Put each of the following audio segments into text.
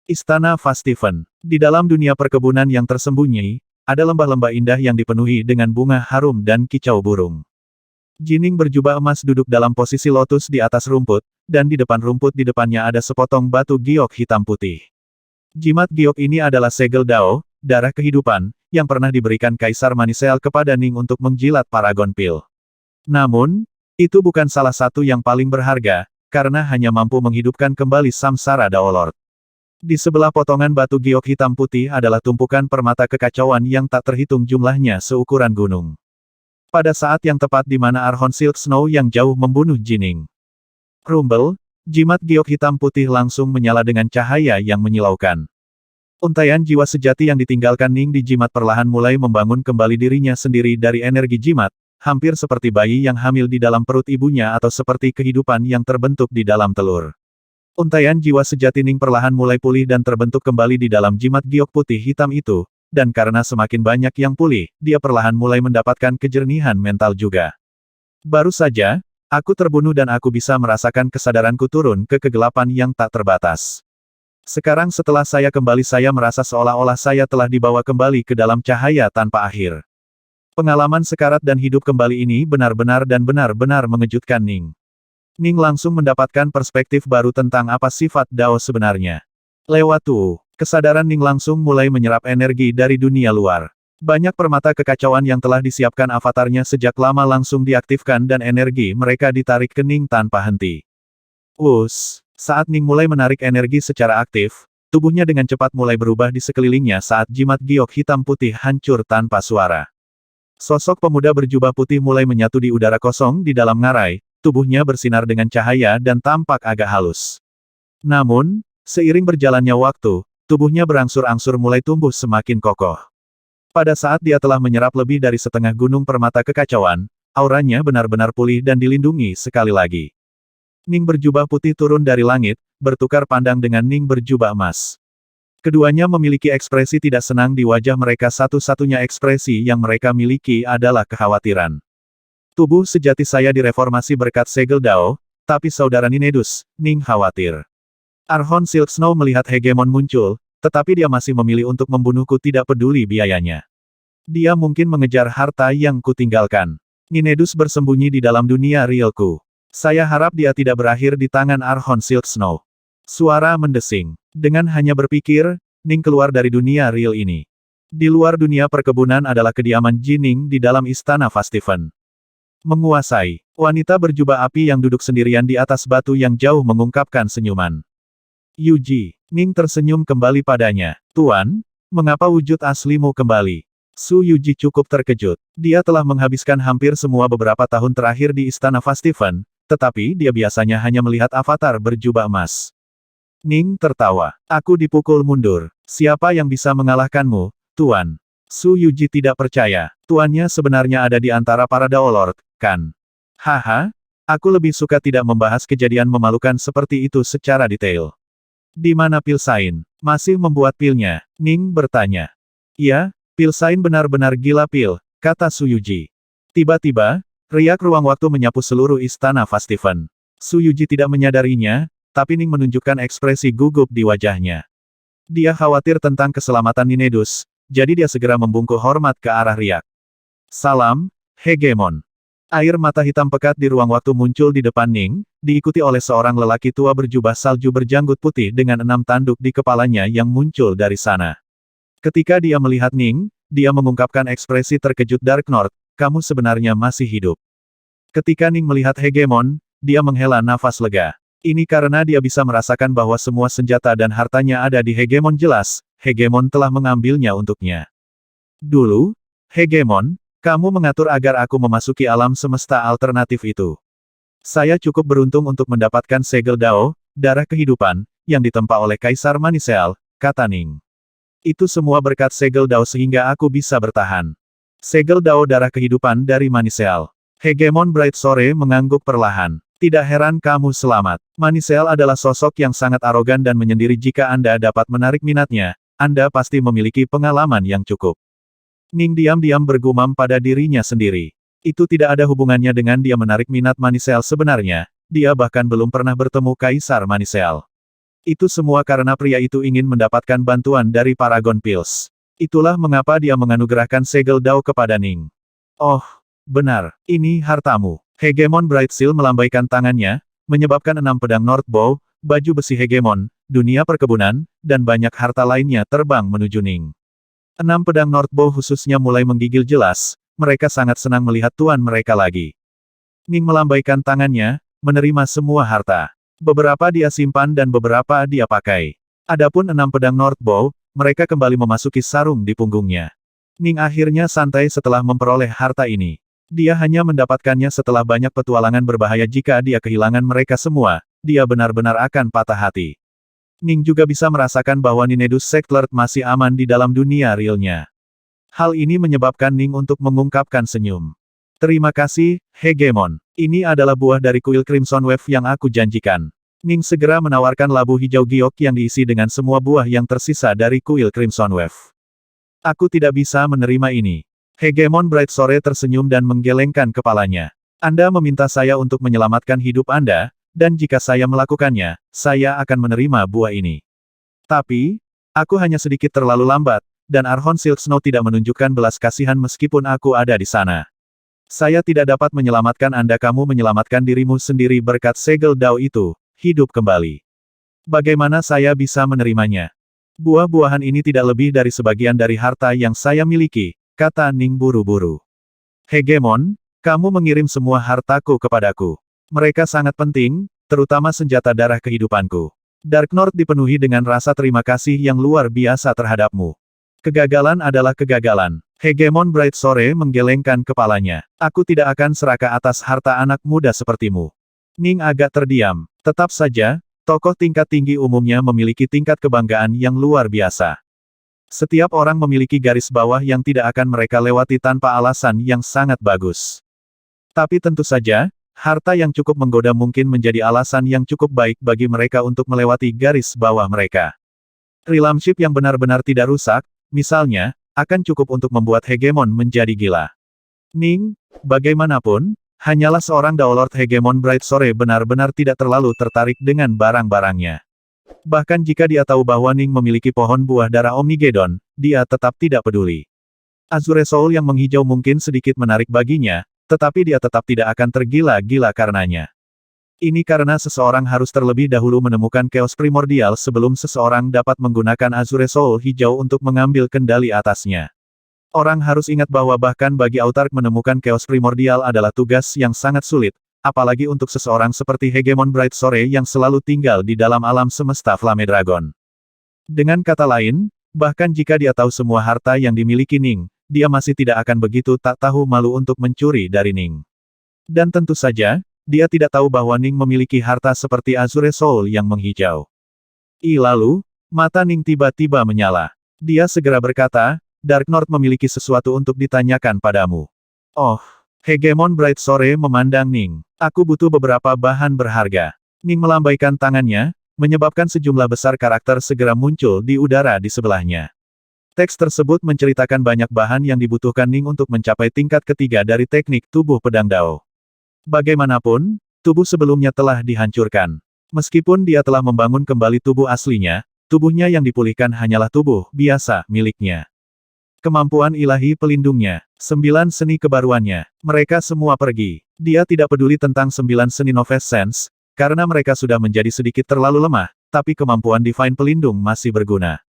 Istana Fastiven. Di dalam dunia perkebunan yang tersembunyi, ada lembah-lembah indah yang dipenuhi dengan bunga harum dan kicau burung. Jining berjubah emas duduk dalam posisi lotus di atas rumput, dan di depan rumput di depannya ada sepotong batu giok hitam putih. Jimat giok ini adalah segel Dao, darah kehidupan, yang pernah diberikan Kaisar Manisel kepada Ning untuk menjilat Paragon Pil. Namun, itu bukan salah satu yang paling berharga, karena hanya mampu menghidupkan kembali Samsara Dao Lord. Di sebelah potongan batu giok hitam putih adalah tumpukan permata kekacauan yang tak terhitung jumlahnya seukuran gunung. Pada saat yang tepat di mana Arhon Silk Snow yang jauh membunuh Jining. Rumble, jimat giok hitam putih langsung menyala dengan cahaya yang menyilaukan. Untaian jiwa sejati yang ditinggalkan Ning di jimat perlahan mulai membangun kembali dirinya sendiri dari energi jimat, hampir seperti bayi yang hamil di dalam perut ibunya atau seperti kehidupan yang terbentuk di dalam telur. Untaian jiwa sejati Ning perlahan mulai pulih dan terbentuk kembali di dalam jimat giok putih hitam itu, dan karena semakin banyak yang pulih, dia perlahan mulai mendapatkan kejernihan mental juga. Baru saja, aku terbunuh dan aku bisa merasakan kesadaranku turun ke kegelapan yang tak terbatas. Sekarang setelah saya kembali saya merasa seolah-olah saya telah dibawa kembali ke dalam cahaya tanpa akhir. Pengalaman sekarat dan hidup kembali ini benar-benar mengejutkan Ning. Ning langsung mendapatkan perspektif baru tentang apa sifat Dao sebenarnya. Lewat tuh, kesadaran Ning langsung mulai menyerap energi dari dunia luar. Banyak permata kekacauan yang telah disiapkan avatarnya sejak lama langsung diaktifkan dan energi mereka ditarik ke Ning tanpa henti. Saat Ning mulai menarik energi secara aktif, tubuhnya dengan cepat mulai berubah di sekelilingnya saat jimat giok hitam putih hancur tanpa suara. Sosok pemuda berjubah putih mulai menyatu di udara kosong di dalam ngarai, tubuhnya bersinar dengan cahaya dan tampak agak halus. Namun, seiring berjalannya waktu, tubuhnya berangsur-angsur mulai tumbuh semakin kokoh. Pada saat dia telah menyerap lebih dari setengah gunung permata kekacauan, auranya benar-benar pulih dan dilindungi sekali lagi. Ning berjubah putih turun dari langit, bertukar pandang dengan Ning berjubah emas. Keduanya memiliki ekspresi tidak senang di wajah mereka, satu-satunya ekspresi yang mereka miliki adalah kekhawatiran. Tubuh sejati saya direformasi berkat segel Dao, tapi saudara Ninedus, Ning khawatir. Arhon Silk Snow melihat hegemon muncul, tetapi dia masih memilih untuk membunuhku tidak peduli biayanya. Dia mungkin mengejar harta yang kutinggalkan. Ninedus bersembunyi di dalam dunia realku. Saya harap dia tidak berakhir di tangan Arhon Silk Snow. Suara mendesing. Dengan hanya berpikir, Ning keluar dari dunia real ini. Di luar dunia perkebunan adalah kediaman Jining di dalam istana Fastiven. Menguasai. Wanita berjubah api yang duduk sendirian di atas batu yang jauh mengungkapkan senyuman. Yuji. Ning tersenyum kembali padanya. Tuan, mengapa wujud aslimu kembali? Su Yuji cukup terkejut. Dia telah menghabiskan hampir semua beberapa tahun terakhir di istana Fastiven, tetapi dia biasanya hanya melihat avatar berjubah emas. Ning tertawa. Aku dipukul mundur. Siapa yang bisa mengalahkanmu, Tuan? Su Yuji tidak percaya. Tuannya sebenarnya ada di antara para Dao Lord, kan? Haha, aku lebih suka tidak membahas kejadian memalukan seperti itu secara detail. Di mana Pilsain? Masih membuat pilnya? Ning bertanya. Ya, Pilsain benar-benar gila pil, kata Su Yuji. Tiba-tiba, riak ruang waktu menyapu seluruh istana Fastiven. Su Yuji tidak menyadarinya, tapi Ning menunjukkan ekspresi gugup di wajahnya. Dia khawatir tentang keselamatan Ninedus, jadi dia segera membungkuk hormat ke arah riak. Salam, hegemon. Air mata hitam pekat di ruang waktu muncul di depan Ning, diikuti oleh seorang lelaki tua berjubah salju berjanggut putih dengan 6 tanduk di kepalanya yang muncul dari sana. Ketika dia melihat Ning, dia mengungkapkan ekspresi terkejut. Dark North, kamu sebenarnya masih hidup. Ketika Ning melihat hegemon, dia menghela nafas lega. Ini karena dia bisa merasakan bahwa semua senjata dan hartanya ada di hegemon. Jelas, hegemon telah mengambilnya untuknya. Dulu, hegemon, kamu mengatur agar aku memasuki alam semesta alternatif itu. Saya cukup beruntung untuk mendapatkan segel Dao, darah kehidupan, yang ditempa oleh Kaisar Manisel, kata Ning. Itu semua berkat segel Dao sehingga aku bisa bertahan. Segel Dao darah kehidupan dari Manisel. Hegemon Bright Sore mengangguk perlahan. Tidak heran kamu selamat. Manisel adalah sosok yang sangat arogan dan menyendiri. Jika Anda dapat menarik minatnya, Anda pasti memiliki pengalaman yang cukup. Ning diam-diam bergumam pada dirinya sendiri. Itu tidak ada hubungannya dengan dia menarik minat Manisel sebenarnya, dia bahkan belum pernah bertemu Kaisar Manisel. Itu semua karena pria itu ingin mendapatkan bantuan dari Paragon Pills. Itulah mengapa dia menganugerahkan segel Dao kepada Ning. Oh, benar, ini hartamu. Hegemon Bright Seal melambaikan tangannya, menyebabkan 6 pedang North Bow, baju besi Hegemon, dunia perkebunan, dan banyak harta lainnya terbang menuju Ning. 6 pedang North Bow khususnya mulai menggigil jelas, mereka sangat senang melihat tuan mereka lagi. Ning melambaikan tangannya, menerima semua harta. Beberapa dia simpan dan beberapa dia pakai. Adapun 6 pedang North Bow, mereka kembali memasuki sarung di punggungnya. Ning akhirnya santai setelah memperoleh harta ini. Dia hanya mendapatkannya setelah banyak petualangan berbahaya. Jika dia kehilangan mereka semua, dia benar-benar akan patah hati. Ning juga bisa merasakan bahwa Ninedus Sectlord masih aman di dalam dunia realnya. Hal ini menyebabkan Ning untuk mengungkapkan senyum. Terima kasih, Hegemon. Ini adalah buah dari kuil Crimson Wave yang aku janjikan. Ning segera menawarkan labu hijau giok yang diisi dengan semua buah yang tersisa dari kuil Crimson Wave. Aku tidak bisa menerima ini. Hegemon Bright Sore tersenyum dan menggelengkan kepalanya. Anda meminta saya untuk menyelamatkan hidup Anda, dan jika saya melakukannya, saya akan menerima buah ini. Tapi, aku hanya sedikit terlalu lambat, dan Archon Silk Snow tidak menunjukkan belas kasihan meskipun aku ada di sana. Saya tidak dapat menyelamatkan Anda. Kamu menyelamatkan dirimu sendiri berkat segel Dao itu, hidup kembali. Bagaimana saya bisa menerimanya? Buah-buahan ini tidak lebih dari sebagian dari harta yang saya miliki, kata Ning buru-buru. Hegemon, kamu mengirim semua hartaku kepadaku. Mereka sangat penting, terutama senjata darah kehidupanku. Dark North dipenuhi dengan rasa terima kasih yang luar biasa terhadapmu. Kegagalan adalah kegagalan. Hegemon Bright Sore menggelengkan kepalanya. Aku tidak akan serakah atas harta anak muda sepertimu. Ning agak terdiam. Tetap saja, tokoh tingkat tinggi umumnya memiliki tingkat kebanggaan yang luar biasa. Setiap orang memiliki garis bawah yang tidak akan mereka lewati tanpa alasan yang sangat bagus. Tapi tentu saja, harta yang cukup menggoda mungkin menjadi alasan yang cukup baik bagi mereka untuk melewati garis bawah mereka. Realmship yang benar-benar tidak rusak, misalnya, akan cukup untuk membuat Hegemon menjadi gila. Ning, bagaimanapun, hanyalah seorang Daolord. Hegemon Bright Sore benar-benar tidak terlalu tertarik dengan barang-barangnya. Bahkan jika dia tahu bahwa Ning memiliki pohon buah darah Omnigedon, dia tetap tidak peduli. Azure Soul yang menghijau mungkin sedikit menarik baginya, tetapi dia tetap tidak akan tergila-gila karenanya. Ini karena seseorang harus terlebih dahulu menemukan Chaos Primordial sebelum seseorang dapat menggunakan Azure Soul hijau untuk mengambil kendali atasnya. Orang harus ingat bahwa bahkan bagi Autark menemukan Chaos Primordial adalah tugas yang sangat sulit, apalagi untuk seseorang seperti Hegemon Bright Sore yang selalu tinggal di dalam alam semesta Flame Dragon. Dengan kata lain, bahkan jika dia tahu semua harta yang dimiliki Ning, dia masih tidak akan begitu tak tahu malu untuk mencuri dari Ning. Dan tentu saja, dia tidak tahu bahwa Ning memiliki harta seperti Azure Soul yang menghijau. Lalu, mata Ning tiba-tiba menyala. Dia segera berkata, Dark North memiliki sesuatu untuk ditanyakan padamu. Oh, Hegemon Bright Sore memandang Ning. Aku butuh beberapa bahan berharga. Ning melambaikan tangannya, menyebabkan sejumlah besar karakter segera muncul di udara di sebelahnya. Teks tersebut menceritakan banyak bahan yang dibutuhkan Ning untuk mencapai tingkat ketiga dari teknik tubuh pedang Dao. Bagaimanapun, tubuh sebelumnya telah dihancurkan. Meskipun dia telah membangun kembali tubuh aslinya, tubuhnya yang dipulihkan hanyalah tubuh biasa miliknya. Kemampuan ilahi pelindungnya, 9 seni kebaruannya, mereka semua pergi. Dia tidak peduli tentang 9 seni Novice Sense, karena mereka sudah menjadi sedikit terlalu lemah, tapi kemampuan Divine Pelindung masih berguna.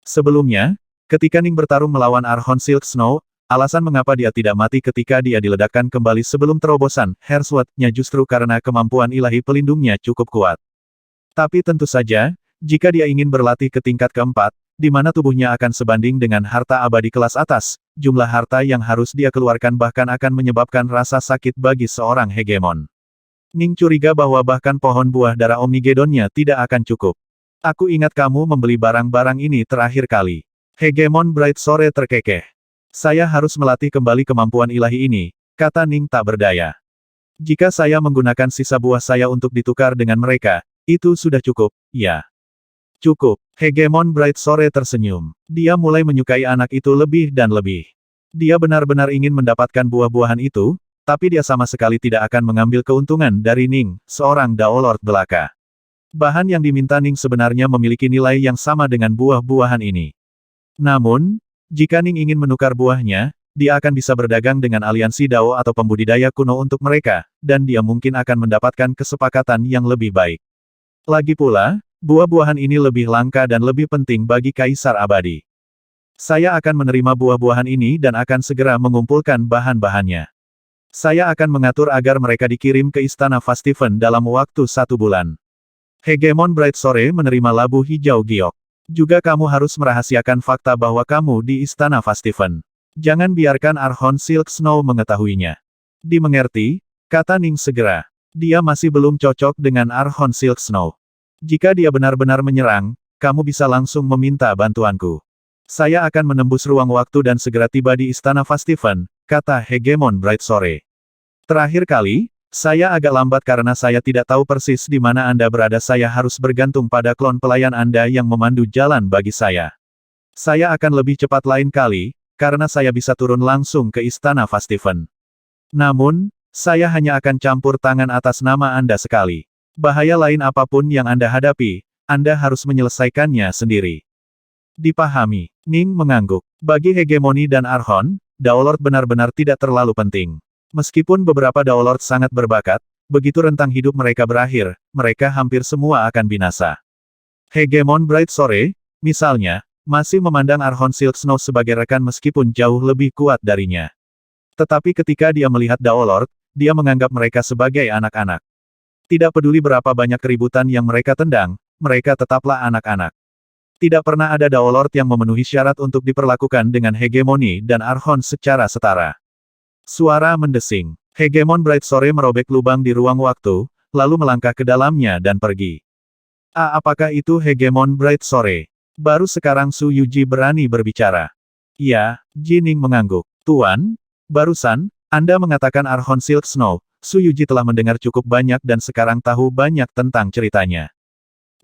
Sebelumnya, ketika Ning bertarung melawan Archon Silk Snow, alasan mengapa dia tidak mati ketika dia diledakkan kembali sebelum terobosan Hersword-nya justru karena kemampuan ilahi pelindungnya cukup kuat. Tapi tentu saja, jika dia ingin berlatih ke tingkat keempat, di mana tubuhnya akan sebanding dengan harta abadi kelas atas, jumlah harta yang harus dia keluarkan bahkan akan menyebabkan rasa sakit bagi seorang Hegemon. Ning curiga bahwa bahkan pohon buah darah Omnigedonnya tidak akan cukup. Aku ingat kamu membeli barang-barang ini terakhir kali. Hegemon Bright Sore terkekeh. Saya harus melatih kembali kemampuan ilahi ini, kata Ning tak berdaya. Jika saya menggunakan sisa buah saya untuk ditukar dengan mereka, itu sudah cukup, ya. Cukup. Hegemon Bright Sore tersenyum. Dia mulai menyukai anak itu lebih dan lebih. Dia benar-benar ingin mendapatkan buah-buahan itu, tapi dia sama sekali tidak akan mengambil keuntungan dari Ning, seorang Daolord belaka. Bahan yang diminta Ning sebenarnya memiliki nilai yang sama dengan buah-buahan ini. Namun, jika Ning ingin menukar buahnya, dia akan bisa berdagang dengan aliansi Dao atau pembudidaya kuno untuk mereka, dan dia mungkin akan mendapatkan kesepakatan yang lebih baik. Lagi pula, buah-buahan ini lebih langka dan lebih penting bagi Kaisar Abadi. Saya akan menerima buah-buahan ini dan akan segera mengumpulkan bahan-bahannya. Saya akan mengatur agar mereka dikirim ke Istana Fastiven dalam waktu 1 bulan. Hegemon Bright Sore menerima labu hijau giok. Juga kamu harus merahasiakan fakta bahwa kamu di Istana Fastiven. Jangan biarkan Archon Silk Snow mengetahuinya. Dimengerti, kata Ning segera. Dia masih belum cocok dengan Archon Silk Snow. Jika dia benar-benar menyerang, kamu bisa langsung meminta bantuanku. Saya akan menembus ruang waktu dan segera tiba di Istana Fastiven, kata Hegemon Bright Sore. Terakhir kali, saya agak lambat karena saya tidak tahu persis di mana Anda berada. Saya harus bergantung pada klon pelayan Anda yang memandu jalan bagi saya. Saya akan lebih cepat lain kali, karena saya bisa turun langsung ke Istana Fastiven. Namun, saya hanya akan campur tangan atas nama Anda sekali. Bahaya lain apapun yang Anda hadapi, Anda harus menyelesaikannya sendiri. Dipahami. Ning mengangguk. Bagi hegemoni dan Archon, Daolord benar-benar tidak terlalu penting. Meskipun beberapa Daolord sangat berbakat, begitu rentang hidup mereka berakhir, mereka hampir semua akan binasa. Hegemon Bright Sore, misalnya, masih memandang Archon Silk Snow sebagai rekan meskipun jauh lebih kuat darinya. Tetapi ketika dia melihat Daolord, dia menganggap mereka sebagai anak-anak. Tidak peduli berapa banyak keributan yang mereka tendang, mereka tetaplah anak-anak. Tidak pernah ada Daolord yang memenuhi syarat untuk diperlakukan dengan hegemoni dan Archon secara setara. Suara mendesing. Hegemon Bright Sore merobek lubang di ruang waktu, lalu melangkah ke dalamnya dan pergi. Apakah itu Hegemon Bright Sore? Baru sekarang Su Yuji berani berbicara. Ya, Jining mengangguk. Tuan, barusan, Anda mengatakan Archon Silk Snow. Su Yuji telah mendengar cukup banyak dan sekarang tahu banyak tentang ceritanya.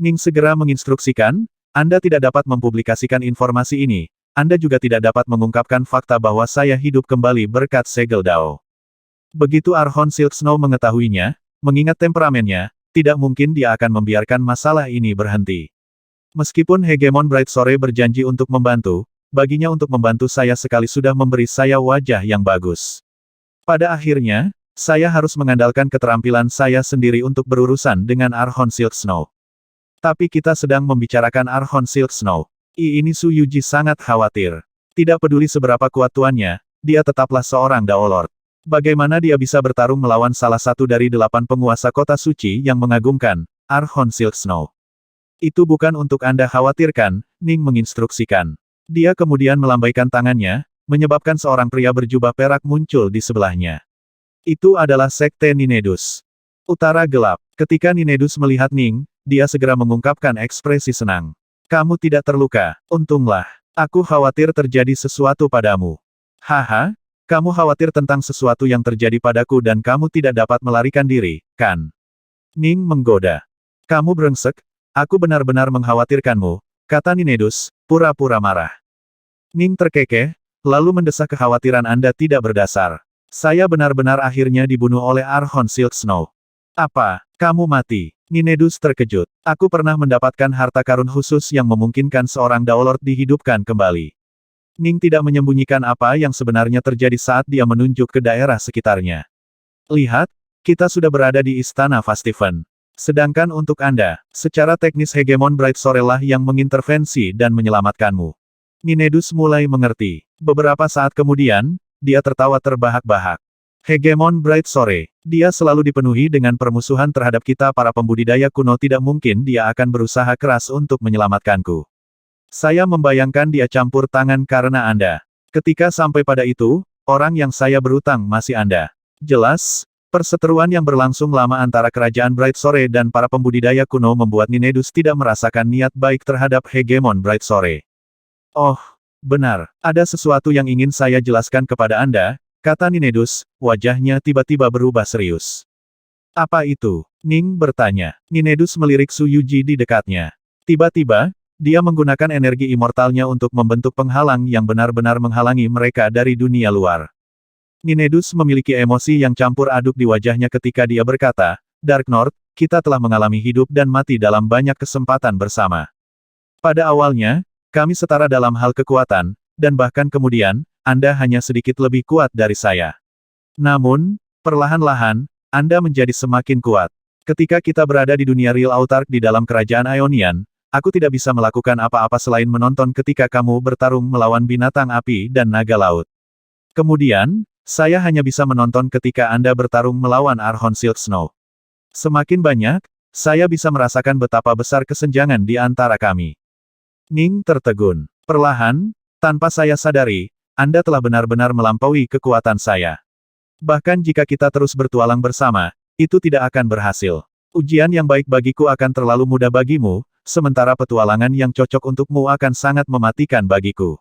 Ning segera menginstruksikan, Anda tidak dapat mempublikasikan informasi ini. Anda juga tidak dapat mengungkapkan fakta bahwa saya hidup kembali berkat segel Dao. Begitu Archon Silk Snow mengetahuinya, mengingat temperamennya, tidak mungkin dia akan membiarkan masalah ini berhenti. Meskipun Hegemon Bright Sore berjanji untuk membantu, baginya untuk membantu saya sekali sudah memberi saya wajah yang bagus. Pada akhirnya, saya harus mengandalkan keterampilan saya sendiri untuk berurusan dengan Archon Silk Snow. Tapi kita sedang membicarakan Archon Silk Snow. Ini Su Yuji sangat khawatir. Tidak peduli seberapa kuat tuannya, dia tetaplah seorang Daolord. Bagaimana dia bisa bertarung melawan salah satu dari 8 penguasa kota suci yang mengagumkan, Archon Silk Snow? Itu bukan untuk Anda khawatirkan, Ning menginstruksikan. Dia kemudian melambaikan tangannya, menyebabkan seorang pria berjubah perak muncul di sebelahnya. Itu adalah Sekte Ninedus. Utara gelap. Ketika Ninedus melihat Ning, dia segera mengungkapkan ekspresi senang. Kamu tidak terluka, untunglah. Aku khawatir terjadi sesuatu padamu. Haha, kamu khawatir tentang sesuatu yang terjadi padaku dan kamu tidak dapat melarikan diri, kan? Ning menggoda. Kamu brengsek, aku benar-benar mengkhawatirkanmu, kata Ninedus, pura-pura marah. Ning terkekeh, lalu mendesak kekhawatiran Anda tidak berdasar. Saya benar-benar akhirnya dibunuh oleh Archon Silk Snow. Apa, kamu mati? Ninedus terkejut. Aku pernah mendapatkan harta karun khusus yang memungkinkan seorang Daolord dihidupkan kembali. Ning tidak menyembunyikan apa yang sebenarnya terjadi saat dia menunjuk ke daerah sekitarnya. Lihat, kita sudah berada di Istana Fastiven. Sedangkan untuk Anda, secara teknis Hegemon Bright Sore lah yang mengintervensi dan menyelamatkanmu. Ninedus mulai mengerti. Beberapa saat kemudian, dia tertawa terbahak-bahak. Hegemon Bright Sore, dia selalu dipenuhi dengan permusuhan terhadap kita para pembudidaya kuno, tidak mungkin dia akan berusaha keras untuk menyelamatkanku. Saya membayangkan dia campur tangan karena Anda. Ketika sampai pada itu, orang yang saya berutang masih Anda. Jelas, perseteruan yang berlangsung lama antara kerajaan Bright Sore dan para pembudidaya kuno membuat Ninedus tidak merasakan niat baik terhadap Hegemon Bright Sore. Oh, benar, ada sesuatu yang ingin saya jelaskan kepada Anda, kata Ninedus, wajahnya tiba-tiba berubah serius. Apa itu? Ning bertanya. Ninedus melirik Su Yuji di dekatnya. Tiba-tiba, dia menggunakan energi immortalnya untuk membentuk penghalang yang benar-benar menghalangi mereka dari dunia luar. Ninedus memiliki emosi yang campur aduk di wajahnya ketika dia berkata, Dark North, kita telah mengalami hidup dan mati dalam banyak kesempatan bersama. Pada awalnya, kami setara dalam hal kekuatan, dan bahkan kemudian, Anda hanya sedikit lebih kuat dari saya. Namun, perlahan-lahan, Anda menjadi semakin kuat. Ketika kita berada di dunia real Autark di dalam kerajaan Ionian, aku tidak bisa melakukan apa-apa selain menonton ketika kamu bertarung melawan binatang api dan naga laut. Kemudian, saya hanya bisa menonton ketika Anda bertarung melawan Archon Silk Snow. Semakin banyak, saya bisa merasakan betapa besar kesenjangan di antara kami. Ning tertegun. Perlahan, tanpa saya sadari, Anda telah benar-benar melampaui kekuatan saya. Bahkan jika kita terus bertualang bersama, itu tidak akan berhasil. Ujian yang baik bagiku akan terlalu mudah bagimu, sementara petualangan yang cocok untukmu akan sangat mematikan bagiku.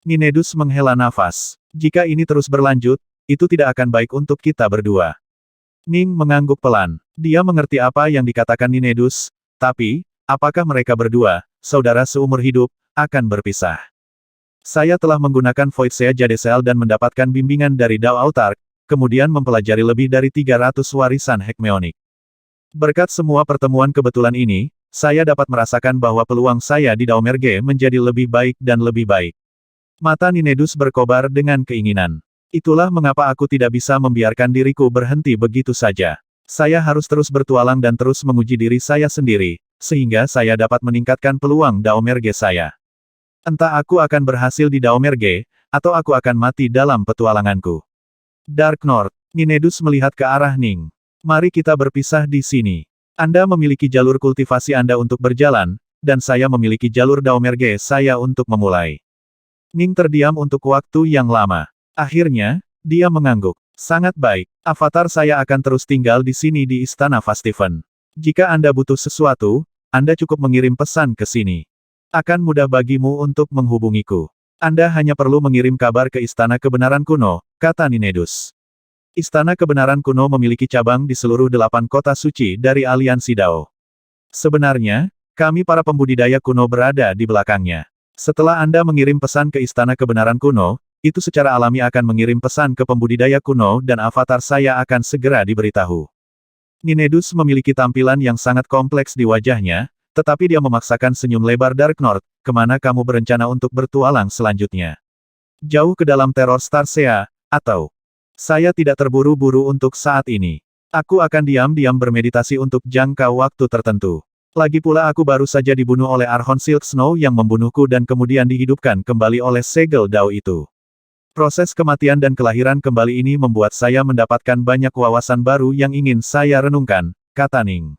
Ninedus menghela nafas. Jika ini terus berlanjut, itu tidak akan baik untuk kita berdua. Ning mengangguk pelan. Dia mengerti apa yang dikatakan Ninedus, tapi, apakah mereka berdua, saudara seumur hidup, akan berpisah? Saya telah menggunakan Void Jadesel dan mendapatkan bimbingan dari Dao Autark, kemudian mempelajari lebih dari 300 warisan Hekmeonik. Berkat semua pertemuan kebetulan ini, saya dapat merasakan bahwa peluang saya di Daomerge menjadi lebih baik dan lebih baik. Mata Ninedus berkobar dengan keinginan. Itulah mengapa aku tidak bisa membiarkan diriku berhenti begitu saja. Saya harus terus bertualang dan terus menguji diri saya sendiri, sehingga saya dapat meningkatkan peluang Daomerge saya. Entah aku akan berhasil di Daomerge, atau aku akan mati dalam petualanganku. Dark North, Ninedus melihat ke arah Ning. Mari kita berpisah di sini. Anda memiliki jalur kultivasi Anda untuk berjalan, dan saya memiliki jalur Daomerge saya untuk memulai. Ning terdiam untuk waktu yang lama. Akhirnya, dia mengangguk. Sangat baik. Avatar saya akan terus tinggal di sini di Istana Vastiven. Jika Anda butuh sesuatu, Anda cukup mengirim pesan ke sini. Akan mudah bagimu untuk menghubungiku. Anda hanya perlu mengirim kabar ke Istana Kebenaran Kuno, kata Ninedus. Istana Kebenaran Kuno memiliki cabang di seluruh 8 kota suci dari Aliansi Dao. Sebenarnya, kami para pembudidaya kuno berada di belakangnya. Setelah Anda mengirim pesan ke Istana Kebenaran Kuno, itu secara alami akan mengirim pesan ke pembudidaya kuno dan avatar saya akan segera diberitahu. Ninedus memiliki tampilan yang sangat kompleks di wajahnya, tetapi dia memaksakan senyum lebar. Dark North, kemana kamu berencana untuk bertualang selanjutnya? Jauh ke dalam teror Starsea, atau? Saya tidak terburu-buru untuk saat ini. Aku akan diam-diam bermeditasi untuk jangka waktu tertentu. Lagi pula aku baru saja dibunuh oleh Archon Silk Snow yang membunuhku dan kemudian dihidupkan kembali oleh segel Dao itu. Proses kematian dan kelahiran kembali ini membuat saya mendapatkan banyak wawasan baru yang ingin saya renungkan, kata Ning.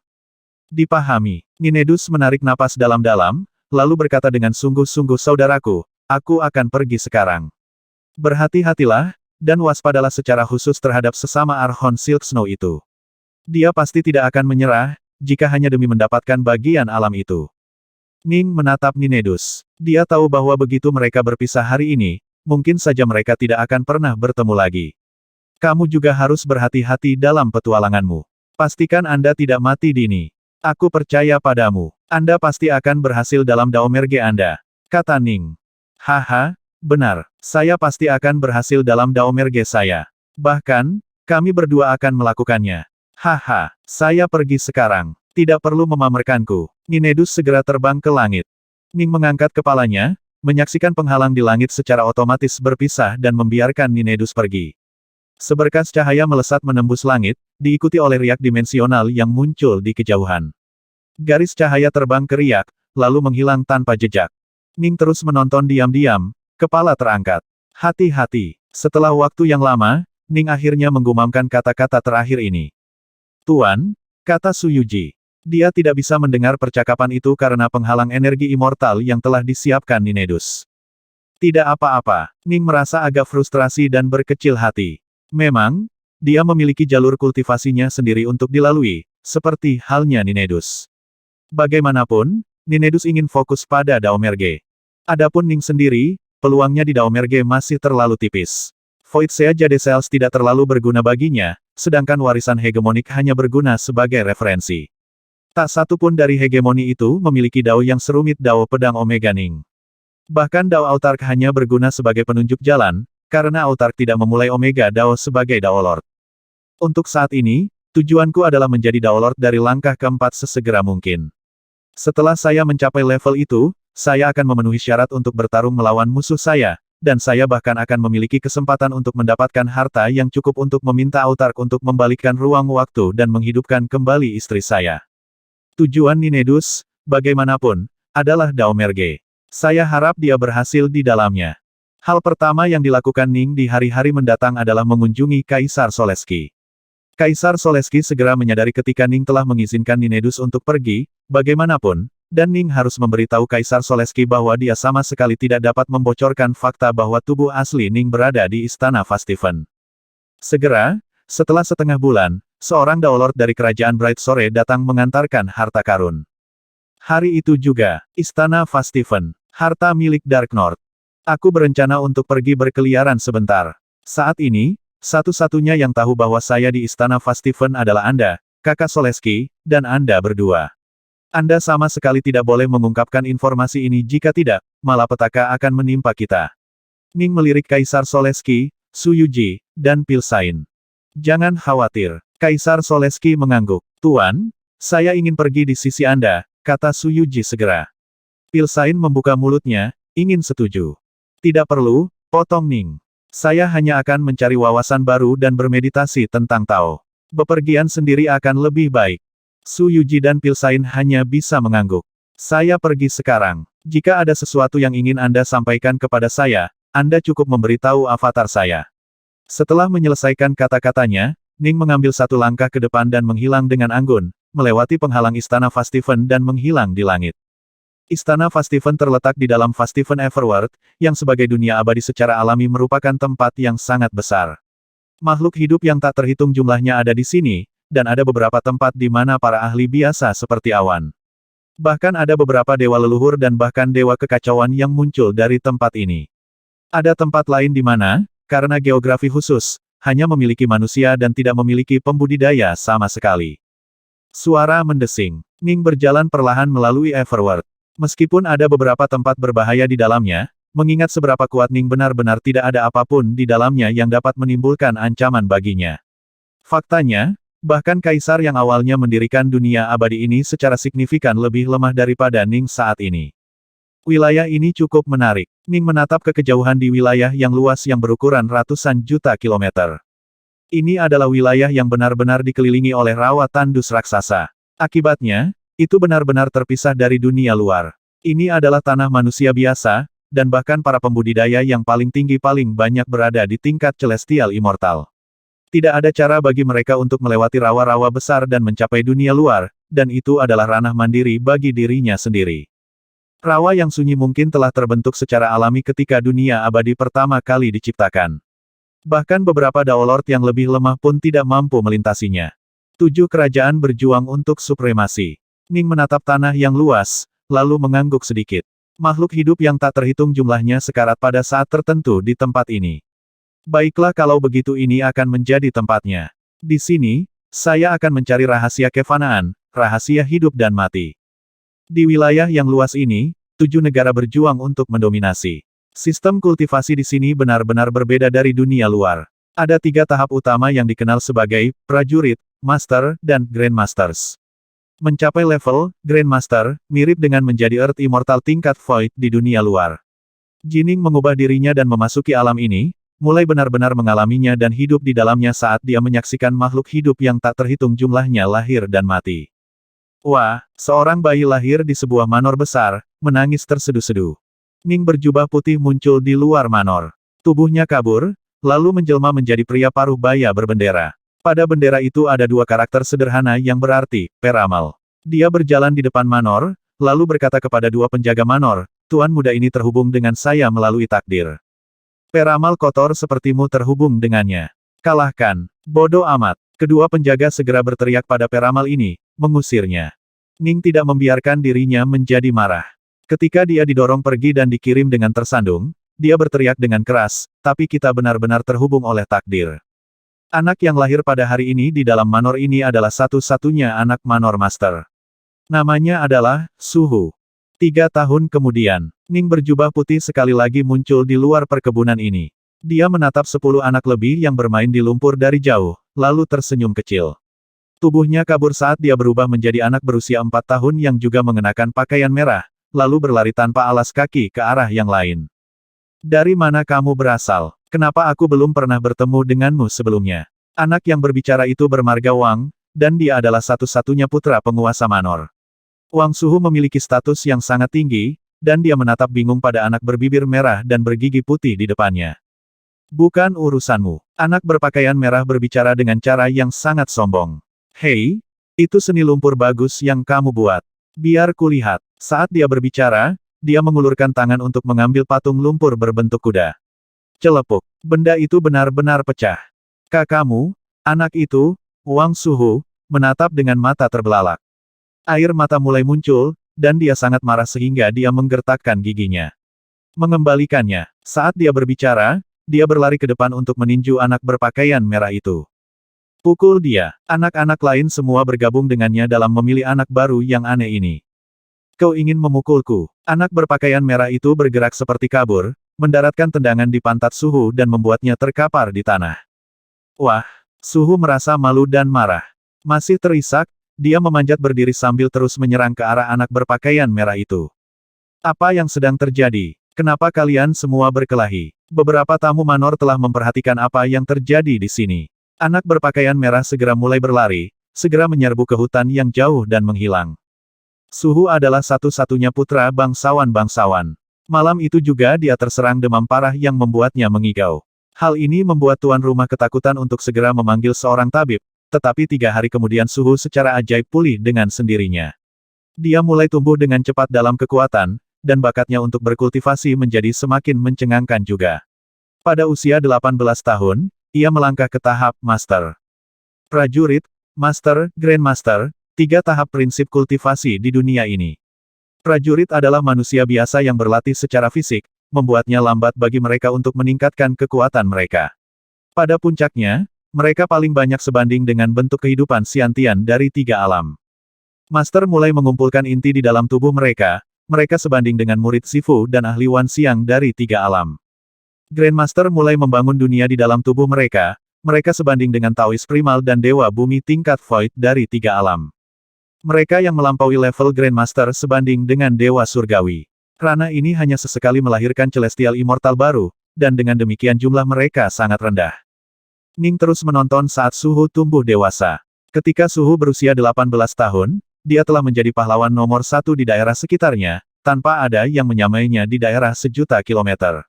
Dipahami. Ninedus menarik napas dalam-dalam, lalu berkata dengan sungguh-sungguh, saudaraku, aku akan pergi sekarang. Berhati-hatilah, dan waspadalah secara khusus terhadap sesama Archon Silk Snow itu. Dia pasti tidak akan menyerah, jika hanya demi mendapatkan bagian alam itu. Ning menatap Ninedus. Dia tahu bahwa begitu mereka berpisah hari ini, mungkin saja mereka tidak akan pernah bertemu lagi. Kamu juga harus berhati-hati dalam petualanganmu. Pastikan Anda tidak mati dini. Aku percaya padamu. Anda pasti akan berhasil dalam Daomerge Anda, kata Ning. Haha, benar. Saya pasti akan berhasil dalam Daomerge saya. Bahkan, kami berdua akan melakukannya. Haha, saya pergi sekarang. Tidak perlu memamerkanku. Ninedus segera terbang ke langit. Ning mengangkat kepalanya, menyaksikan penghalang di langit secara otomatis berpisah dan membiarkan Ninedus pergi. Seberkas cahaya melesat menembus langit, diikuti oleh riak dimensional yang muncul di kejauhan. Garis cahaya terbang ke riak, lalu menghilang tanpa jejak. Ning terus menonton diam-diam, kepala terangkat. Hati-hati. Setelah waktu yang lama, Ning akhirnya menggumamkan kata-kata terakhir ini. Tuan, kata Suyuji. Dia tidak bisa mendengar percakapan itu karena penghalang energi immortal yang telah disiapkan Ninedus. Tidak apa-apa, Ning merasa agak frustrasi dan berkecil hati. Memang, dia memiliki jalur kultivasinya sendiri untuk dilalui, seperti halnya Ninedus. Bagaimanapun, Ninedus ingin fokus pada Daomerge. Adapun Ning sendiri, peluangnya di Daomerge masih terlalu tipis. Void Jadesels tidak terlalu berguna baginya, sedangkan warisan hegemonik hanya berguna sebagai referensi. Tak satu pun dari hegemoni itu memiliki dao yang serumit dao pedang Omega Ning. Bahkan dao Autark hanya berguna sebagai penunjuk jalan, karena Autark tidak memulai Omega Dao sebagai Dao Lord. Untuk saat ini, Tujuanku adalah menjadi Daolord dari langkah keempat sesegera mungkin. Setelah saya mencapai level itu, saya akan memenuhi syarat untuk bertarung melawan musuh saya, dan saya bahkan akan memiliki kesempatan untuk mendapatkan harta yang cukup untuk meminta Autark untuk membalikkan ruang waktu dan menghidupkan kembali istri saya. Tujuan Ninedus, bagaimanapun, adalah Daomerge. Saya harap dia berhasil di dalamnya. Hal pertama yang dilakukan Ning di hari-hari mendatang adalah mengunjungi Kaisar Soleski. Kaisar Soleski segera menyadari ketika Ning telah mengizinkan Ninedus untuk pergi, bagaimanapun, dan Ning harus memberitahu Kaisar Soleski bahwa dia sama sekali tidak dapat membocorkan fakta bahwa tubuh asli Ning berada di Istana Vastiven. Segera, setelah setengah bulan, seorang Daolord dari Kerajaan Bright Sore datang mengantarkan harta karun. Hari itu juga, Istana Vastiven, harta milik Dark North. Aku berencana untuk pergi berkeliaran sebentar. Saat ini, satu-satunya yang tahu bahwa saya di Istana Vastiven adalah Anda, Kakak Soleski, dan Anda berdua. Anda sama sekali tidak boleh mengungkapkan informasi ini jika tidak, malapetaka akan menimpa kita. Ning melirik Kaisar Soleski, Su Yuji, dan Pilsain. Jangan khawatir. Kaisar Soleski mengangguk. Tuan, saya ingin pergi di sisi Anda, kata Su Yuji segera. Pilsain membuka mulutnya, ingin setuju. Tidak perlu, potong Ning. Saya hanya akan mencari wawasan baru dan bermeditasi tentang Tao. Bepergian sendiri akan lebih baik. Su Yuji dan Pilsain hanya bisa mengangguk. Saya pergi sekarang. Jika ada sesuatu yang ingin Anda sampaikan kepada saya, Anda cukup memberitahu avatar saya. Setelah menyelesaikan kata-katanya, Ning mengambil satu langkah ke depan dan menghilang dengan anggun, melewati penghalang Istana Vastiven dan menghilang di langit. Istana Vastiven terletak di dalam Vastiven Everworld, yang sebagai dunia abadi secara alami merupakan tempat yang sangat besar. Makhluk hidup yang tak terhitung jumlahnya ada di sini, dan ada beberapa tempat di mana para ahli biasa seperti awan. Bahkan ada beberapa dewa leluhur dan bahkan dewa kekacauan yang muncul dari tempat ini. Ada tempat lain di mana, karena geografi khusus, hanya memiliki manusia dan tidak memiliki pembudidaya sama sekali. Suara mendesing. Ning berjalan perlahan melalui Everworld. Meskipun ada beberapa tempat berbahaya di dalamnya, mengingat seberapa kuat Ning benar-benar tidak ada apapun di dalamnya yang dapat menimbulkan ancaman baginya. Faktanya, bahkan Kaisar yang awalnya mendirikan dunia abadi ini secara signifikan lebih lemah daripada Ning saat ini. Wilayah ini cukup menarik. Ning menatap ke kejauhan di wilayah yang luas yang berukuran ratusan juta kilometer. Ini adalah wilayah yang benar-benar dikelilingi oleh rawa tandus raksasa. Akibatnya, itu benar-benar terpisah dari dunia luar. Ini adalah tanah manusia biasa, dan bahkan para pembudidaya yang paling tinggi paling banyak berada di tingkat celestial immortal. Tidak ada cara bagi mereka untuk melewati rawa-rawa besar dan mencapai dunia luar, dan itu adalah ranah mandiri bagi dirinya sendiri. Rawa yang sunyi mungkin telah terbentuk secara alami ketika dunia abadi pertama kali diciptakan. Bahkan beberapa Daolord yang lebih lemah pun tidak mampu melintasinya. 7 kerajaan berjuang untuk supremasi. Ning menatap tanah yang luas, lalu mengangguk sedikit. Makhluk hidup yang tak terhitung jumlahnya sekarat pada saat tertentu di tempat ini. Baiklah kalau begitu ini akan menjadi tempatnya. Di sini, saya akan mencari rahasia kefanaan, rahasia hidup dan mati. Di wilayah yang luas ini, 7 negara berjuang untuk mendominasi. Sistem kultivasi di sini benar-benar berbeda dari dunia luar. Ada 3 tahap utama yang dikenal sebagai prajurit, master, dan grandmasters. Mencapai level Grandmaster, mirip dengan menjadi Earth Immortal tingkat Void di dunia luar. Jining mengubah dirinya dan memasuki alam ini, mulai benar-benar mengalaminya dan hidup di dalamnya saat dia menyaksikan makhluk hidup yang tak terhitung jumlahnya lahir dan mati. Wah, seorang bayi lahir di sebuah manor besar, menangis terseduh-seduh. Ning berjubah putih muncul di luar manor. Tubuhnya kabur, lalu menjelma menjadi pria paruh baya berbendera. Pada bendera itu ada 2 karakter sederhana yang berarti, peramal. Dia berjalan di depan manor, lalu berkata kepada 2 penjaga manor, Tuan muda ini terhubung dengan saya melalui takdir. Peramal kotor sepertimu terhubung dengannya. Kalahkan. Bodoh amat. Kedua penjaga segera berteriak pada peramal ini, mengusirnya. Ning tidak membiarkan dirinya menjadi marah. Ketika dia didorong pergi dan dikirim dengan tersandung, dia berteriak dengan keras, tapi kita benar-benar terhubung oleh takdir. Anak yang lahir pada hari ini di dalam manor ini adalah satu-satunya anak manor master. Namanya adalah, Suhu. 3 tahun kemudian, Ning berjubah putih sekali lagi muncul di luar perkebunan ini. Dia menatap 10 anak lebih yang bermain di lumpur dari jauh, lalu tersenyum kecil. Tubuhnya kabur saat dia berubah menjadi anak berusia 4 tahun yang juga mengenakan pakaian merah, lalu berlari tanpa alas kaki ke arah yang lain. Dari mana kamu berasal? Kenapa aku belum pernah bertemu denganmu sebelumnya? Anak yang berbicara itu bermarga Wang, dan dia adalah satu-satunya putra penguasa Manor. Wang Suhu memiliki status yang sangat tinggi, dan dia menatap bingung pada anak berbibir merah dan bergigi putih di depannya. Bukan urusanmu. Anak berpakaian merah berbicara dengan cara yang sangat sombong. Hei, itu seni lumpur bagus yang kamu buat. Biar kulihat. Saat dia berbicara, dia mengulurkan tangan untuk mengambil patung lumpur berbentuk kuda. Celepuk. Benda itu benar-benar pecah. Kakakmu, anak itu, Wang Suhu, menatap dengan mata terbelalak. Air mata mulai muncul, dan dia sangat marah sehingga dia menggertakkan giginya. Mengembalikannya. Saat dia berbicara, dia berlari ke depan untuk meninju anak berpakaian merah itu. Pukul dia. Anak-anak lain semua bergabung dengannya dalam memilih anak baru yang aneh ini. Kau ingin memukulku? Anak berpakaian merah itu bergerak seperti kabur, mendaratkan tendangan di pantat Suhu dan membuatnya terkapar di tanah. Wah, Suhu merasa malu dan marah. Masih terisak, dia memanjat berdiri sambil terus menyerang ke arah anak berpakaian merah itu. Apa yang sedang terjadi? Kenapa kalian semua berkelahi? Beberapa tamu Manor telah memperhatikan apa yang terjadi di sini. Anak berpakaian merah segera mulai berlari, segera menyerbu ke hutan yang jauh dan menghilang. Suhu adalah satu-satunya putra bangsawan-bangsawan. Malam itu juga dia terserang demam parah yang membuatnya mengigau. Hal ini membuat tuan rumah ketakutan untuk segera memanggil seorang tabib, tetapi 3 hari kemudian Suhu secara ajaib pulih dengan sendirinya. Dia mulai tumbuh dengan cepat dalam kekuatan, dan bakatnya untuk berkultivasi menjadi semakin mencengangkan juga. Pada usia 18 tahun, ia melangkah ke tahap Master. Prajurit, Master, Grandmaster, 3 tahap prinsip kultivasi di dunia ini. Prajurit adalah manusia biasa yang berlatih secara fisik, membuatnya lambat bagi mereka untuk meningkatkan kekuatan mereka. Pada puncaknya, mereka paling banyak sebanding dengan bentuk kehidupan Xiantian dari 3 alam. Master mulai mengumpulkan inti di dalam tubuh mereka sebanding dengan murid Sifu dan ahli Wan Xiang dari 3 alam. Grandmaster mulai membangun dunia di dalam tubuh mereka sebanding dengan Taoist Primal dan Dewa Bumi tingkat Void dari 3 alam. Mereka yang melampaui level Grandmaster sebanding dengan Dewa Surgawi. Ranah ini hanya sesekali melahirkan Celestial Immortal baru, dan dengan demikian jumlah mereka sangat rendah. Ning terus menonton saat Suhu tumbuh dewasa. Ketika Suhu berusia 18 tahun, dia telah menjadi pahlawan nomor 1 di daerah sekitarnya, tanpa ada yang menyamainya di daerah 1.000.000 kilometer.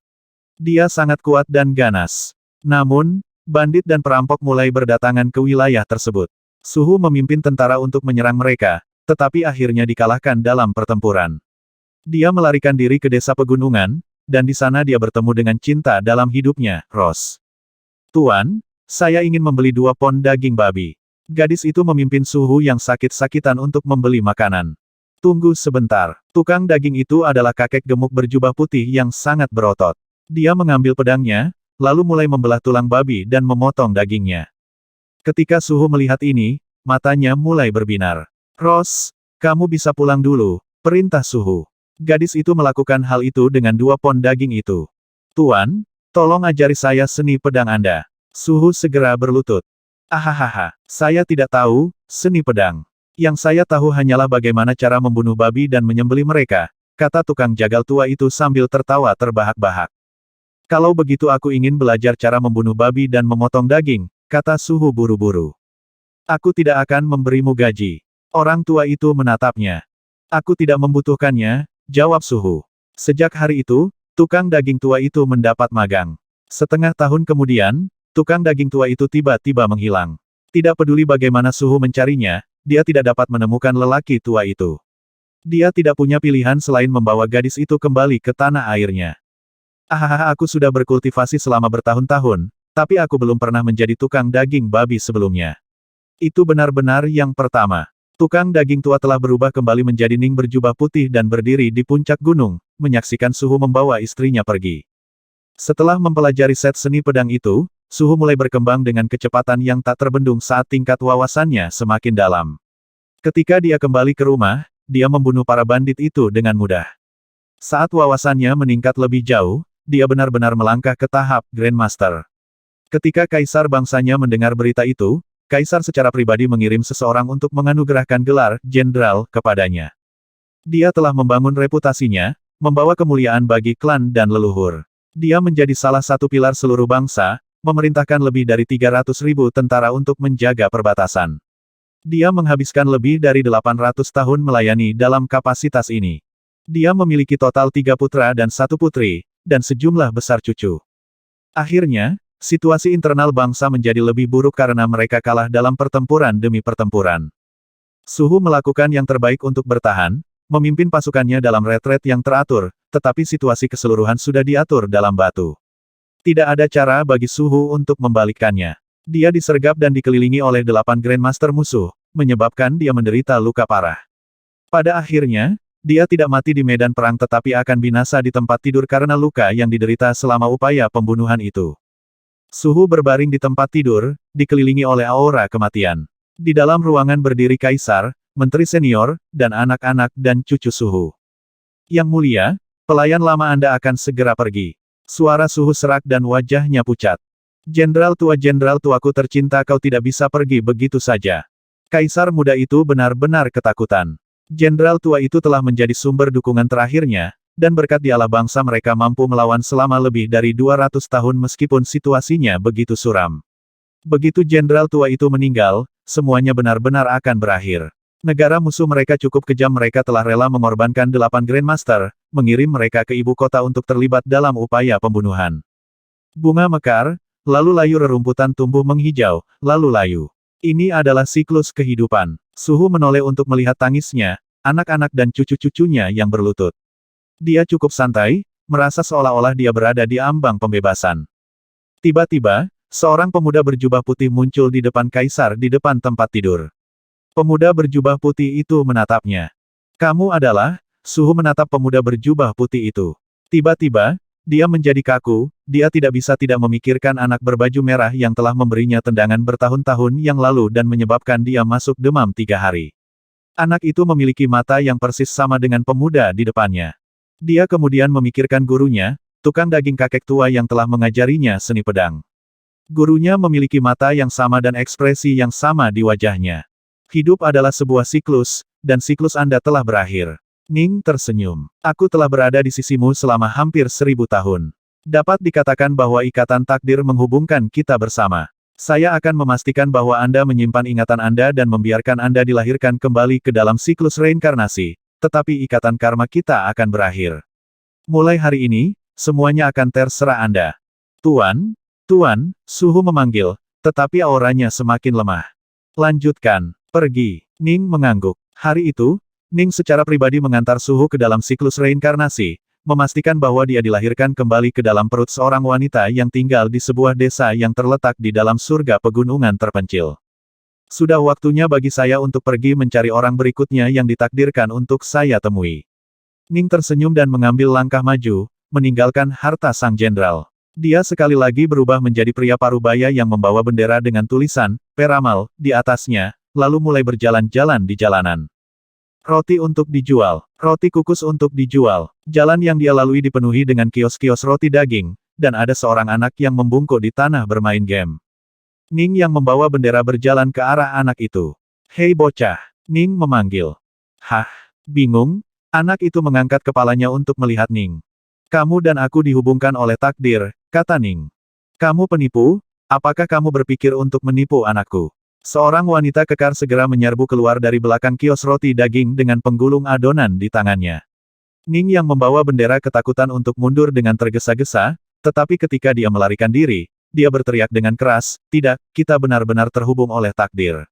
Dia sangat kuat dan ganas. Namun, bandit dan perampok mulai berdatangan ke wilayah tersebut. Suhu memimpin tentara untuk menyerang mereka, tetapi akhirnya dikalahkan dalam pertempuran. Dia melarikan diri ke desa pegunungan, dan di sana dia bertemu dengan cinta dalam hidupnya, Rose. Tuan, saya ingin membeli 2 pon daging babi. Gadis itu memimpin Suhu yang sakit-sakitan untuk membeli makanan. Tunggu sebentar. Tukang daging itu adalah kakek gemuk berjubah putih yang sangat berotot. Dia mengambil pedangnya, lalu mulai membelah tulang babi dan memotong dagingnya. Ketika Suhu melihat ini, matanya mulai berbinar. Rose, kamu bisa pulang dulu, perintah Suhu. Gadis itu melakukan hal itu dengan 2 pon daging itu. Tuan, tolong ajari saya seni pedang Anda. Suhu segera berlutut. Ahahaha, saya tidak tahu seni pedang. Yang saya tahu hanyalah bagaimana cara membunuh babi dan menyembelih mereka, kata tukang jagal tua itu sambil tertawa terbahak-bahak. Kalau begitu aku ingin belajar cara membunuh babi dan memotong daging, kata Suhu buru-buru. Aku tidak akan memberimu gaji. Orang tua itu menatapnya. Aku tidak membutuhkannya, jawab Suhu. Sejak hari itu, tukang daging tua itu mendapat magang. Setengah tahun kemudian, tukang daging tua itu tiba-tiba menghilang. Tidak peduli bagaimana Suhu mencarinya, dia tidak dapat menemukan lelaki tua itu. Dia tidak punya pilihan selain membawa gadis itu kembali ke tanah airnya. Ahaha, aku sudah berkultivasi selama bertahun-tahun, tapi aku belum pernah menjadi tukang daging babi sebelumnya. Itu benar-benar yang pertama. Tukang daging tua telah berubah kembali menjadi Ning berjubah putih dan berdiri di puncak gunung, menyaksikan Suhu membawa istrinya pergi. Setelah mempelajari set seni pedang itu, Suhu mulai berkembang dengan kecepatan yang tak terbendung saat tingkat wawasannya semakin dalam. Ketika dia kembali ke rumah, dia membunuh para bandit itu dengan mudah. Saat wawasannya meningkat lebih jauh, dia benar-benar melangkah ke tahap Grandmaster. Ketika kaisar bangsanya mendengar berita itu, Kaisar secara pribadi mengirim seseorang untuk menganugerahkan gelar jenderal kepadanya. Dia telah membangun reputasinya, membawa kemuliaan bagi klan dan leluhur. Dia menjadi salah satu pilar seluruh bangsa, memerintahkan lebih dari 300.000 tentara untuk menjaga perbatasan. Dia menghabiskan lebih dari 800 tahun melayani dalam kapasitas ini. Dia memiliki total 3 putra dan 1 putri, dan sejumlah besar cucu. Akhirnya, situasi internal bangsa menjadi lebih buruk karena mereka kalah dalam pertempuran demi pertempuran. Suhu melakukan yang terbaik untuk bertahan, memimpin pasukannya dalam retret yang teratur, tetapi situasi keseluruhan sudah diatur dalam batu. Tidak ada cara bagi Suhu untuk membalikkannya. Dia disergap dan dikelilingi oleh 8 Grandmaster musuh, menyebabkan dia menderita luka parah. Pada akhirnya, dia tidak mati di medan perang tetapi akan binasa di tempat tidur karena luka yang diderita selama upaya pembunuhan itu. Suhu berbaring di tempat tidur, dikelilingi oleh aura kematian. Di dalam ruangan berdiri kaisar, menteri senior, dan anak-anak dan cucu Suhu. Yang mulia, pelayan lama Anda akan segera pergi. Suara Suhu serak dan wajahnya pucat. Jenderal tuaku tercinta, kau tidak bisa pergi begitu saja. Kaisar muda itu benar-benar ketakutan. Jenderal tua itu telah menjadi sumber dukungan terakhirnya, dan berkat dialah bangsa mereka mampu melawan selama lebih dari 200 tahun meskipun situasinya begitu suram. Begitu jenderal tua itu meninggal, semuanya benar-benar akan berakhir. Negara musuh mereka cukup kejam, mereka telah rela mengorbankan 8 Grandmaster, mengirim mereka ke ibu kota untuk terlibat dalam upaya pembunuhan. Bunga mekar, lalu layu, rerumputan tumbuh menghijau, lalu layu. Ini adalah siklus kehidupan. Suhu menoleh untuk melihat tangisnya, anak-anak dan cucu-cucunya yang berlutut. Dia cukup santai, merasa seolah-olah dia berada di ambang pembebasan. Tiba-tiba, seorang pemuda berjubah putih muncul di depan kaisar di depan tempat tidur. Pemuda berjubah putih itu menatapnya. Kamu adalah? Suhu menatap pemuda berjubah putih itu. Tiba-tiba, dia menjadi kaku, dia tidak bisa tidak memikirkan anak berbaju merah yang telah memberinya tendangan bertahun-tahun yang lalu dan menyebabkan dia masuk demam 3 hari. Anak itu memiliki mata yang persis sama dengan pemuda di depannya. Dia kemudian memikirkan gurunya, tukang daging kakek tua yang telah mengajarinya seni pedang. Gurunya memiliki mata yang sama dan ekspresi yang sama di wajahnya. Hidup adalah sebuah siklus, dan siklus Anda telah berakhir. Ning tersenyum. Aku telah berada di sisimu selama hampir 1000 tahun. Dapat dikatakan bahwa ikatan takdir menghubungkan kita bersama. Saya akan memastikan bahwa Anda menyimpan ingatan Anda dan membiarkan Anda dilahirkan kembali ke dalam siklus reinkarnasi. Tetapi ikatan karma kita akan berakhir. Mulai hari ini, semuanya akan terserah Anda. Tuan, Suhu memanggil, tetapi auranya semakin lemah. Lanjutkan, pergi. Ning mengangguk. Hari itu, Ning secara pribadi mengantar Suhu ke dalam siklus reinkarnasi, memastikan bahwa dia dilahirkan kembali ke dalam perut seorang wanita yang tinggal di sebuah desa yang terletak di dalam surga pegunungan terpencil. Sudah waktunya bagi saya untuk pergi mencari orang berikutnya yang ditakdirkan untuk saya temui. Ning tersenyum dan mengambil langkah maju, meninggalkan harta sang jenderal. Dia sekali lagi berubah menjadi pria parubaya yang membawa bendera dengan tulisan, Peramal, di atasnya, lalu mulai berjalan-jalan di jalanan. Roti untuk dijual, roti kukus untuk dijual. Jalan yang dia lalui dipenuhi dengan kios-kios roti daging, dan ada seorang anak yang membungkuk di tanah bermain game. Ning yang membawa bendera berjalan ke arah anak itu. Hei bocah, Ning memanggil. Hah, bingung? Anak itu mengangkat kepalanya untuk melihat Ning. Kamu dan aku dihubungkan oleh takdir, kata Ning. Kamu penipu? Apakah kamu berpikir untuk menipu anakku? Seorang wanita kekar segera menyerbu keluar dari belakang kios roti daging dengan penggulung adonan di tangannya. Ning yang membawa bendera ketakutan untuk mundur dengan tergesa-gesa, tetapi ketika dia melarikan diri, dia berteriak dengan keras, tidak, kita benar-benar terhubung oleh takdir.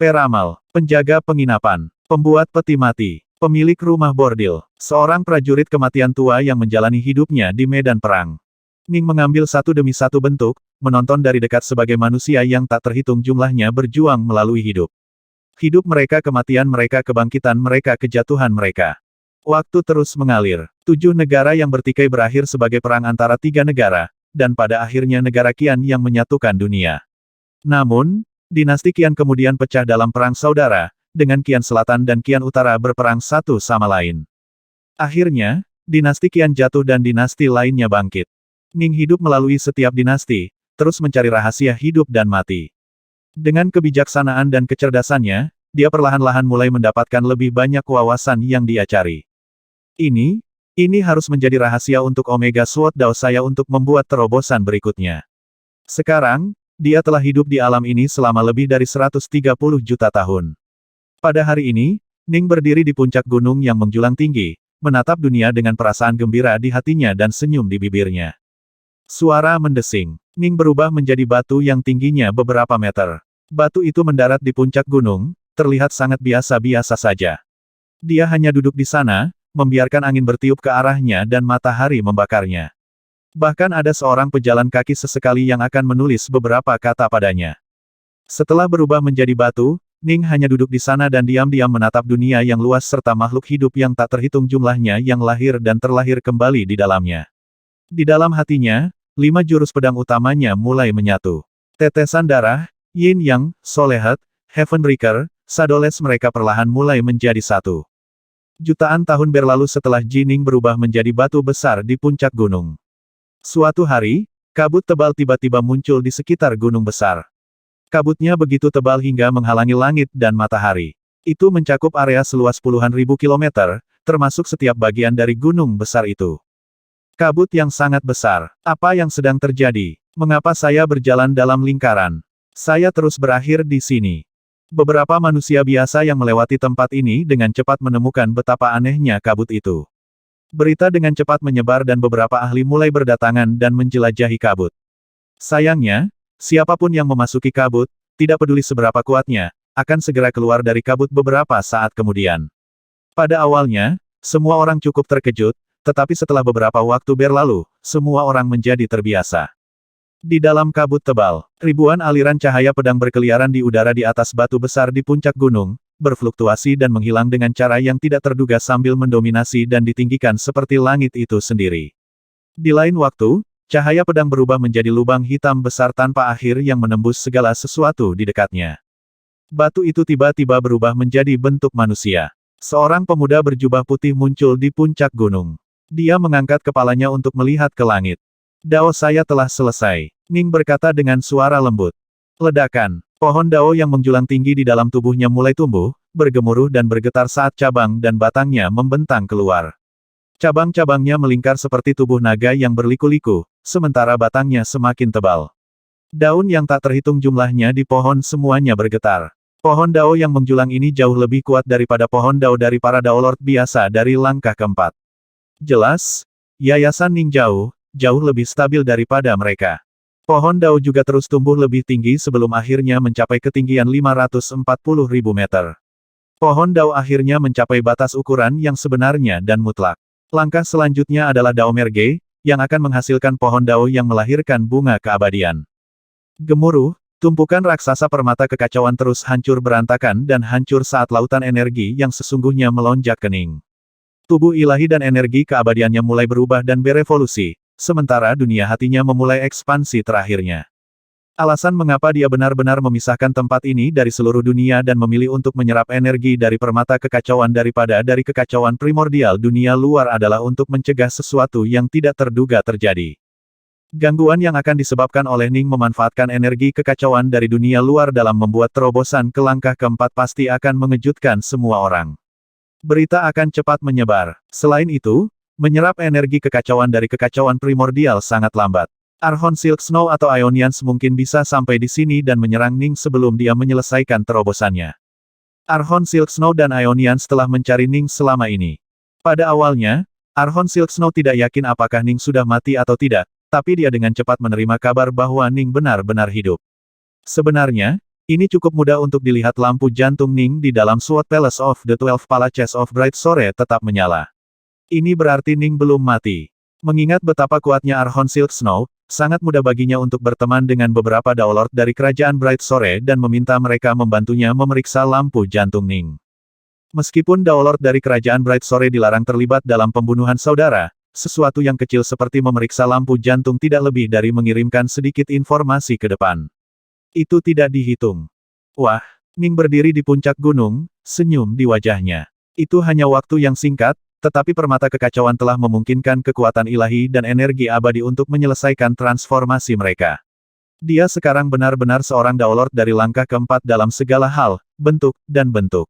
Peramal, penjaga penginapan, pembuat peti mati, pemilik rumah bordil, seorang prajurit kematian tua yang menjalani hidupnya di medan perang. Ning mengambil satu demi satu bentuk, menonton dari dekat sebagai manusia yang tak terhitung jumlahnya berjuang melalui hidup. Hidup mereka, kematian mereka, kebangkitan mereka, kejatuhan mereka. Waktu terus mengalir. 7 negara yang bertikai berakhir sebagai perang antara 3 negara, dan pada akhirnya negara Qian yang menyatukan dunia. Namun, dinasti Qian kemudian pecah dalam perang saudara, dengan Qian Selatan dan Qian Utara berperang satu sama lain. Akhirnya, dinasti Qian jatuh dan dinasti lainnya bangkit. Ning hidup melalui setiap dinasti, terus mencari rahasia hidup dan mati. Dengan kebijaksanaan dan kecerdasannya, dia perlahan-lahan mulai mendapatkan lebih banyak wawasan yang dia cari. Ini harus menjadi rahasia untuk Omega Sword Dao saya untuk membuat terobosan berikutnya. Sekarang, dia telah hidup di alam ini selama lebih dari 130 juta tahun. Pada hari ini, Ning berdiri di puncak gunung yang menjulang tinggi, menatap dunia dengan perasaan gembira di hatinya dan senyum di bibirnya. Suara mendesing. Ning berubah menjadi batu yang tingginya beberapa meter. Batu itu mendarat di puncak gunung, terlihat sangat biasa-biasa saja. Dia hanya duduk di sana, membiarkan angin bertiup ke arahnya dan matahari membakarnya. Bahkan ada seorang pejalan kaki sesekali yang akan menulis beberapa kata padanya. Setelah berubah menjadi batu, Ning hanya duduk di sana dan diam-diam menatap dunia yang luas serta makhluk hidup yang tak terhitung jumlahnya yang lahir dan terlahir kembali di dalamnya. Di dalam hatinya, 5 jurus pedang utamanya mulai menyatu. Tetesan darah, Yin Yang, Solehat, Heavenbreaker, Shadows mereka perlahan mulai menjadi satu. Jutaan tahun berlalu setelah Jining berubah menjadi batu besar di puncak gunung. Suatu hari, kabut tebal tiba-tiba muncul di sekitar gunung besar. Kabutnya begitu tebal hingga menghalangi langit dan matahari. Itu mencakup area seluas puluhan ribu kilometer, termasuk setiap bagian dari gunung besar itu. Kabut yang sangat besar. Apa yang sedang terjadi? Mengapa saya berjalan dalam lingkaran? Saya terus berakhir di sini. Beberapa manusia biasa yang melewati tempat ini dengan cepat menemukan betapa anehnya kabut itu. Berita dengan cepat menyebar dan beberapa ahli mulai berdatangan dan menjelajahi kabut. Sayangnya, siapapun yang memasuki kabut, tidak peduli seberapa kuatnya, akan segera keluar dari kabut beberapa saat kemudian. Pada awalnya, semua orang cukup terkejut, tetapi setelah beberapa waktu berlalu, semua orang menjadi terbiasa. Di dalam kabut tebal, ribuan aliran cahaya pedang berkeliaran di udara di atas batu besar di puncak gunung, berfluktuasi dan menghilang dengan cara yang tidak terduga sambil mendominasi dan ditinggikan seperti langit itu sendiri. Di lain waktu, cahaya pedang berubah menjadi lubang hitam besar tanpa akhir yang menembus segala sesuatu di dekatnya. Batu itu tiba-tiba berubah menjadi bentuk manusia. Seorang pemuda berjubah putih muncul di puncak gunung. Dia mengangkat kepalanya untuk melihat ke langit. Dao saya telah selesai. Ning berkata dengan suara lembut. Ledakan. Pohon dao yang menjulang tinggi di dalam tubuhnya mulai tumbuh, bergemuruh dan bergetar saat cabang dan batangnya membentang keluar. Cabang-cabangnya melingkar seperti tubuh naga yang berliku-liku, sementara batangnya semakin tebal. Daun yang tak terhitung jumlahnya di pohon semuanya bergetar. Pohon dao yang menjulang ini jauh lebih kuat daripada pohon dao dari para Dao Lord biasa dari langkah keempat. Jelas, Yayasan Ning jauh lebih stabil daripada mereka. Pohon dao juga terus tumbuh lebih tinggi sebelum akhirnya mencapai ketinggian 540.000 meter. Pohon dao akhirnya mencapai batas ukuran yang sebenarnya dan mutlak. Langkah selanjutnya adalah dao merge, yang akan menghasilkan pohon dao yang melahirkan bunga keabadian. Gemuruh, tumpukan raksasa permata kekacauan terus hancur berantakan dan hancur saat lautan energi yang sesungguhnya melonjak ke Ning. Tubuh ilahi dan energi keabadiannya mulai berubah dan berevolusi, sementara dunia hatinya memulai ekspansi terakhirnya. Alasan mengapa dia benar-benar memisahkan tempat ini dari seluruh dunia dan memilih untuk menyerap energi dari permata kekacauan daripada dari kekacauan primordial dunia luar adalah untuk mencegah sesuatu yang tidak terduga terjadi. Gangguan yang akan disebabkan oleh Ning memanfaatkan energi kekacauan dari dunia luar dalam membuat terobosan ke langkah keempat pasti akan mengejutkan semua orang. Berita akan cepat menyebar. Selain itu, menyerap energi kekacauan dari kekacauan primordial sangat lambat. Archon Silk Snow atau Ionians mungkin bisa sampai di sini dan menyerang Ning sebelum dia menyelesaikan terobosannya. Archon Silk Snow dan Ionians telah mencari Ning selama ini. Pada awalnya, Archon Silk Snow tidak yakin apakah Ning sudah mati atau tidak, tapi dia dengan cepat menerima kabar bahwa Ning benar-benar hidup. Sebenarnya, ini cukup mudah untuk dilihat lampu jantung Ning di dalam Sword Palace of the 12 Palaces of Bright Sore tetap menyala. Ini berarti Ning belum mati. Mengingat betapa kuatnya Archon Silk Snow, sangat mudah baginya untuk berteman dengan beberapa Dao Lord dari kerajaan Bright Sore dan meminta mereka membantunya memeriksa lampu jantung Ning. Meskipun Dao Lord dari kerajaan Bright Sore dilarang terlibat dalam pembunuhan saudara, sesuatu yang kecil seperti memeriksa lampu jantung tidak lebih dari mengirimkan sedikit informasi ke depan. Itu tidak dihitung. Wah, Ning berdiri di puncak gunung, senyum di wajahnya. Itu hanya waktu yang singkat, tetapi permata kekacauan telah memungkinkan kekuatan ilahi dan energi abadi untuk menyelesaikan transformasi mereka. Dia sekarang benar-benar seorang Daolord dari langkah keempat dalam segala hal, bentuk, dan bentuk.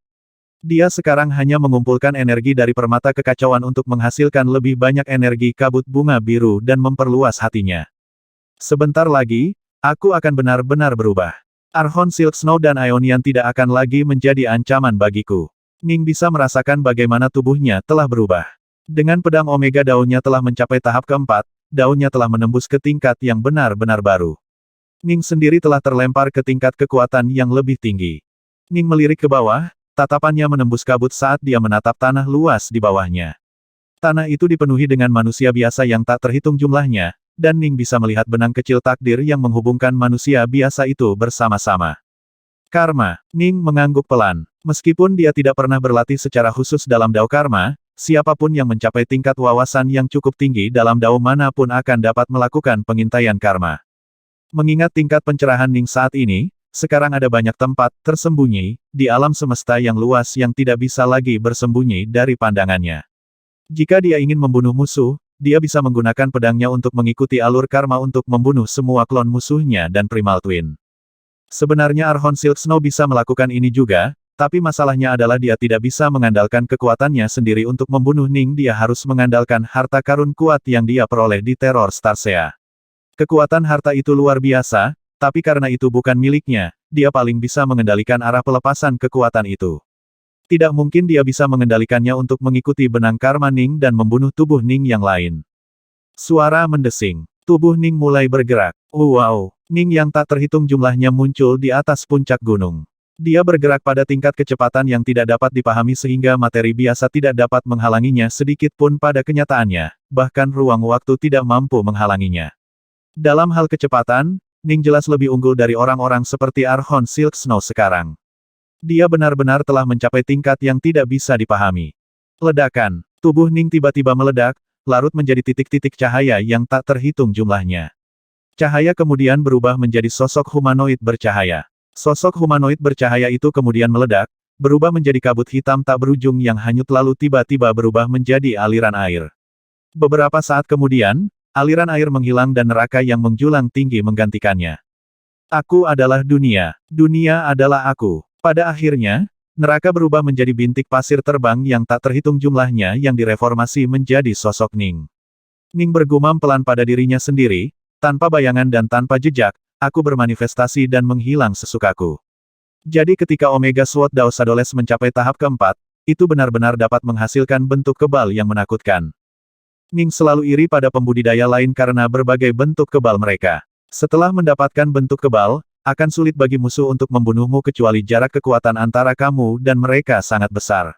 Dia sekarang hanya mengumpulkan energi dari permata kekacauan untuk menghasilkan lebih banyak energi kabut bunga biru dan memperluas hatinya. Sebentar lagi, aku akan benar-benar berubah. Archon Silk Snow dan Aeonian tidak akan lagi menjadi ancaman bagiku. Ning bisa merasakan bagaimana tubuhnya telah berubah. Dengan pedang Omega daunnya telah mencapai tahap keempat, daunnya telah menembus ke tingkat yang benar-benar baru. Ning sendiri telah terlempar ke tingkat kekuatan yang lebih tinggi. Ning melirik ke bawah, tatapannya menembus kabut saat dia menatap tanah luas di bawahnya. Tanah itu dipenuhi dengan manusia biasa yang tak terhitung jumlahnya, dan Ning bisa melihat benang kecil takdir yang menghubungkan manusia biasa itu bersama-sama. Karma. Ning mengangguk pelan. Meskipun dia tidak pernah berlatih secara khusus dalam Dao Karma, siapapun yang mencapai tingkat wawasan yang cukup tinggi dalam Dao manapun akan dapat melakukan pengintaian karma. Mengingat tingkat pencerahan Ning saat ini, sekarang ada banyak tempat tersembunyi di alam semesta yang luas yang tidak bisa lagi bersembunyi dari pandangannya. Jika dia ingin membunuh musuh, dia bisa menggunakan pedangnya untuk mengikuti alur karma untuk membunuh semua klon musuhnya dan Primal Twin. Sebenarnya Archon Silk Snow bisa melakukan ini juga, tapi masalahnya adalah dia tidak bisa mengandalkan kekuatannya sendiri untuk membunuh Ning. Dia harus mengandalkan harta karun kuat yang dia peroleh di Terror Starsea. Kekuatan harta itu luar biasa, tapi karena itu bukan miliknya, dia paling bisa mengendalikan arah pelepasan kekuatan itu. Tidak mungkin dia bisa mengendalikannya untuk mengikuti benang karma Ning dan membunuh tubuh Ning yang lain. Suara mendesing. Tubuh Ning mulai bergerak. Wow! Ning yang tak terhitung jumlahnya muncul di atas puncak gunung. Dia bergerak pada tingkat kecepatan yang tidak dapat dipahami sehingga materi biasa tidak dapat menghalanginya sedikit pun pada kenyataannya, bahkan ruang waktu tidak mampu menghalanginya. Dalam hal kecepatan, Ning jelas lebih unggul dari orang-orang seperti Archon Silk Snow sekarang. Dia benar-benar telah mencapai tingkat yang tidak bisa dipahami. Ledakan. Tubuh Ning tiba-tiba meledak, larut menjadi titik-titik cahaya yang tak terhitung jumlahnya. Cahaya kemudian berubah menjadi sosok humanoid bercahaya. Sosok humanoid bercahaya itu kemudian meledak, berubah menjadi kabut hitam tak berujung yang hanyut lalu tiba-tiba berubah menjadi aliran air. Beberapa saat kemudian, aliran air menghilang dan neraka yang menjulang tinggi menggantikannya. Aku adalah dunia. Dunia adalah aku. Pada akhirnya, neraka berubah menjadi bintik pasir terbang yang tak terhitung jumlahnya yang direformasi menjadi sosok Ning. Ning bergumam pelan pada dirinya sendiri, tanpa bayangan dan tanpa jejak, aku bermanifestasi dan menghilang sesukaku. Jadi ketika Omega Sword Dao Shadows mencapai tahap keempat, itu benar-benar dapat menghasilkan bentuk kebal yang menakutkan. Ning selalu iri pada pembudidaya lain karena berbagai bentuk kebal mereka. Setelah mendapatkan bentuk kebal, akan sulit bagi musuh untuk membunuhmu kecuali jarak kekuatan antara kamu dan mereka sangat besar.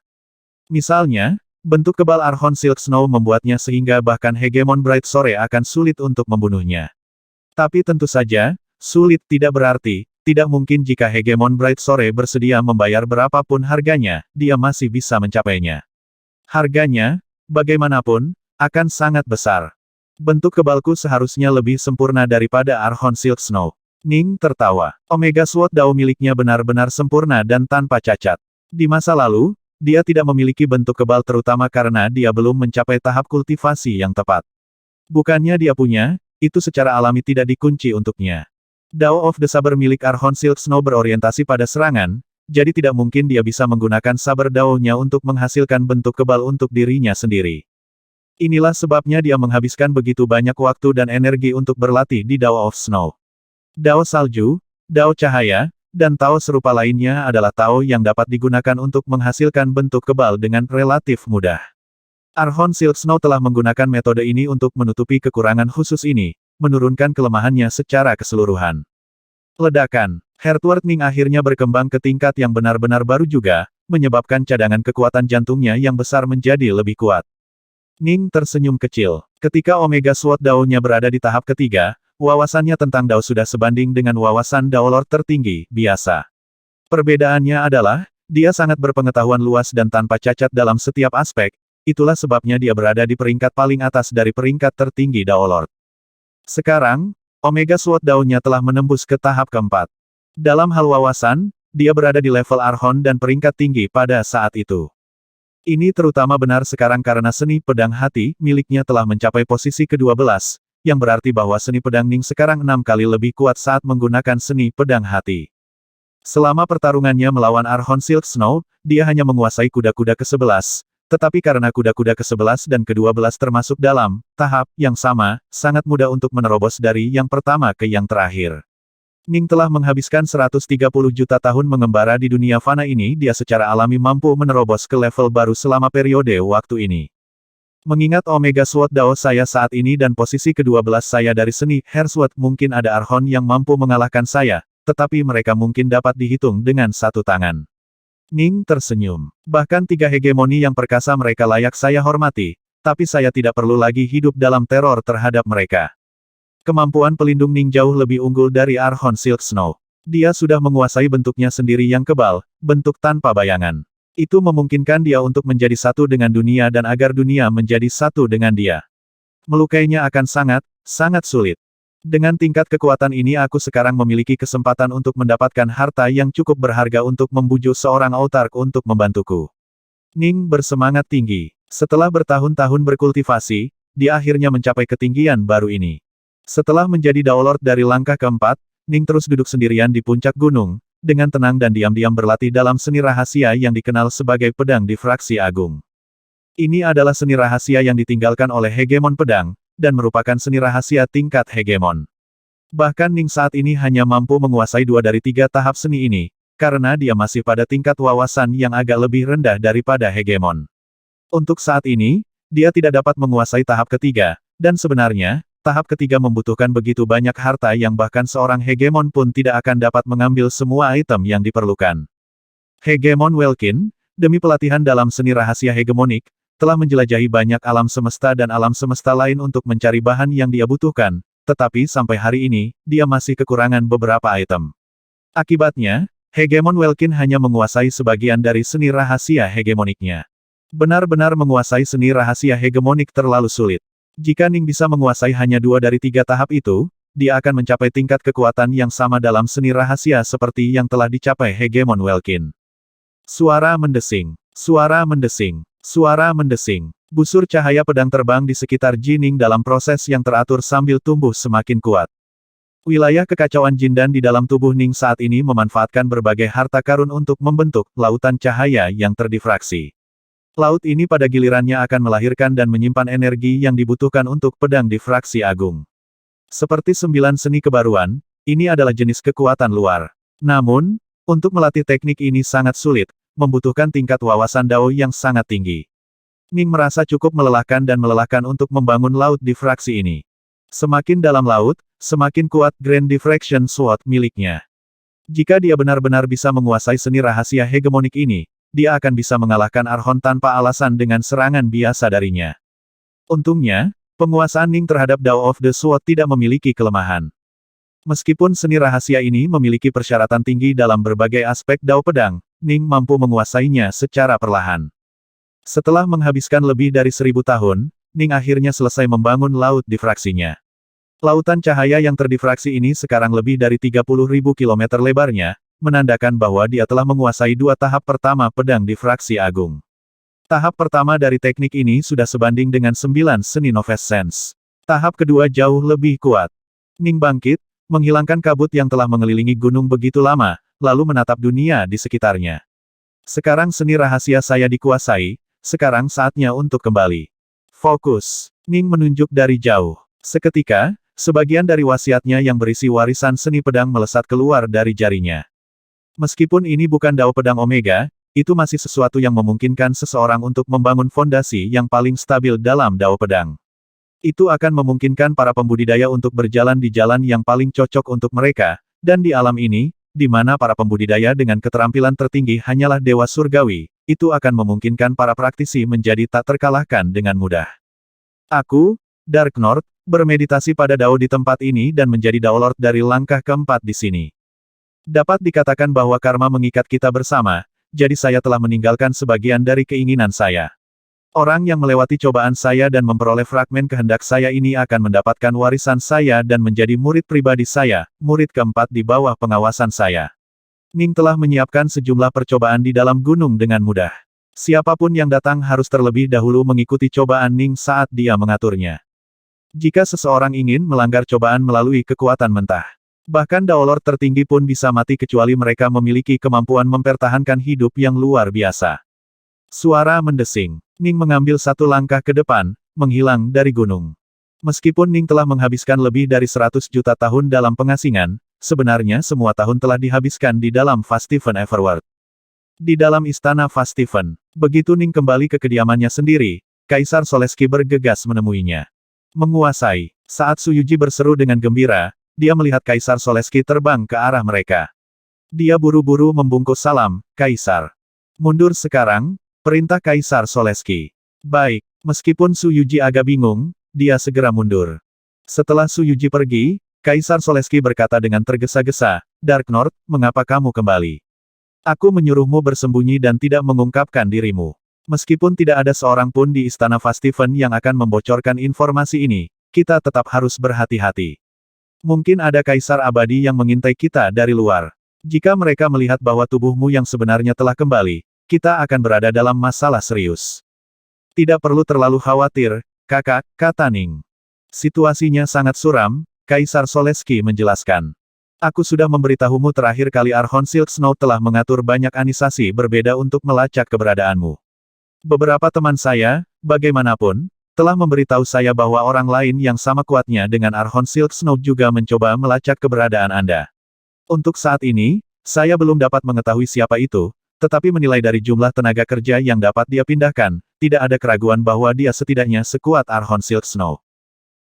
Misalnya, bentuk kebal Archon Silk Snow membuatnya sehingga bahkan Hegemon Bright Sore akan sulit untuk membunuhnya. Tapi tentu saja, sulit tidak berarti, tidak mungkin jika Hegemon Bright Sore bersedia membayar berapapun harganya, dia masih bisa mencapainya. Harganya, bagaimanapun, akan sangat besar. Bentuk kebalku seharusnya lebih sempurna daripada Archon Silk Snow. Ning tertawa. Omega Sword Dao miliknya benar-benar sempurna dan tanpa cacat. Di masa lalu, dia tidak memiliki bentuk kebal terutama karena dia belum mencapai tahap kultivasi yang tepat. Bukannya dia punya, itu secara alami tidak dikunci untuknya. Dao of the Saber milik Archon Silk Snow berorientasi pada serangan, jadi tidak mungkin dia bisa menggunakan saber Dao-nya untuk menghasilkan bentuk kebal untuk dirinya sendiri. Inilah sebabnya dia menghabiskan begitu banyak waktu dan energi untuk berlatih di Dao of Snow. Dao salju, Dao cahaya, dan Tao serupa lainnya adalah Tao yang dapat digunakan untuk menghasilkan bentuk kebal dengan relatif mudah. Archon Silk Snow telah menggunakan metode ini untuk menutupi kekurangan khusus ini, menurunkan kelemahannya secara keseluruhan. Ledakan. Hertward Ning akhirnya berkembang ke tingkat yang benar-benar baru juga, menyebabkan cadangan kekuatan jantungnya yang besar menjadi lebih kuat. Ning tersenyum kecil. Ketika Omega Sword Dao-nya berada di tahap ketiga, wawasannya tentang Dao sudah sebanding dengan wawasan Dao Lord tertinggi, biasa. Perbedaannya adalah, dia sangat berpengetahuan luas dan tanpa cacat dalam setiap aspek, itulah sebabnya dia berada di peringkat paling atas dari peringkat tertinggi Dao Lord. Sekarang, Omega Sword Dao-nya telah menembus ke tahap keempat. Dalam hal wawasan, dia berada di level Archon dan peringkat tinggi pada saat itu. Ini terutama benar sekarang karena seni pedang hati miliknya telah mencapai posisi ke-12, yang berarti bahwa seni pedang Ning sekarang 6 kali lebih kuat saat menggunakan seni pedang hati. Selama pertarungannya melawan Archon Silk Snow, dia hanya menguasai kuda-kuda ke-11, tetapi karena kuda-kuda ke-11 dan ke-12 termasuk dalam tahap yang sama, sangat mudah untuk menerobos dari yang pertama ke yang terakhir. Ning telah menghabiskan 130 juta tahun mengembara di dunia fana ini, dia secara alami mampu menerobos ke level baru selama periode waktu ini. Mengingat Omega Sword Dao saya saat ini dan posisi ke-12 saya dari seni Hersword, mungkin ada Archon yang mampu mengalahkan saya, tetapi mereka mungkin dapat dihitung dengan satu tangan. Ning tersenyum. Bahkan 3 hegemoni yang perkasa mereka layak saya hormati, tapi saya tidak perlu lagi hidup dalam teror terhadap mereka. Kemampuan pelindung Ning jauh lebih unggul dari Archon Silk Snow. Dia sudah menguasai bentuknya sendiri yang kebal, bentuk tanpa bayangan. Itu memungkinkan dia untuk menjadi satu dengan dunia dan agar dunia menjadi satu dengan dia. Melukainya akan sangat sulit. Dengan tingkat kekuatan ini aku sekarang memiliki kesempatan untuk mendapatkan harta yang cukup berharga untuk membujuk seorang autark untuk membantuku. Ning bersemangat tinggi. Setelah bertahun-tahun berkultivasi, dia akhirnya mencapai ketinggian baru ini. Setelah menjadi Daolord dari langkah keempat, Ning terus duduk sendirian di puncak gunung, dengan tenang dan diam-diam berlatih dalam seni rahasia yang dikenal sebagai pedang difraksi agung. Ini adalah seni rahasia yang ditinggalkan oleh hegemon pedang, dan merupakan seni rahasia tingkat hegemon. Bahkan Ning saat ini hanya mampu menguasai 2 dari 3 tahap seni ini, karena dia masih pada tingkat wawasan yang agak lebih rendah daripada hegemon. Untuk saat ini, dia tidak dapat menguasai tahap ketiga, dan sebenarnya, tahap ketiga membutuhkan begitu banyak harta yang bahkan seorang hegemon pun tidak akan dapat mengambil semua item yang diperlukan. Hegemon Welkin, demi pelatihan dalam seni rahasia hegemonik, telah menjelajahi banyak alam semesta dan alam semesta lain untuk mencari bahan yang dia butuhkan, tetapi sampai hari ini, dia masih kekurangan beberapa item. Akibatnya, Hegemon Welkin hanya menguasai sebagian dari seni rahasia hegemoniknya. Benar-benar menguasai seni rahasia hegemonik terlalu sulit. Jika Ning bisa menguasai hanya 2 dari 3 tahap itu, dia akan mencapai tingkat kekuatan yang sama dalam seni rahasia seperti yang telah dicapai Hegemon Welkin. Suara mendesing. Suara mendesing. Suara mendesing. Busur cahaya pedang terbang di sekitar Jining dalam proses yang teratur sambil tumbuh semakin kuat. Wilayah kekacauan Jindan di dalam tubuh Ning saat ini memanfaatkan berbagai harta karun untuk membentuk lautan cahaya yang terdifraksi. Laut ini pada gilirannya akan melahirkan dan menyimpan energi yang dibutuhkan untuk pedang difraksi agung. Seperti 9 seni kebaruan, ini adalah jenis kekuatan luar. Namun, untuk melatih teknik ini sangat sulit, membutuhkan tingkat wawasan Dao yang sangat tinggi. Ning merasa cukup melelahkan dan melelahkan untuk membangun laut difraksi ini. Semakin dalam laut, semakin kuat Grand Diffraction Sword miliknya. Jika dia benar-benar bisa menguasai seni rahasia hegemonik ini, dia akan bisa mengalahkan Archon tanpa alasan dengan serangan biasa darinya. Untungnya, penguasaan Ning terhadap Dao of the Sword tidak memiliki kelemahan. Meskipun seni rahasia ini memiliki persyaratan tinggi dalam berbagai aspek Dao pedang, Ning mampu menguasainya secara perlahan. Setelah menghabiskan lebih dari 1000 tahun, Ning akhirnya selesai membangun laut difraksinya. Lautan cahaya yang terdifraksi ini sekarang lebih dari 30.000 km lebarnya, menandakan bahwa dia telah menguasai 2 tahap pertama pedang difraksi agung. Tahap pertama dari teknik ini sudah sebanding dengan 9 seni Noves Sense. Tahap kedua jauh lebih kuat. Ning bangkit, menghilangkan kabut yang telah mengelilingi gunung begitu lama, lalu menatap dunia di sekitarnya. Sekarang seni rahasia saya dikuasai, sekarang saatnya untuk kembali. Fokus. Ning menunjuk dari jauh. Seketika, sebagian dari wasiatnya yang berisi warisan seni pedang melesat keluar dari jarinya. Meskipun ini bukan Dao pedang Omega, itu masih sesuatu yang memungkinkan seseorang untuk membangun fondasi yang paling stabil dalam Dao pedang. Itu akan memungkinkan para pembudidaya untuk berjalan di jalan yang paling cocok untuk mereka, dan di alam ini, di mana para pembudidaya dengan keterampilan tertinggi hanyalah dewa surgawi, itu akan memungkinkan para praktisi menjadi tak terkalahkan dengan mudah. Aku, Dark North, bermeditasi pada Dao di tempat ini dan menjadi Daolord dari langkah keempat di sini. Dapat dikatakan bahwa karma mengikat kita bersama, jadi saya telah meninggalkan sebagian dari keinginan saya. Orang yang melewati cobaan saya dan memperoleh fragmen kehendak saya ini akan mendapatkan warisan saya dan menjadi murid pribadi saya, murid keempat di bawah pengawasan saya. Ning telah menyiapkan sejumlah percobaan di dalam gunung dengan mudah. Siapapun yang datang harus terlebih dahulu mengikuti cobaan Ning saat dia mengaturnya. Jika seseorang ingin melanggar cobaan melalui kekuatan mentah, bahkan Daolord tertinggi pun bisa mati kecuali mereka memiliki kemampuan mempertahankan hidup yang luar biasa. Suara mendesing. Ning mengambil satu langkah ke depan, menghilang dari gunung. Meskipun Ning telah menghabiskan lebih dari 100 juta tahun dalam pengasingan, sebenarnya semua tahun telah dihabiskan di dalam Fastiven Everworld. Di dalam istana Fastiven, begitu Ning kembali ke kediamannya sendiri, Kaisar Soleski bergegas menemuinya. Menguasai. Saat Su Yuji berseru dengan gembira, dia melihat Kaisar Soleski terbang ke arah mereka. Dia buru-buru membungkuk salam, Kaisar. Mundur sekarang, perintah Kaisar Soleski. Baik, meskipun Su Yuji agak bingung, dia segera mundur. Setelah Su Yuji pergi, Kaisar Soleski berkata dengan tergesa-gesa, Dark North, mengapa kamu kembali? Aku menyuruhmu bersembunyi dan tidak mengungkapkan dirimu. Meskipun tidak ada seorang pun di Istana Fastiven yang akan membocorkan informasi ini, kita tetap harus berhati-hati. Mungkin ada Kaisar Abadi yang mengintai kita dari luar. Jika mereka melihat bahwa tubuhmu yang sebenarnya telah kembali, kita akan berada dalam masalah serius. Tidak perlu terlalu khawatir, kakak, kata Ning. Situasinya sangat suram, Kaisar Soleski menjelaskan. Aku sudah memberitahumu terakhir kali Archon Silk Snow telah mengatur banyak anisasi berbeda untuk melacak keberadaanmu. Beberapa teman saya, bagaimanapun, telah memberitahu saya bahwa orang lain yang sama kuatnya dengan Archon Silk Snow juga mencoba melacak keberadaan Anda. Untuk saat ini, saya belum dapat mengetahui siapa itu, tetapi menilai dari jumlah tenaga kerja yang dapat dia pindahkan, tidak ada keraguan bahwa dia setidaknya sekuat Archon Silk Snow.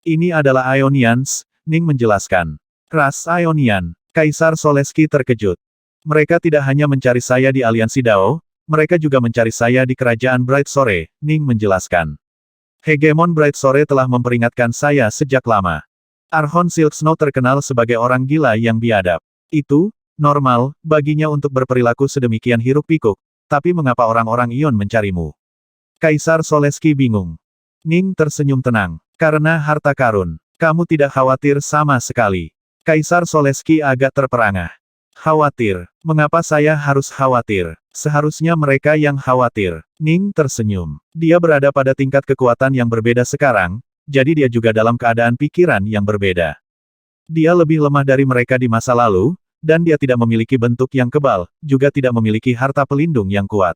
Ini adalah Ionians, Ning menjelaskan. Ras Ionian. Kaisar Soleski terkejut. Mereka tidak hanya mencari saya di aliansi Dao, mereka juga mencari saya di kerajaan Bright Sore, Ning menjelaskan. Hegemon Bright Sore telah memperingatkan saya sejak lama. Archon Silk Snow terkenal sebagai orang gila yang biadab. Itu, normal, baginya untuk berperilaku sedemikian hiruk-pikuk, tapi mengapa orang-orang Ion mencarimu? Kaisar Soleski bingung. Ning tersenyum tenang. Karena harta karun. Kamu tidak khawatir sama sekali. Kaisar Soleski agak terperangah. Khawatir. Mengapa saya harus khawatir? Seharusnya mereka yang khawatir. Ning tersenyum. Dia berada pada tingkat kekuatan yang berbeda sekarang, jadi dia juga dalam keadaan pikiran yang berbeda. Dia lebih lemah dari mereka di masa lalu, dan dia tidak memiliki bentuk yang kebal, juga tidak memiliki harta pelindung yang kuat.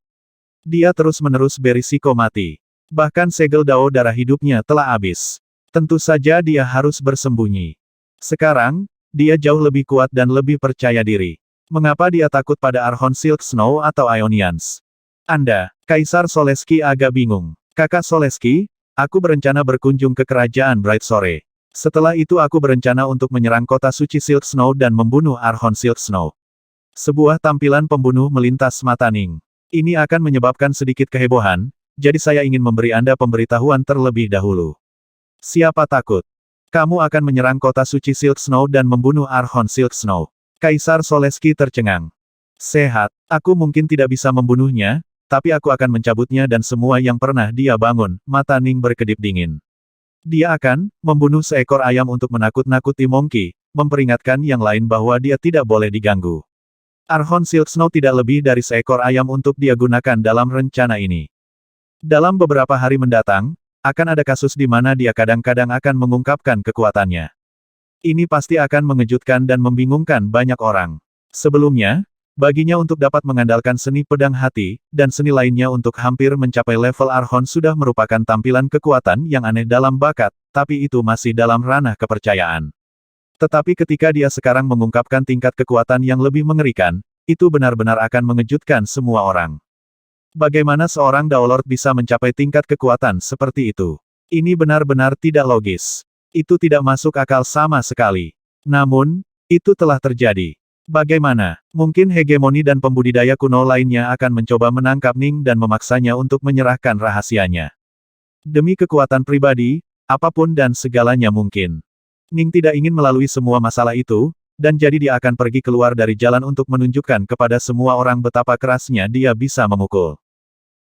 Dia terus-menerus berisiko mati. Bahkan segel Dao darah hidupnya telah habis. Tentu saja dia harus bersembunyi. Sekarang, dia jauh lebih kuat dan lebih percaya diri. Mengapa dia takut pada Archon Silk Snow atau Ionians? Anda, Kaisar Soleski agak bingung. Kakak Soleski, aku berencana berkunjung ke kerajaan Bright Sore. Setelah itu aku berencana untuk menyerang kota suci Silk Snow dan membunuh Archon Silk Snow. Sebuah tampilan pembunuh melintas mata Ning. Ini akan menyebabkan sedikit kehebohan, jadi saya ingin memberi Anda pemberitahuan terlebih dahulu. Siapa takut? Kamu akan menyerang kota suci Silk Snow dan membunuh Archon Silk Snow. Kaisar Soleski tercengang. Sehat, aku mungkin tidak bisa membunuhnya, tapi aku akan mencabutnya dan semua yang pernah dia bangun. Mata Ning berkedip dingin. Dia akan membunuh seekor ayam untuk menakut-nakuti Monkey, memperingatkan yang lain bahwa dia tidak boleh diganggu. Archon Silk Snow tidak lebih dari seekor ayam untuk dia gunakan dalam rencana ini. Dalam beberapa hari mendatang, akan ada kasus di mana dia kadang-kadang akan mengungkapkan kekuatannya. Ini pasti akan mengejutkan dan membingungkan banyak orang. Sebelumnya, baginya untuk dapat mengandalkan seni pedang hati, dan seni lainnya untuk hampir mencapai level Archon sudah merupakan tampilan kekuatan yang aneh dalam bakat, tapi itu masih dalam ranah kepercayaan. Tetapi ketika dia sekarang mengungkapkan tingkat kekuatan yang lebih mengerikan, itu benar-benar akan mengejutkan semua orang. Bagaimana seorang Daolord bisa mencapai tingkat kekuatan seperti itu? Ini benar-benar tidak logis. Itu tidak masuk akal sama sekali. Namun, itu telah terjadi. Bagaimana? Mungkin hegemoni dan pembudidaya kuno lainnya akan mencoba menangkap Ning dan memaksanya untuk menyerahkan rahasianya. Demi kekuatan pribadi, apapun dan segalanya mungkin. Ning tidak ingin melalui semua masalah itu, dan jadi dia akan pergi keluar dari jalan untuk menunjukkan kepada semua orang betapa kerasnya dia bisa memukul.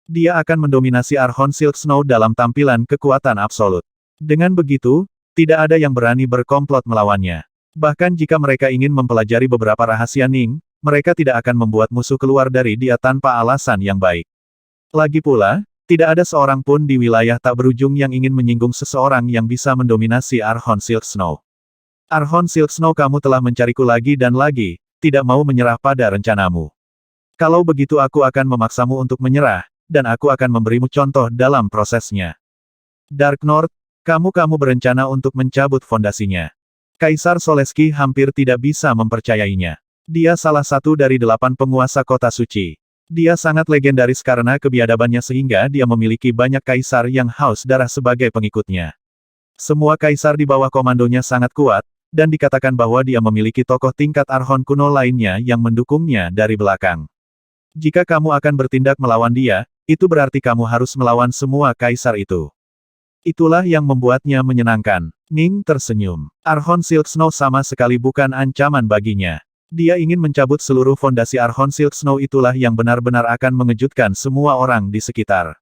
Dia akan mendominasi Archon Silk Snow dalam tampilan kekuatan absolut. Dengan begitu, tidak ada yang berani berkomplot melawannya. Bahkan jika mereka ingin mempelajari beberapa rahasia Ning, mereka tidak akan membuat musuh keluar dari dia tanpa alasan yang baik. Lagi pula, Tidak ada seorang pun di wilayah tak berujung yang ingin menyinggung seseorang yang bisa mendominasi Archon Silk Snow. Archon Silk Snow, kamu telah mencariku lagi dan lagi, tidak mau menyerah pada rencanamu. Kalau begitu aku akan memaksamu untuk menyerah, dan aku akan memberimu contoh dalam prosesnya. Dark North, kamu berencana untuk mencabut fondasinya. Kaisar Soleski hampir tidak bisa mempercayainya. Dia salah satu dari 8 penguasa kota suci. Dia sangat legendaris karena kebiadabannya sehingga dia memiliki banyak kaisar yang haus darah sebagai pengikutnya. Semua kaisar di bawah komandonya sangat kuat, dan dikatakan bahwa dia memiliki tokoh tingkat Archon kuno lainnya yang mendukungnya dari belakang. Jika kamu akan bertindak melawan dia, itu berarti kamu harus melawan semua kaisar itu. Itulah yang membuatnya menyenangkan. Ning tersenyum. Archon Silk Snow sama sekali bukan ancaman baginya. Dia ingin mencabut seluruh fondasi Archon Silk Snow, itulah yang benar-benar akan mengejutkan semua orang di sekitar.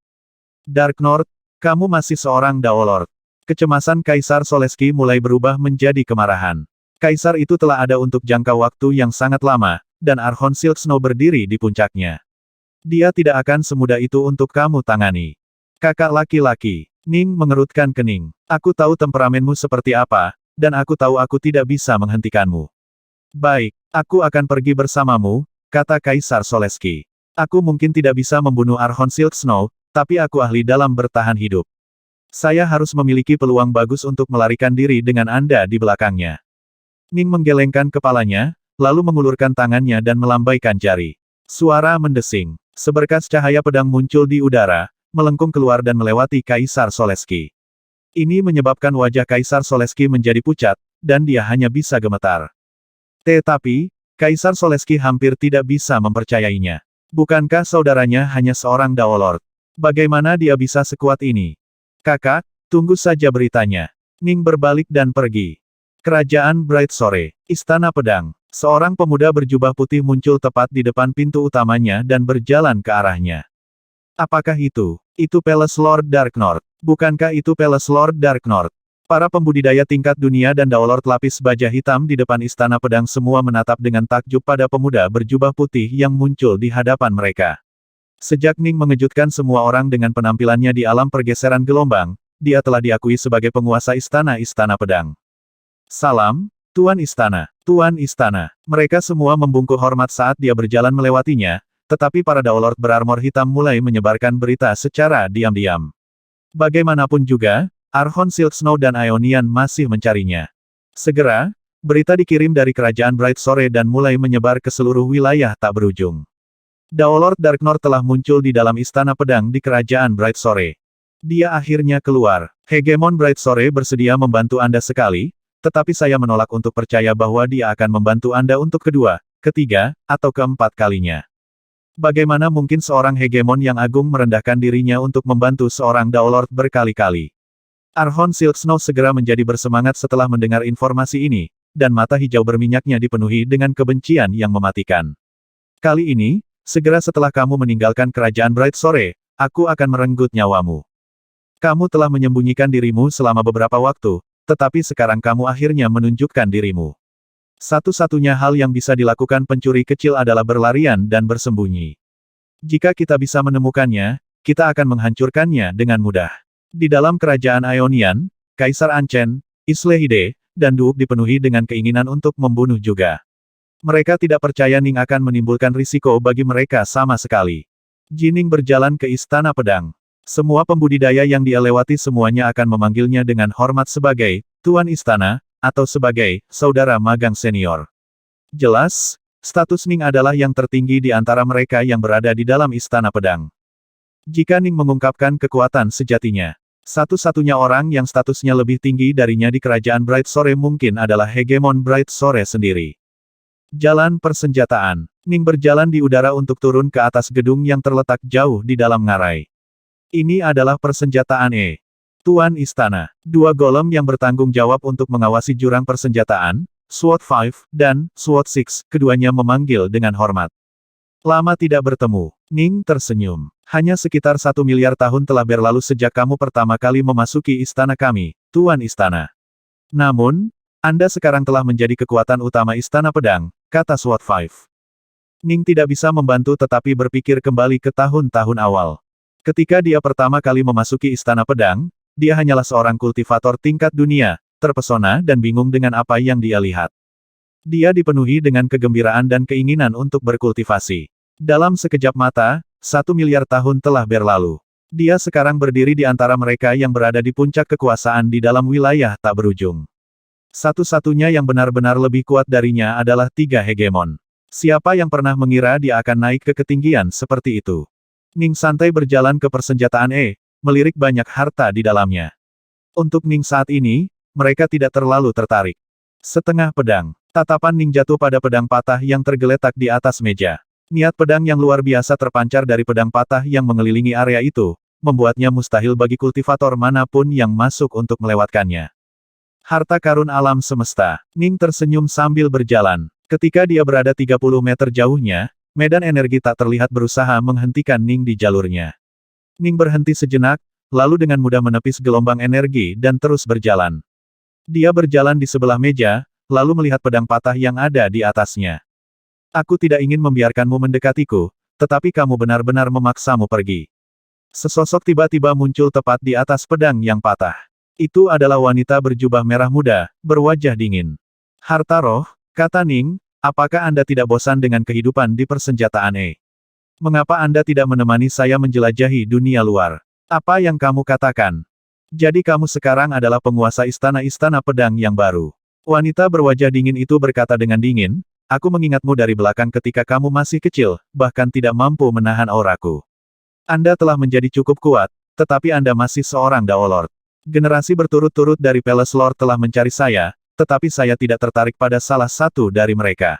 Dark North, kamu masih seorang Dao Lord. Kecemasan Kaisar Soleski mulai berubah menjadi kemarahan. Kaisar itu telah ada untuk jangka waktu yang sangat lama, dan Archon Silk Snow berdiri di puncaknya. Dia tidak akan semudah itu untuk kamu tangani. Kakak laki-laki, Ning mengerutkan kening. Aku tahu temperamenmu seperti apa, dan aku tahu aku tidak bisa menghentikanmu. Baik, aku akan pergi bersamamu, kata Kaisar Soleski. Aku mungkin tidak bisa membunuh Archon Silk Snow, tapi aku ahli dalam bertahan hidup. Saya harus memiliki peluang bagus untuk melarikan diri dengan Anda di belakangnya. Ning menggelengkan kepalanya, lalu mengulurkan tangannya dan melambaikan jari. Suara mendesing. Seberkas cahaya pedang muncul di udara, melengkung keluar dan melewati Kaisar Soleski. Ini menyebabkan wajah Kaisar Soleski menjadi pucat, dan dia hanya bisa gemetar. Tetapi, Kaisar Soleski hampir tidak bisa mempercayainya. Bukankah saudaranya hanya seorang Dao Lord? Bagaimana dia bisa sekuat ini? Kakak, tunggu saja beritanya. Ning berbalik dan pergi. Kerajaan Bright Sore, Istana Pedang. Seorang pemuda berjubah putih muncul tepat di depan pintu utamanya dan berjalan ke arahnya. Apakah itu? Itu Palace Lord Dark North. Bukankah itu Palace Lord Dark North? Para pembudidaya tingkat dunia dan Dao Lord lapis baja hitam di depan Istana Pedang semua menatap dengan takjub pada pemuda berjubah putih yang muncul di hadapan mereka. Sejak Ning mengejutkan semua orang dengan penampilannya di alam pergeseran gelombang, dia telah diakui sebagai penguasa Istana Pedang. Salam, Tuan Istana. Tuan Istana. Mereka semua membungkuk hormat saat dia berjalan melewatinya, tetapi para Dao Lord berarmor hitam mulai menyebarkan berita secara diam-diam. Bagaimanapun juga, Archon Silk Snow dan Aeonian masih mencarinya. Segera, berita dikirim dari kerajaan Bright Sore dan mulai menyebar ke seluruh wilayah tak berujung. Dao Lord Dark North telah muncul di dalam Istana Pedang di kerajaan Bright Sore. Dia akhirnya keluar. Hegemon Bright Sore bersedia membantu Anda sekali, tetapi saya menolak untuk percaya bahwa dia akan membantu Anda untuk kedua, ketiga, atau keempat kalinya. Bagaimana mungkin seorang hegemon yang agung merendahkan dirinya untuk membantu seorang Dao Lord berkali-kali? Archon Silk Snow segera menjadi bersemangat setelah mendengar informasi ini, dan mata hijau berminyaknya dipenuhi dengan kebencian yang mematikan. Kali ini, segera setelah kamu meninggalkan kerajaan Bright Sore, aku akan merenggut nyawamu. Kamu telah menyembunyikan dirimu selama beberapa waktu, tetapi sekarang kamu akhirnya menunjukkan dirimu. Satu-satunya hal yang bisa dilakukan pencuri kecil adalah berlarian dan bersembunyi. Jika kita bisa menemukannya, kita akan menghancurkannya dengan mudah. Di dalam kerajaan Aeonian, Kaisar Anchen, Islehide, dan Duke dipenuhi dengan keinginan untuk membunuh juga. Mereka tidak percaya Ning akan menimbulkan risiko bagi mereka sama sekali. Jining berjalan ke Istana Pedang. Semua pembudidaya yang dia lewati semuanya akan memanggilnya dengan hormat sebagai Tuan Istana, atau sebagai Saudara Magang Senior. Jelas, status Ning adalah yang tertinggi di antara mereka yang berada di dalam Istana Pedang. Jika Ning mengungkapkan kekuatan sejatinya, satu-satunya orang yang statusnya lebih tinggi darinya di kerajaan Bright Sore mungkin adalah hegemon Bright Sore sendiri. Jalan persenjataan. Ning berjalan di udara untuk turun ke atas gedung yang terletak jauh di dalam ngarai. Ini adalah persenjataan Tuan Istana. Dua golem yang bertanggung jawab untuk mengawasi jurang persenjataan, SWOT 5, dan SWOT 6, keduanya memanggil dengan hormat. Lama tidak bertemu. Ning tersenyum. Hanya sekitar 1 miliar tahun telah berlalu sejak kamu pertama kali memasuki istana kami, Tuan Istana. Namun, Anda sekarang telah menjadi kekuatan utama Istana Pedang, kata SWOT 5. Ning tidak bisa membantu tetapi berpikir kembali ke tahun-tahun awal. Ketika dia pertama kali memasuki Istana Pedang, dia hanyalah seorang kultivator tingkat dunia, terpesona dan bingung dengan apa yang dia lihat. Dia dipenuhi dengan kegembiraan dan keinginan untuk berkultivasi. Dalam sekejap mata, 1 miliar tahun telah berlalu. Dia sekarang berdiri di antara mereka yang berada di puncak kekuasaan di dalam wilayah tak berujung. Satu-satunya yang benar-benar lebih kuat darinya adalah 3 hegemon. Siapa yang pernah mengira dia akan naik ke ketinggian seperti itu? Ning santai berjalan ke persenjataan melirik banyak harta di dalamnya. Untuk Ning saat ini, mereka tidak terlalu tertarik. Setengah pedang. Tatapan Ning jatuh pada pedang patah yang tergeletak di atas meja. Niat pedang yang luar biasa terpancar dari pedang patah yang mengelilingi area itu, membuatnya mustahil bagi kultivator manapun yang masuk untuk melewatkannya. Harta karun alam semesta. Ning tersenyum sambil berjalan. Ketika dia berada 30 meter jauhnya, medan energi tak terlihat berusaha menghentikan Ning di jalurnya. Ning berhenti sejenak, lalu dengan mudah menepis gelombang energi dan terus berjalan. Dia berjalan di sebelah meja, lalu melihat pedang patah yang ada di atasnya. Aku tidak ingin membiarkanmu mendekatiku, tetapi kamu benar-benar memaksamu pergi. Sesosok tiba-tiba muncul tepat di atas pedang yang patah. Itu adalah wanita berjubah merah muda, berwajah dingin. Harta roh, kata Ning, apakah Anda tidak bosan dengan kehidupan di persenjataan Mengapa Anda tidak menemani saya menjelajahi dunia luar? Apa yang kamu katakan? Jadi kamu sekarang adalah penguasa istana-istana pedang yang baru. Wanita berwajah dingin itu berkata dengan dingin, aku mengingatmu dari belakang ketika kamu masih kecil, bahkan tidak mampu menahan auraku. Anda telah menjadi cukup kuat, tetapi Anda masih seorang Daolord. Generasi berturut-turut dari Palace Lord telah mencari saya, tetapi saya tidak tertarik pada salah satu dari mereka.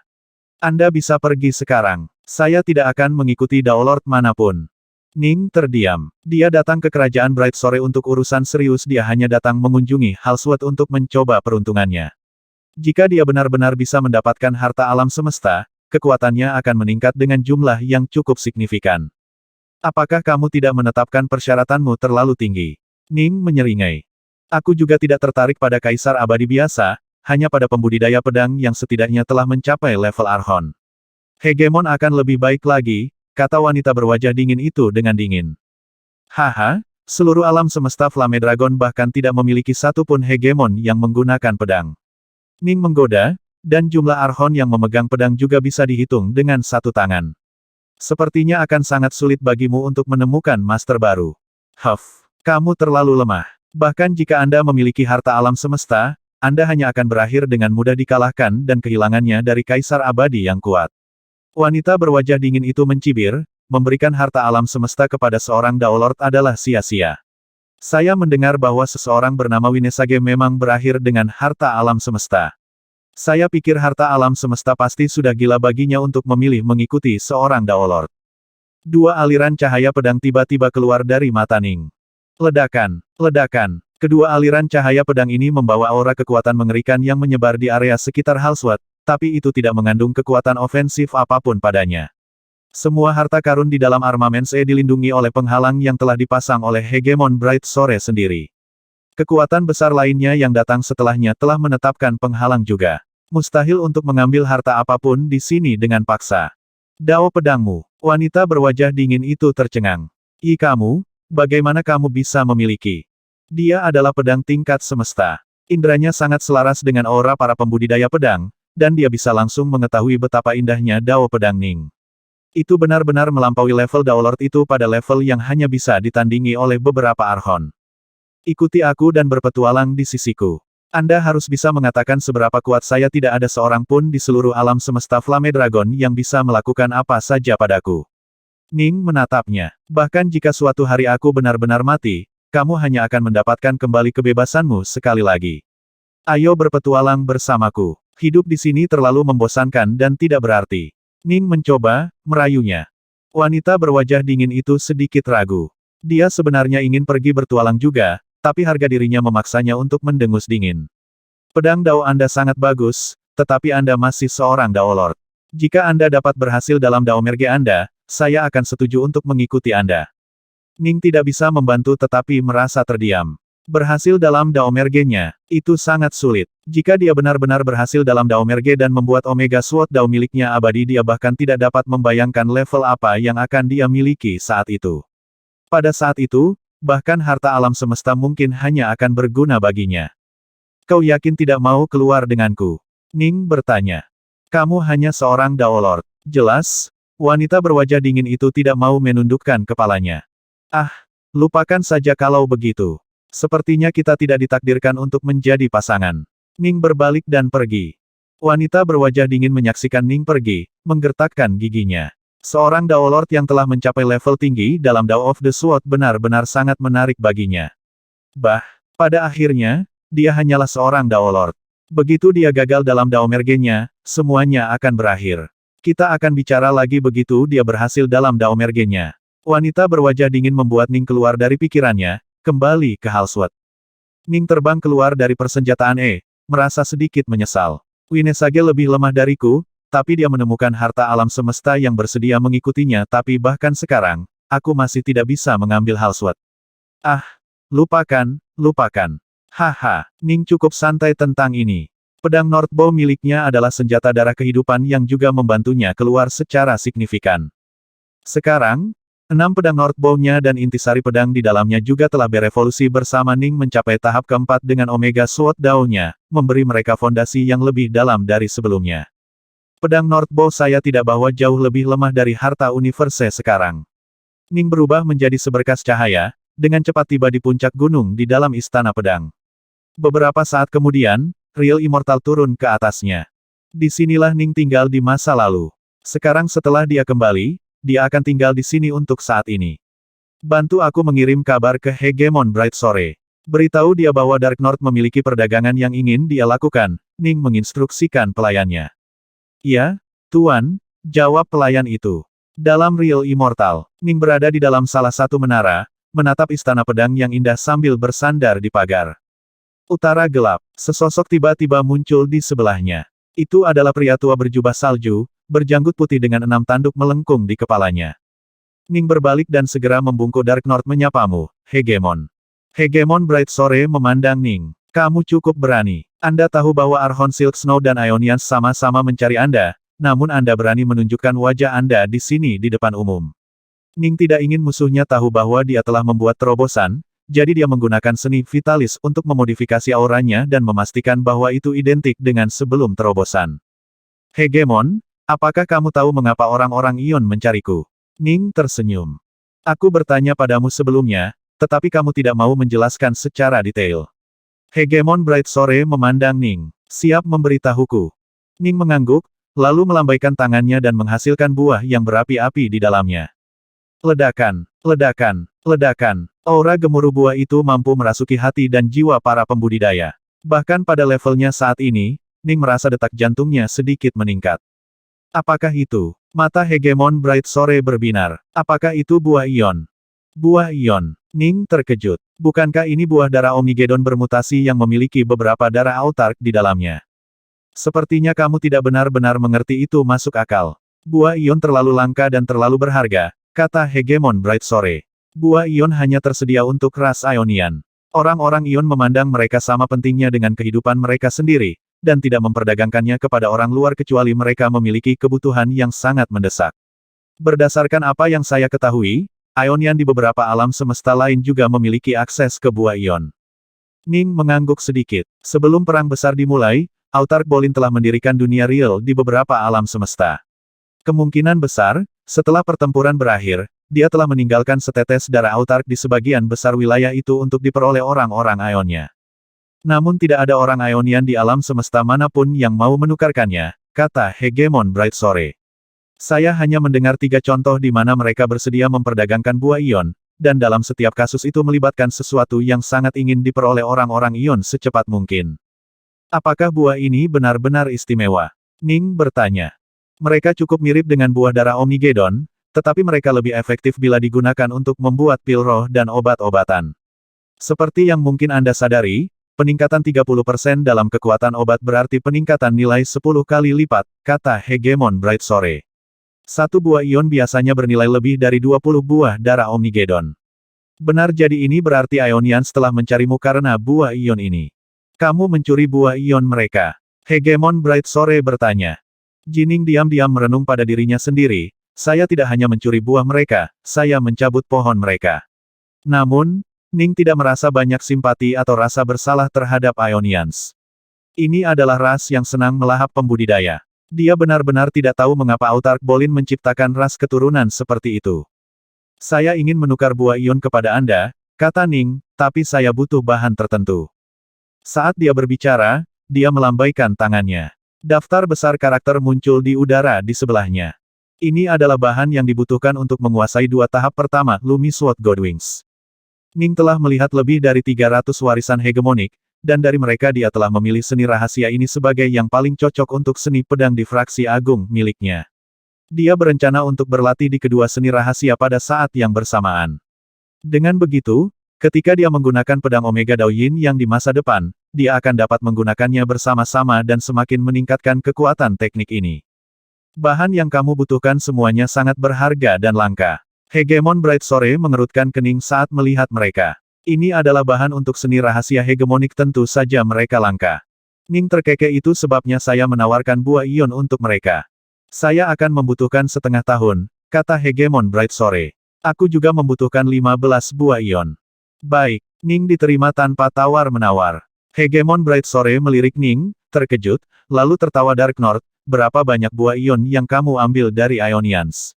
Anda bisa pergi sekarang. Saya tidak akan mengikuti Daolord manapun. Ning terdiam. Dia datang ke kerajaan Bright Sore untuk urusan serius, dia hanya datang mengunjungi Halswood untuk mencoba peruntungannya. Jika dia benar-benar bisa mendapatkan harta alam semesta, kekuatannya akan meningkat dengan jumlah yang cukup signifikan. Apakah kamu tidak menetapkan persyaratanmu terlalu tinggi? Ning menyeringai. Aku juga tidak tertarik pada kaisar abadi biasa, hanya pada pembudidaya pedang yang setidaknya telah mencapai level Archon. Hegemon akan lebih baik lagi, kata wanita berwajah dingin itu dengan dingin. Haha, seluruh alam semesta Flame Dragon bahkan tidak memiliki satupun hegemon yang menggunakan pedang. Ning menggoda, dan jumlah Archon yang memegang pedang juga bisa dihitung dengan satu tangan. Sepertinya akan sangat sulit bagimu untuk menemukan master baru. Huff, kamu terlalu lemah. Bahkan jika Anda memiliki harta alam semesta, Anda hanya akan berakhir dengan mudah dikalahkan dan kehilangannya dari kaisar abadi yang kuat. Wanita berwajah dingin itu mencibir, memberikan harta alam semesta kepada seorang Daolord adalah sia-sia. Saya mendengar bahwa seseorang bernama Winesage memang berakhir dengan harta alam semesta. Saya pikir harta alam semesta pasti sudah gila baginya untuk memilih mengikuti seorang Daolord. 2 aliran cahaya pedang tiba-tiba keluar dari mata Ning. Ledakan, ledakan. Kedua aliran cahaya pedang ini membawa aura kekuatan mengerikan yang menyebar di area sekitar Halswood, tapi itu tidak mengandung kekuatan ofensif apapun padanya. Semua harta karun di dalam armamen dilindungi oleh penghalang yang telah dipasang oleh hegemon Bright Sore sendiri. Kekuatan besar lainnya yang datang setelahnya telah menetapkan penghalang juga. Mustahil untuk mengambil harta apapun di sini dengan paksa. Dao pedangmu. Wanita berwajah dingin itu tercengang. Kamu, bagaimana kamu bisa memiliki? Dia adalah pedang tingkat semesta. Indranya sangat selaras dengan aura para pembudidaya pedang, dan dia bisa langsung mengetahui betapa indahnya Dao pedang Ning. Itu benar-benar melampaui level Daolord itu pada level yang hanya bisa ditandingi oleh beberapa Archon. Ikuti aku dan berpetualang di sisiku. Anda harus bisa mengatakan seberapa kuat saya, tidak ada seorang pun di seluruh alam semesta Flame Dragon yang bisa melakukan apa saja padaku. Ning menatapnya. Bahkan jika suatu hari aku benar-benar mati, kamu hanya akan mendapatkan kembali kebebasanmu sekali lagi. Ayo berpetualang bersamaku. Hidup di sini terlalu membosankan dan tidak berarti. Ning mencoba merayunya. Wanita berwajah dingin itu sedikit ragu. Dia sebenarnya ingin pergi bertualang juga, tapi harga dirinya memaksanya untuk mendengus dingin. Pedang Dao Anda sangat bagus, tetapi Anda masih seorang Daolord. Jika Anda dapat berhasil dalam Daomerge Anda, saya akan setuju untuk mengikuti Anda. Ning tidak bisa membantu tetapi merasa terdiam. Berhasil dalam Daomerge-nya, itu sangat sulit. Jika dia benar-benar berhasil dalam Daomerge dan membuat Omega Sword Dao miliknya abadi, dia bahkan tidak dapat membayangkan level apa yang akan dia miliki saat itu. Pada saat itu, bahkan harta alam semesta mungkin hanya akan berguna baginya. Kau yakin tidak mau keluar denganku? Ning bertanya. Kamu hanya seorang Dao Lord. Jelas, wanita berwajah dingin itu tidak mau menundukkan kepalanya. Ah, lupakan saja kalau begitu. Sepertinya kita tidak ditakdirkan untuk menjadi pasangan. Ning berbalik dan pergi. Wanita berwajah dingin menyaksikan Ning pergi, menggertakkan giginya. Seorang Dao Lord yang telah mencapai level tinggi dalam Dao of the Sword benar-benar sangat menarik baginya. Pada akhirnya, dia hanyalah seorang Dao Lord. Begitu dia gagal dalam Dao Mergenya, semuanya akan berakhir. Kita akan bicara lagi begitu dia berhasil dalam Dao Mergenya. Wanita berwajah dingin membuat Ning keluar dari pikirannya, kembali ke Halsword. Ning terbang keluar dari persenjataan merasa sedikit menyesal. Winesage lebih lemah dariku, tapi dia menemukan harta alam semesta yang bersedia mengikutinya tapi bahkan sekarang, aku masih tidak bisa mengambil Halsword. Ah, lupakan. Haha, Ning cukup santai tentang ini. Pedang Northbow miliknya adalah senjata darah kehidupan yang juga membantunya keluar secara signifikan. Sekarang, 6 pedang Northbow-nya dan intisari pedang di dalamnya juga telah berevolusi bersama Ning mencapai tahap keempat dengan Omega Sword Dao-nya, memberi mereka fondasi yang lebih dalam dari sebelumnya. Pedang Northbow saya tidak bahwa jauh lebih lemah dari harta universe sekarang. Ning berubah menjadi seberkas cahaya, dengan cepat tiba di puncak gunung di dalam istana pedang. Beberapa saat kemudian, Real Immortal turun ke atasnya. Disinilah Ning tinggal di masa lalu. Sekarang setelah dia kembali, dia akan tinggal di sini untuk saat ini. Bantu aku mengirim kabar ke Hegemon Bright sore. Beritahu dia bahwa Dark North memiliki perdagangan yang ingin dia lakukan, Ning menginstruksikan pelayannya. Ya, Tuan, jawab pelayan itu. Dalam Real Immortal, Ning berada di dalam salah satu menara, menatap istana pedang yang indah sambil bersandar di pagar. Utara gelap, sesosok tiba-tiba muncul di sebelahnya. Itu adalah pria tua berjubah salju, berjanggut putih dengan 6 tanduk melengkung di kepalanya. Ning berbalik dan segera membungkuk. Dark North menyapamu, Hegemon. Hegemon Bright sore memandang Ning. Kamu cukup berani. Anda tahu bahwa Archon Silk Snow dan Ionians sama-sama mencari Anda, namun Anda berani menunjukkan wajah Anda di sini di depan umum. Ning tidak ingin musuhnya tahu bahwa dia telah membuat terobosan, jadi dia menggunakan seni Vitalis untuk memodifikasi auranya dan memastikan bahwa itu identik dengan sebelum terobosan. Hegemon, apakah kamu tahu mengapa orang-orang Ion mencariku? Ning tersenyum. Aku bertanya padamu sebelumnya, tetapi kamu tidak mau menjelaskan secara detail. Hegemon Bright sore memandang Ning. Siap memberitahuku. Ning mengangguk, lalu melambaikan tangannya dan menghasilkan buah yang berapi-api di dalamnya. Ledakan. Aura gemuruh buah itu mampu merasuki hati dan jiwa para pembudidaya. Bahkan pada levelnya saat ini, Ning merasa detak jantungnya sedikit meningkat. Apakah itu? Mata Hegemon Bright sore berbinar. Apakah itu buah ion? Buah ion. Ning terkejut. Bukankah ini buah darah Omnigedon bermutasi yang memiliki beberapa darah Autark di dalamnya? Sepertinya kamu tidak benar-benar mengerti itu masuk akal. Buah ion terlalu langka dan terlalu berharga, kata Hegemon Bright sore. Buah ion hanya tersedia untuk ras Ionian. Orang-orang Ion memandang mereka sama pentingnya dengan kehidupan mereka sendiri, dan tidak memperdagangkannya kepada orang luar kecuali mereka memiliki kebutuhan yang sangat mendesak. Berdasarkan apa yang saya ketahui, Ionian di beberapa alam semesta lain juga memiliki akses ke buah ion. Ning mengangguk sedikit. Sebelum perang besar dimulai, Autark Bolin telah mendirikan dunia real di beberapa alam semesta. Kemungkinan besar, setelah pertempuran berakhir, dia telah meninggalkan setetes darah Autark di sebagian besar wilayah itu untuk diperoleh orang-orang Ionnya. Namun tidak ada orang Ionian di alam semesta manapun yang mau menukarkannya, kata Hegemon Bright sore. Saya hanya mendengar 3 contoh di mana mereka bersedia memperdagangkan buah ion, dan dalam setiap kasus itu melibatkan sesuatu yang sangat ingin diperoleh orang-orang ion secepat mungkin. Apakah buah ini benar-benar istimewa? Ning bertanya. Mereka cukup mirip dengan buah darah Omnigedon, tetapi mereka lebih efektif bila digunakan untuk membuat pil roh dan obat-obatan. Seperti yang mungkin Anda sadari, peningkatan 30% dalam kekuatan obat berarti peningkatan nilai 10 kali lipat, kata Hegemon Bright sore. Satu buah ion biasanya bernilai lebih dari 20 buah darah Omnigedon. Benar, jadi ini berarti Ionians telah mencarimu karena buah ion ini. Kamu mencuri buah ion mereka. Hegemon Bright sore bertanya. Jining diam-diam merenung pada dirinya sendiri. Saya tidak hanya mencuri buah mereka, saya mencabut pohon mereka. Namun, Ning tidak merasa banyak simpati atau rasa bersalah terhadap Ionians. Ini adalah ras yang senang melahap pembudidaya. Dia benar-benar tidak tahu mengapa Autark Bolin menciptakan ras keturunan seperti itu. Saya ingin menukar buah ion kepada Anda, kata Ning, tapi saya butuh bahan tertentu. Saat dia berbicara, dia melambaikan tangannya. Daftar besar karakter muncul di udara di sebelahnya. Ini adalah bahan yang dibutuhkan untuk menguasai dua tahap pertama Lumi Sword Godwings. Ning telah melihat lebih dari 300 warisan hegemonik, dan dari mereka dia telah memilih seni rahasia ini sebagai yang paling cocok untuk seni pedang difraksi agung miliknya. Dia berencana untuk berlatih di kedua seni rahasia pada saat yang bersamaan. Dengan begitu, ketika dia menggunakan pedang Omega Daoyin yang di masa depan, dia akan dapat menggunakannya bersama-sama dan semakin meningkatkan kekuatan teknik ini. Bahan yang kamu butuhkan semuanya sangat berharga dan langka. Hegemon Bright Sore mengerutkan kening saat melihat mereka. Ini adalah bahan untuk seni rahasia hegemonik, tentu saja mereka langka. Ning terkekeh, itu sebabnya saya menawarkan buah ion untuk mereka. Saya akan membutuhkan setengah tahun, kata Hegemon Bright Sore. Aku juga membutuhkan 15 buah ion. Baik, Ning diterima tanpa tawar-menawar. Hegemon Bright Sore melirik Ning, terkejut, lalu tertawa. Dark North, berapa banyak buah ion yang kamu ambil dari Ionians?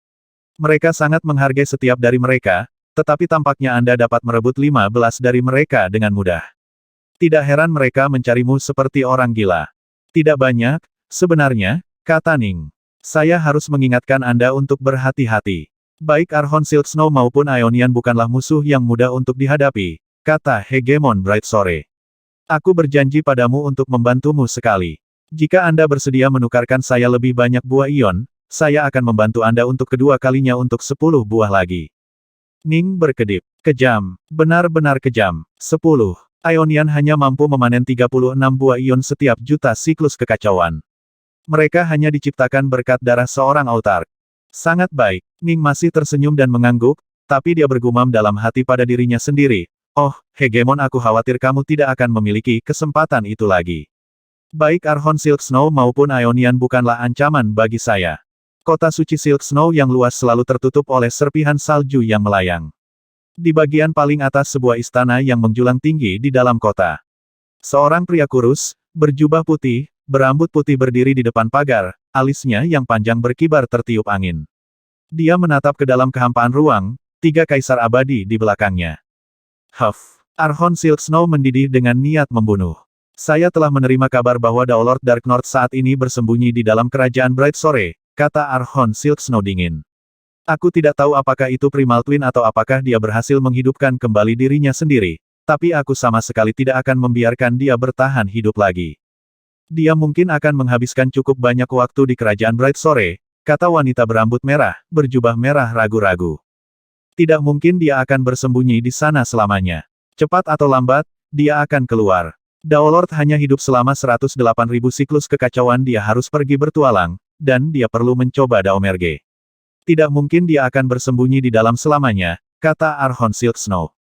Mereka sangat menghargai setiap dari mereka, tetapi tampaknya Anda dapat merebut 15 dari mereka dengan mudah. Tidak heran mereka mencarimu seperti orang gila. Tidak banyak, sebenarnya, kata Ning. Saya harus mengingatkan Anda untuk berhati-hati. Baik Archon Silk Snow maupun Ionian bukanlah musuh yang mudah untuk dihadapi, kata Hegemon Bright Sore. Aku berjanji padamu untuk membantumu sekali. Jika Anda bersedia menukarkan saya lebih banyak buah ion, saya akan membantu Anda untuk kedua kalinya untuk 10 buah lagi. Ning berkedip. Kejam. Benar-benar kejam. 10. Ionian hanya mampu memanen 36 buah ion setiap juta siklus kekacauan. Mereka hanya diciptakan berkat darah seorang Autark. Sangat baik. Ning masih tersenyum dan mengangguk, tapi dia bergumam dalam hati pada dirinya sendiri. Oh, Hegemon, aku khawatir kamu tidak akan memiliki kesempatan itu lagi. Baik Archon Silk Snow maupun Ionian bukanlah ancaman bagi saya. Kota suci Silk Snow yang luas selalu tertutup oleh serpihan salju yang melayang. Di bagian paling atas sebuah istana yang menjulang tinggi di dalam kota. Seorang pria kurus, berjubah putih, berambut putih berdiri di depan pagar, alisnya yang panjang berkibar tertiup angin. Dia menatap ke dalam kehampaan ruang, 3 kaisar abadi di belakangnya. Huff. Archon Silk Snow mendidih dengan niat membunuh. Saya telah menerima kabar bahwa Daolord Dark North saat ini bersembunyi di dalam kerajaan Bright Sore, kata Archon Silk Snow dingin. Aku tidak tahu apakah itu Primal Twin atau apakah dia berhasil menghidupkan kembali dirinya sendiri, tapi aku sama sekali tidak akan membiarkan dia bertahan hidup lagi. Dia mungkin akan menghabiskan cukup banyak waktu di kerajaan Bright Sore, kata wanita berambut merah, berjubah merah ragu-ragu. Tidak mungkin dia akan bersembunyi di sana selamanya. Cepat atau lambat, dia akan keluar. Daolord hanya hidup selama 108.000 siklus kekacauan, dia harus pergi bertualang, dan dia perlu mencoba Daomerge. Tidak mungkin dia akan bersembunyi di dalam selamanya, kata Archon Silk Snow.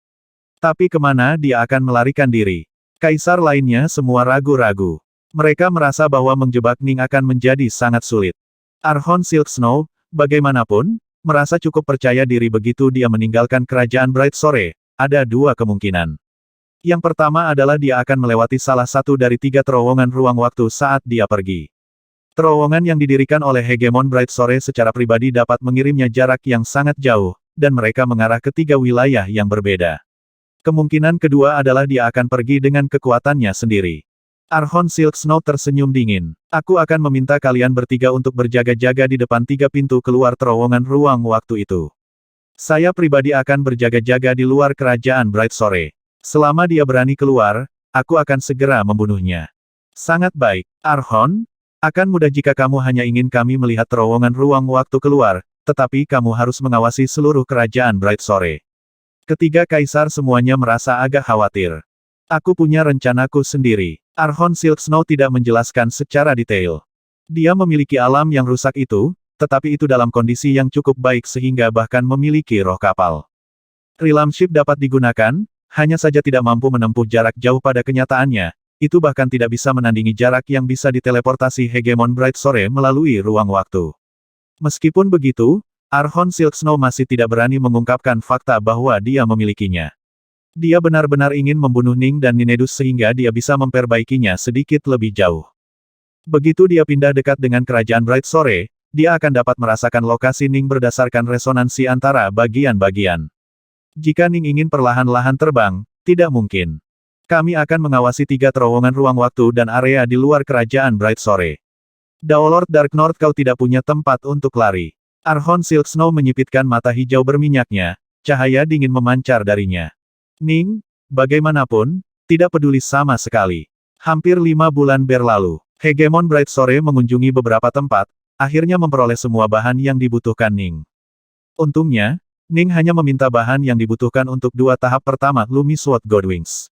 Tapi kemana dia akan melarikan diri? Kaisar lainnya semua ragu-ragu. Mereka merasa bahwa menjebak Ning akan menjadi sangat sulit. Archon Silk Snow, bagaimanapun, merasa cukup percaya diri begitu dia meninggalkan kerajaan Bright Sore. Ada 2 kemungkinan. Yang pertama adalah dia akan melewati salah satu dari 3 terowongan ruang waktu saat dia pergi. Terowongan yang didirikan oleh Hegemon Bright Sore secara pribadi dapat mengirimnya jarak yang sangat jauh, dan mereka mengarah ke 3 wilayah yang berbeda. Kemungkinan kedua adalah dia akan pergi dengan kekuatannya sendiri. Archon Silk Snow tersenyum dingin. Aku akan meminta kalian bertiga untuk berjaga-jaga di depan 3 pintu keluar terowongan ruang waktu itu. Saya pribadi akan berjaga-jaga di luar kerajaan Bright Sore. Selama dia berani keluar, aku akan segera membunuhnya. Sangat baik, Archon. Akan mudah jika kamu hanya ingin kami melihat terowongan ruang waktu keluar, tetapi kamu harus mengawasi seluruh kerajaan Bright Sore. Ketiga kaisar semuanya merasa agak khawatir. Aku punya rencanaku sendiri. Archon Silk Snow tidak menjelaskan secara detail. Dia memiliki alam yang rusak itu, tetapi itu dalam kondisi yang cukup baik sehingga bahkan memiliki roh kapal. Realm Ship dapat digunakan, hanya saja tidak mampu menempuh jarak jauh pada kenyataannya, itu bahkan tidak bisa menandingi jarak yang bisa diteleportasi Hegemon Bright Sore melalui ruang waktu. Meskipun begitu, Archon Silk Snow masih tidak berani mengungkapkan fakta bahwa dia memilikinya. Dia benar-benar ingin membunuh Ning dan Ninedus sehingga dia bisa memperbaikinya sedikit lebih jauh. Begitu dia pindah dekat dengan kerajaan Bright Sore, dia akan dapat merasakan lokasi Ning berdasarkan resonansi antara bagian-bagian. Jika Ning ingin perlahan-lahan terbang, tidak mungkin. Kami akan mengawasi 3 terowongan ruang waktu dan area di luar kerajaan Bright Sore. Daolord Dark North, kau tidak punya tempat untuk lari. Archon Silk Snow menyipitkan mata hijau berminyaknya, cahaya dingin memancar darinya. Ning, bagaimanapun, tidak peduli sama sekali. Hampir 5 bulan berlalu, Hegemon Bright Sore mengunjungi beberapa tempat, akhirnya memperoleh semua bahan yang dibutuhkan Ning. Untungnya, Ning hanya meminta bahan yang dibutuhkan untuk 2 tahap pertama Lumi Sword Godwings.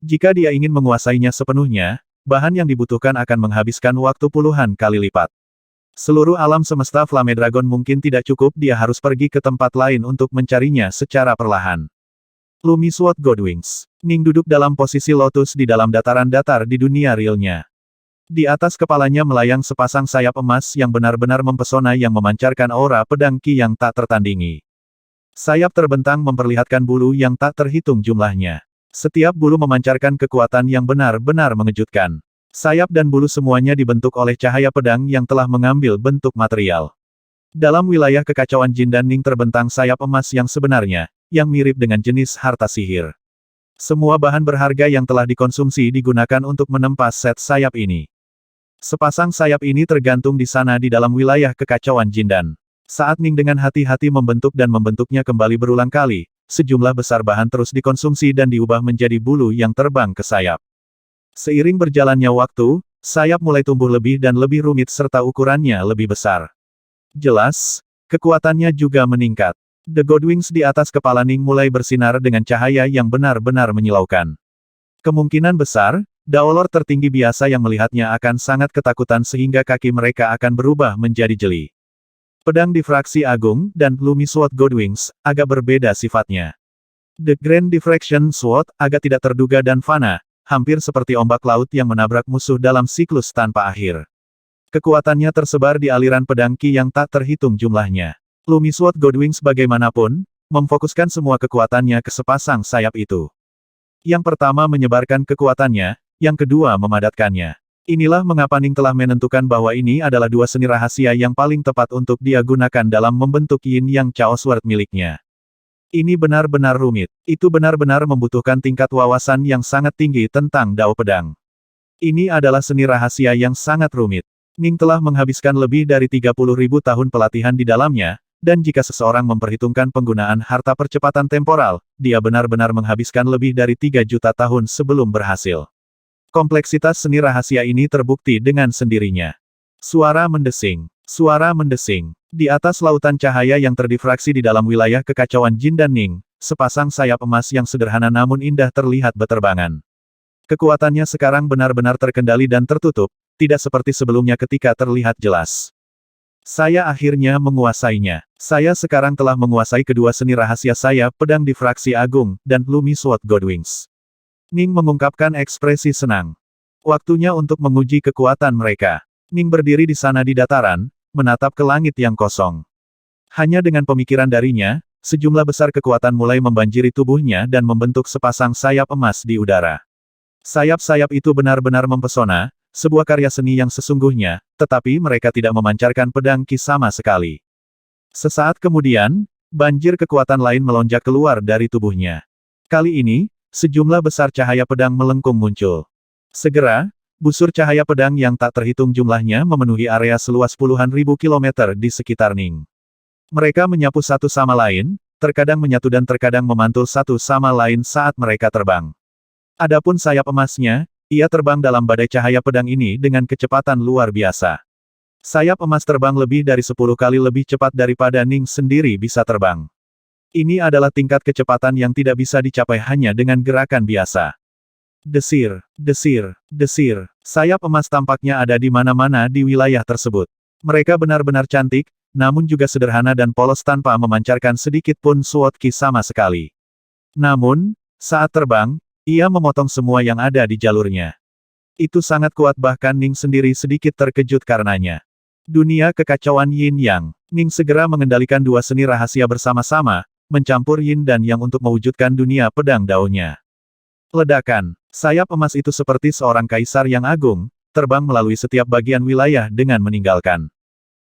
Jika dia ingin menguasainya sepenuhnya, bahan yang dibutuhkan akan menghabiskan waktu puluhan kali lipat. Seluruh alam semesta Flame Dragon mungkin tidak cukup, dia harus pergi ke tempat lain untuk mencarinya secara perlahan. Lumi Sword Godwings. Ning duduk dalam posisi lotus di dalam dataran datar di dunia realnya. Di atas kepalanya melayang sepasang sayap emas yang benar-benar mempesona yang memancarkan aura pedang Qi yang tak tertandingi. Sayap terbentang memperlihatkan bulu yang tak terhitung jumlahnya. Setiap bulu memancarkan kekuatan yang benar-benar mengejutkan. Sayap dan bulu semuanya dibentuk oleh cahaya pedang yang telah mengambil bentuk material. Dalam wilayah kekacauan Jin dan Ning terbentang sayap emas yang sebenarnya, yang mirip dengan jenis harta sihir. Semua bahan berharga yang telah dikonsumsi digunakan untuk menempa set sayap ini. Sepasang sayap ini tergantung di sana di dalam wilayah kekacauan Jindan. Saat Ning dengan hati-hati membentuk dan membentuknya kembali berulang kali, sejumlah besar bahan terus dikonsumsi dan diubah menjadi bulu yang terbang ke sayap. Seiring berjalannya waktu, sayap mulai tumbuh lebih dan lebih rumit serta ukurannya lebih besar. Jelas, kekuatannya juga meningkat. The Godwings di atas kepala Ning mulai bersinar dengan cahaya yang benar-benar menyilaukan. Kemungkinan besar, Daolord tertinggi biasa yang melihatnya akan sangat ketakutan sehingga kaki mereka akan berubah menjadi jeli. Pedang Difraksi Agung dan Lumi Sword Godwings agak berbeda sifatnya. The Grand Diffraction Sword agak tidak terduga dan fana, hampir seperti ombak laut yang menabrak musuh dalam siklus tanpa akhir. Kekuatannya tersebar di aliran pedang Qi yang tak terhitung jumlahnya. Lumi Sword Godwings bagaimanapun, memfokuskan semua kekuatannya ke sepasang sayap itu. Yang pertama menyebarkan kekuatannya, yang kedua memadatkannya. Inilah mengapa Ning telah menentukan bahwa ini adalah 2 seni rahasia yang paling tepat untuk dia gunakan dalam membentuk Yin Yang Chaos Sword miliknya. Ini benar-benar rumit. Itu benar-benar membutuhkan tingkat wawasan yang sangat tinggi tentang Dao Pedang. Ini adalah seni rahasia yang sangat rumit. Ning telah menghabiskan lebih dari 30.000 tahun pelatihan di dalamnya, dan jika seseorang memperhitungkan penggunaan harta percepatan temporal, dia benar-benar menghabiskan lebih dari 3 juta tahun sebelum berhasil. Kompleksitas seni rahasia ini terbukti dengan sendirinya. Suara mendesing. Suara mendesing. Di atas lautan cahaya yang terdifraksi di dalam wilayah kekacauan Jin dan Ning, sepasang sayap emas yang sederhana namun indah terlihat beterbangan. Kekuatannya sekarang benar-benar terkendali dan tertutup, tidak seperti sebelumnya ketika terlihat jelas. Saya akhirnya menguasainya. Saya sekarang telah menguasai kedua seni rahasia saya, Pedang Difraksi Agung, dan Lumi Sword Godwings. Ning mengungkapkan ekspresi senang. Waktunya untuk menguji kekuatan mereka. Ning berdiri di sana di dataran, menatap ke langit yang kosong. Hanya dengan pemikiran darinya, sejumlah besar kekuatan mulai membanjiri tubuhnya dan membentuk sepasang sayap emas di udara. Sayap-sayap itu benar-benar mempesona, sebuah karya seni yang sesungguhnya, tetapi mereka tidak memancarkan pedang Qi sama sekali. Sesaat kemudian, banjir kekuatan lain melonjak keluar dari tubuhnya. Kali ini, sejumlah besar cahaya pedang melengkung muncul. Segera, busur cahaya pedang yang tak terhitung jumlahnya memenuhi area seluas puluhan ribu kilometer di sekitar Ning. Mereka menyapu satu sama lain, terkadang menyatu dan terkadang memantul satu sama lain saat mereka terbang. Adapun sayap emasnya, ia terbang dalam badai cahaya pedang ini dengan kecepatan luar biasa. Sayap emas terbang lebih dari 10 kali lebih cepat daripada Ning sendiri bisa terbang. Ini adalah tingkat kecepatan yang tidak bisa dicapai hanya dengan gerakan biasa. Desir, desir, desir. Sayap emas tampaknya ada di mana-mana di wilayah tersebut. Mereka benar-benar cantik, namun juga sederhana dan polos tanpa memancarkan sedikit pun sword Qi sama sekali. Namun, saat terbang, ia memotong semua yang ada di jalurnya. Itu sangat kuat bahkan Ning sendiri sedikit terkejut karenanya. Dunia kekacauan Yin Yang. Ning segera mengendalikan dua seni rahasia bersama-sama, mencampur Yin dan Yang untuk mewujudkan dunia pedang daunnya. Ledakan. Sayap emas itu seperti seorang kaisar yang agung, terbang melalui setiap bagian wilayah dengan meninggalkan.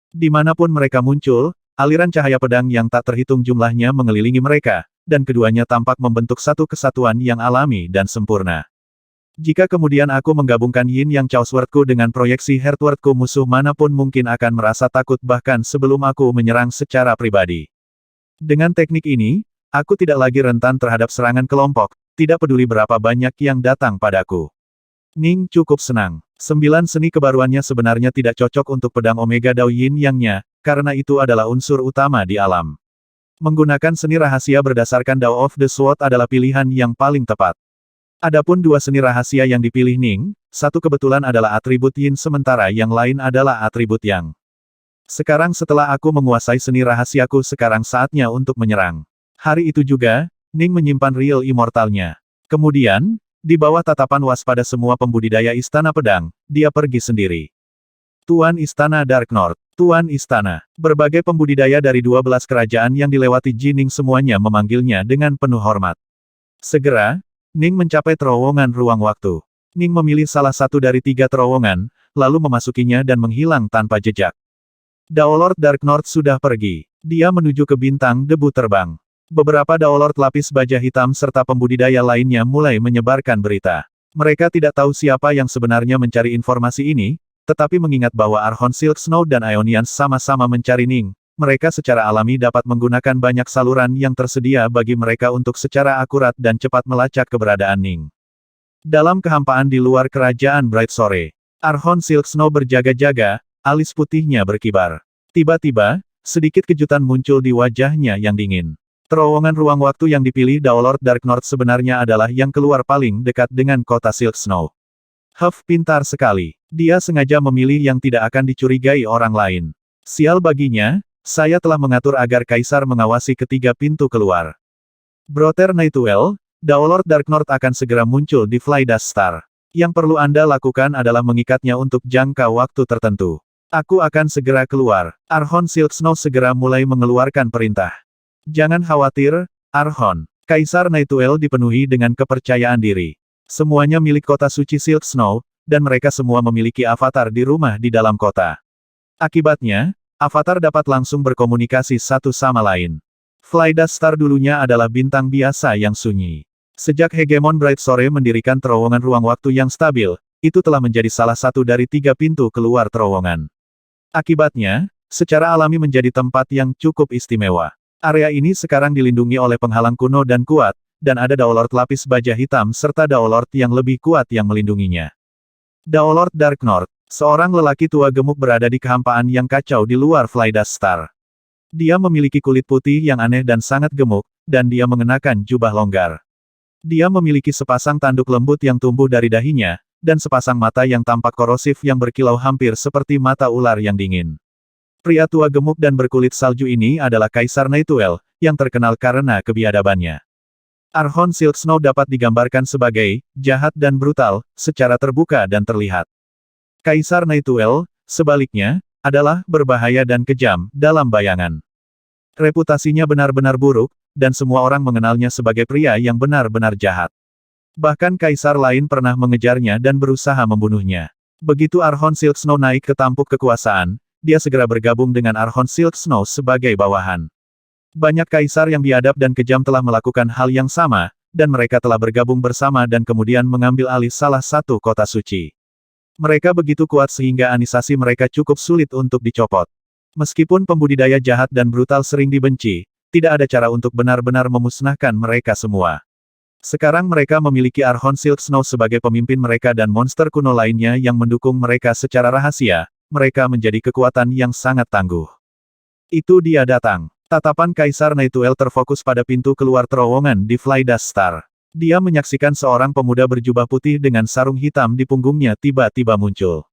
Dimanapun mereka muncul, aliran cahaya pedang yang tak terhitung jumlahnya mengelilingi mereka, dan keduanya tampak membentuk satu kesatuan yang alami dan sempurna. Jika kemudian aku menggabungkan Yin Yang Chaos Sword-ku dengan proyeksi Heart Word-ku, musuh manapun mungkin akan merasa takut bahkan sebelum aku menyerang secara pribadi. Dengan teknik ini, aku tidak lagi rentan terhadap serangan kelompok, tidak peduli berapa banyak yang datang padaku. Ning cukup senang. 9 seni kebaruannya sebenarnya tidak cocok untuk pedang Omega Dao Yin Yang-nya, karena itu adalah unsur utama di alam. Menggunakan seni rahasia berdasarkan Dao of the Sword adalah pilihan yang paling tepat. Adapun dua seni rahasia yang dipilih Ning, satu kebetulan adalah atribut Yin sementara yang lain adalah atribut Yang. Sekarang setelah aku menguasai seni rahasiaku, sekarang saatnya untuk menyerang. Hari itu juga, Ning menyimpan Real Immortalnya. Kemudian, di bawah tatapan waspada semua pembudidaya Istana Pedang, dia pergi sendiri. Tuan Istana Dark North, Tuan Istana, berbagai pembudidaya dari 12 kerajaan yang dilewati Jining semuanya memanggilnya dengan penuh hormat. Segera, Ning mencapai terowongan ruang waktu. Ning memilih salah satu dari 3 terowongan, lalu memasukinya dan menghilang tanpa jejak. Daolord Dark North sudah pergi. Dia menuju ke bintang debu terbang. Beberapa Daolord lapis baja hitam serta pembudidaya lainnya mulai menyebarkan berita. Mereka tidak tahu siapa yang sebenarnya mencari informasi ini, tetapi mengingat bahwa Archon Silk Snow dan Ionians sama-sama mencari Ning, mereka secara alami dapat menggunakan banyak saluran yang tersedia bagi mereka untuk secara akurat dan cepat melacak keberadaan Ning. Dalam kehampaan di luar kerajaan Bright Sore, Archon Silk Snow berjaga-jaga, alis putihnya berkibar. Tiba-tiba, sedikit kejutan muncul di wajahnya yang dingin. Terowongan ruang waktu yang dipilih Daolord Dark North sebenarnya adalah yang keluar paling dekat dengan kota Silk Snow. Huff pintar sekali. Dia sengaja memilih yang tidak akan dicurigai orang lain. Sial baginya, saya telah mengatur agar Kaisar mengawasi ketiga pintu keluar. Brother Nightwell, Daolord Dark North akan segera muncul di Flydust Star. Yang perlu Anda lakukan adalah mengikatnya untuk jangka waktu tertentu. Aku akan segera keluar. Archon Silk Snow segera mulai mengeluarkan perintah. Jangan khawatir, Archon. Kaisar Nightwell dipenuhi dengan kepercayaan diri. Semuanya milik kota suci Silk Snow, dan mereka semua memiliki avatar di rumah di dalam kota. Akibatnya, avatar dapat langsung berkomunikasi satu sama lain. Flydust Star dulunya adalah bintang biasa yang sunyi. Sejak Hegemon Bright Sore mendirikan terowongan ruang waktu yang stabil, itu telah menjadi salah satu dari 3 pintu keluar terowongan. Akibatnya, secara alami menjadi tempat yang cukup istimewa. Area ini sekarang dilindungi oleh penghalang kuno dan kuat, dan ada Daolord lapis baja hitam serta Daolord yang lebih kuat yang melindunginya. Daolord Dark North, seorang lelaki tua gemuk berada di kehampaan yang kacau di luar Flydust Star. Dia memiliki kulit putih yang aneh dan sangat gemuk, dan dia mengenakan jubah longgar. Dia memiliki sepasang tanduk lembut yang tumbuh dari dahinya, dan sepasang mata yang tampak korosif yang berkilau hampir seperti mata ular yang dingin. Pria tua gemuk dan berkulit salju ini adalah Kaisar Nightwell, yang terkenal karena kebiadabannya. Archon Silk Snow dapat digambarkan sebagai jahat dan brutal, secara terbuka dan terlihat. Kaisar Nightwell, sebaliknya, adalah berbahaya dan kejam dalam bayangan. Reputasinya benar-benar buruk, dan semua orang mengenalnya sebagai pria yang benar-benar jahat. Bahkan kaisar lain pernah mengejarnya dan berusaha membunuhnya. Begitu Archon Silk Snow naik ke tampuk kekuasaan, dia segera bergabung dengan Archon Silk Snow sebagai bawahan. Banyak kaisar yang biadab dan kejam telah melakukan hal yang sama, dan mereka telah bergabung bersama dan kemudian mengambil alih salah satu kota suci. Mereka begitu kuat sehingga anisasi mereka cukup sulit untuk dicopot. Meskipun pembudidaya jahat dan brutal sering dibenci, tidak ada cara untuk benar-benar memusnahkan mereka semua. Sekarang mereka memiliki Archon Silk Snow sebagai pemimpin mereka dan monster kuno lainnya yang mendukung mereka secara rahasia, mereka menjadi kekuatan yang sangat tangguh. Itu dia datang. Tatapan Kaisar Nightwell terfokus pada pintu keluar terowongan di Flydust Star. Dia menyaksikan seorang pemuda berjubah putih dengan sarung hitam di punggungnya tiba-tiba muncul.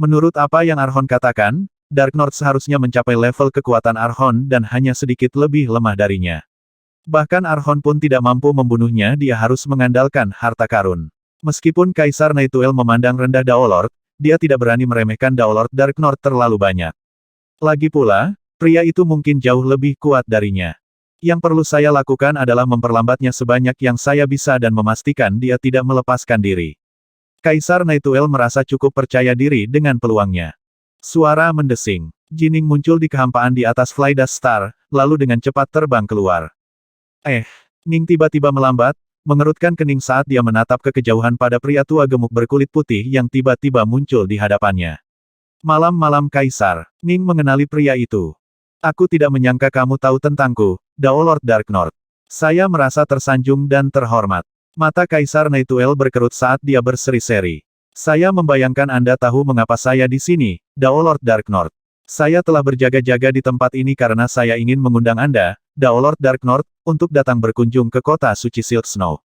Menurut apa yang Archon katakan, Dark North seharusnya mencapai level kekuatan Archon dan hanya sedikit lebih lemah darinya. Bahkan Archon pun tidak mampu membunuhnya, dia harus mengandalkan harta karun. Meskipun Kaisar Nightwell memandang rendah Daolord, dia tidak berani meremehkan Daolord Dark North terlalu banyak. Lagi pula, pria itu mungkin jauh lebih kuat darinya. Yang perlu saya lakukan adalah memperlambatnya sebanyak yang saya bisa dan memastikan dia tidak melepaskan diri. Kaisar Naituel merasa cukup percaya diri dengan peluangnya. Suara mendesing. Jining muncul di kehampaan di atas Fly Dust Star, lalu dengan cepat terbang keluar. Ning tiba-tiba melambat, mengerutkan kening saat dia menatap ke kejauhan pada pria tua gemuk berkulit putih yang tiba-tiba muncul di hadapannya. Malam-malam Kaisar, Ning mengenali pria itu. Aku tidak menyangka kamu tahu tentangku, Daolord Dark North. Saya merasa tersanjung dan terhormat. Mata Kaisar Naituel berkerut saat dia berseri-seri. Saya membayangkan Anda tahu mengapa saya di sini, Daolord Dark North. Saya telah berjaga-jaga di tempat ini karena saya ingin mengundang Anda, Daolord Dark North, untuk datang berkunjung ke kota suci Silk Snow.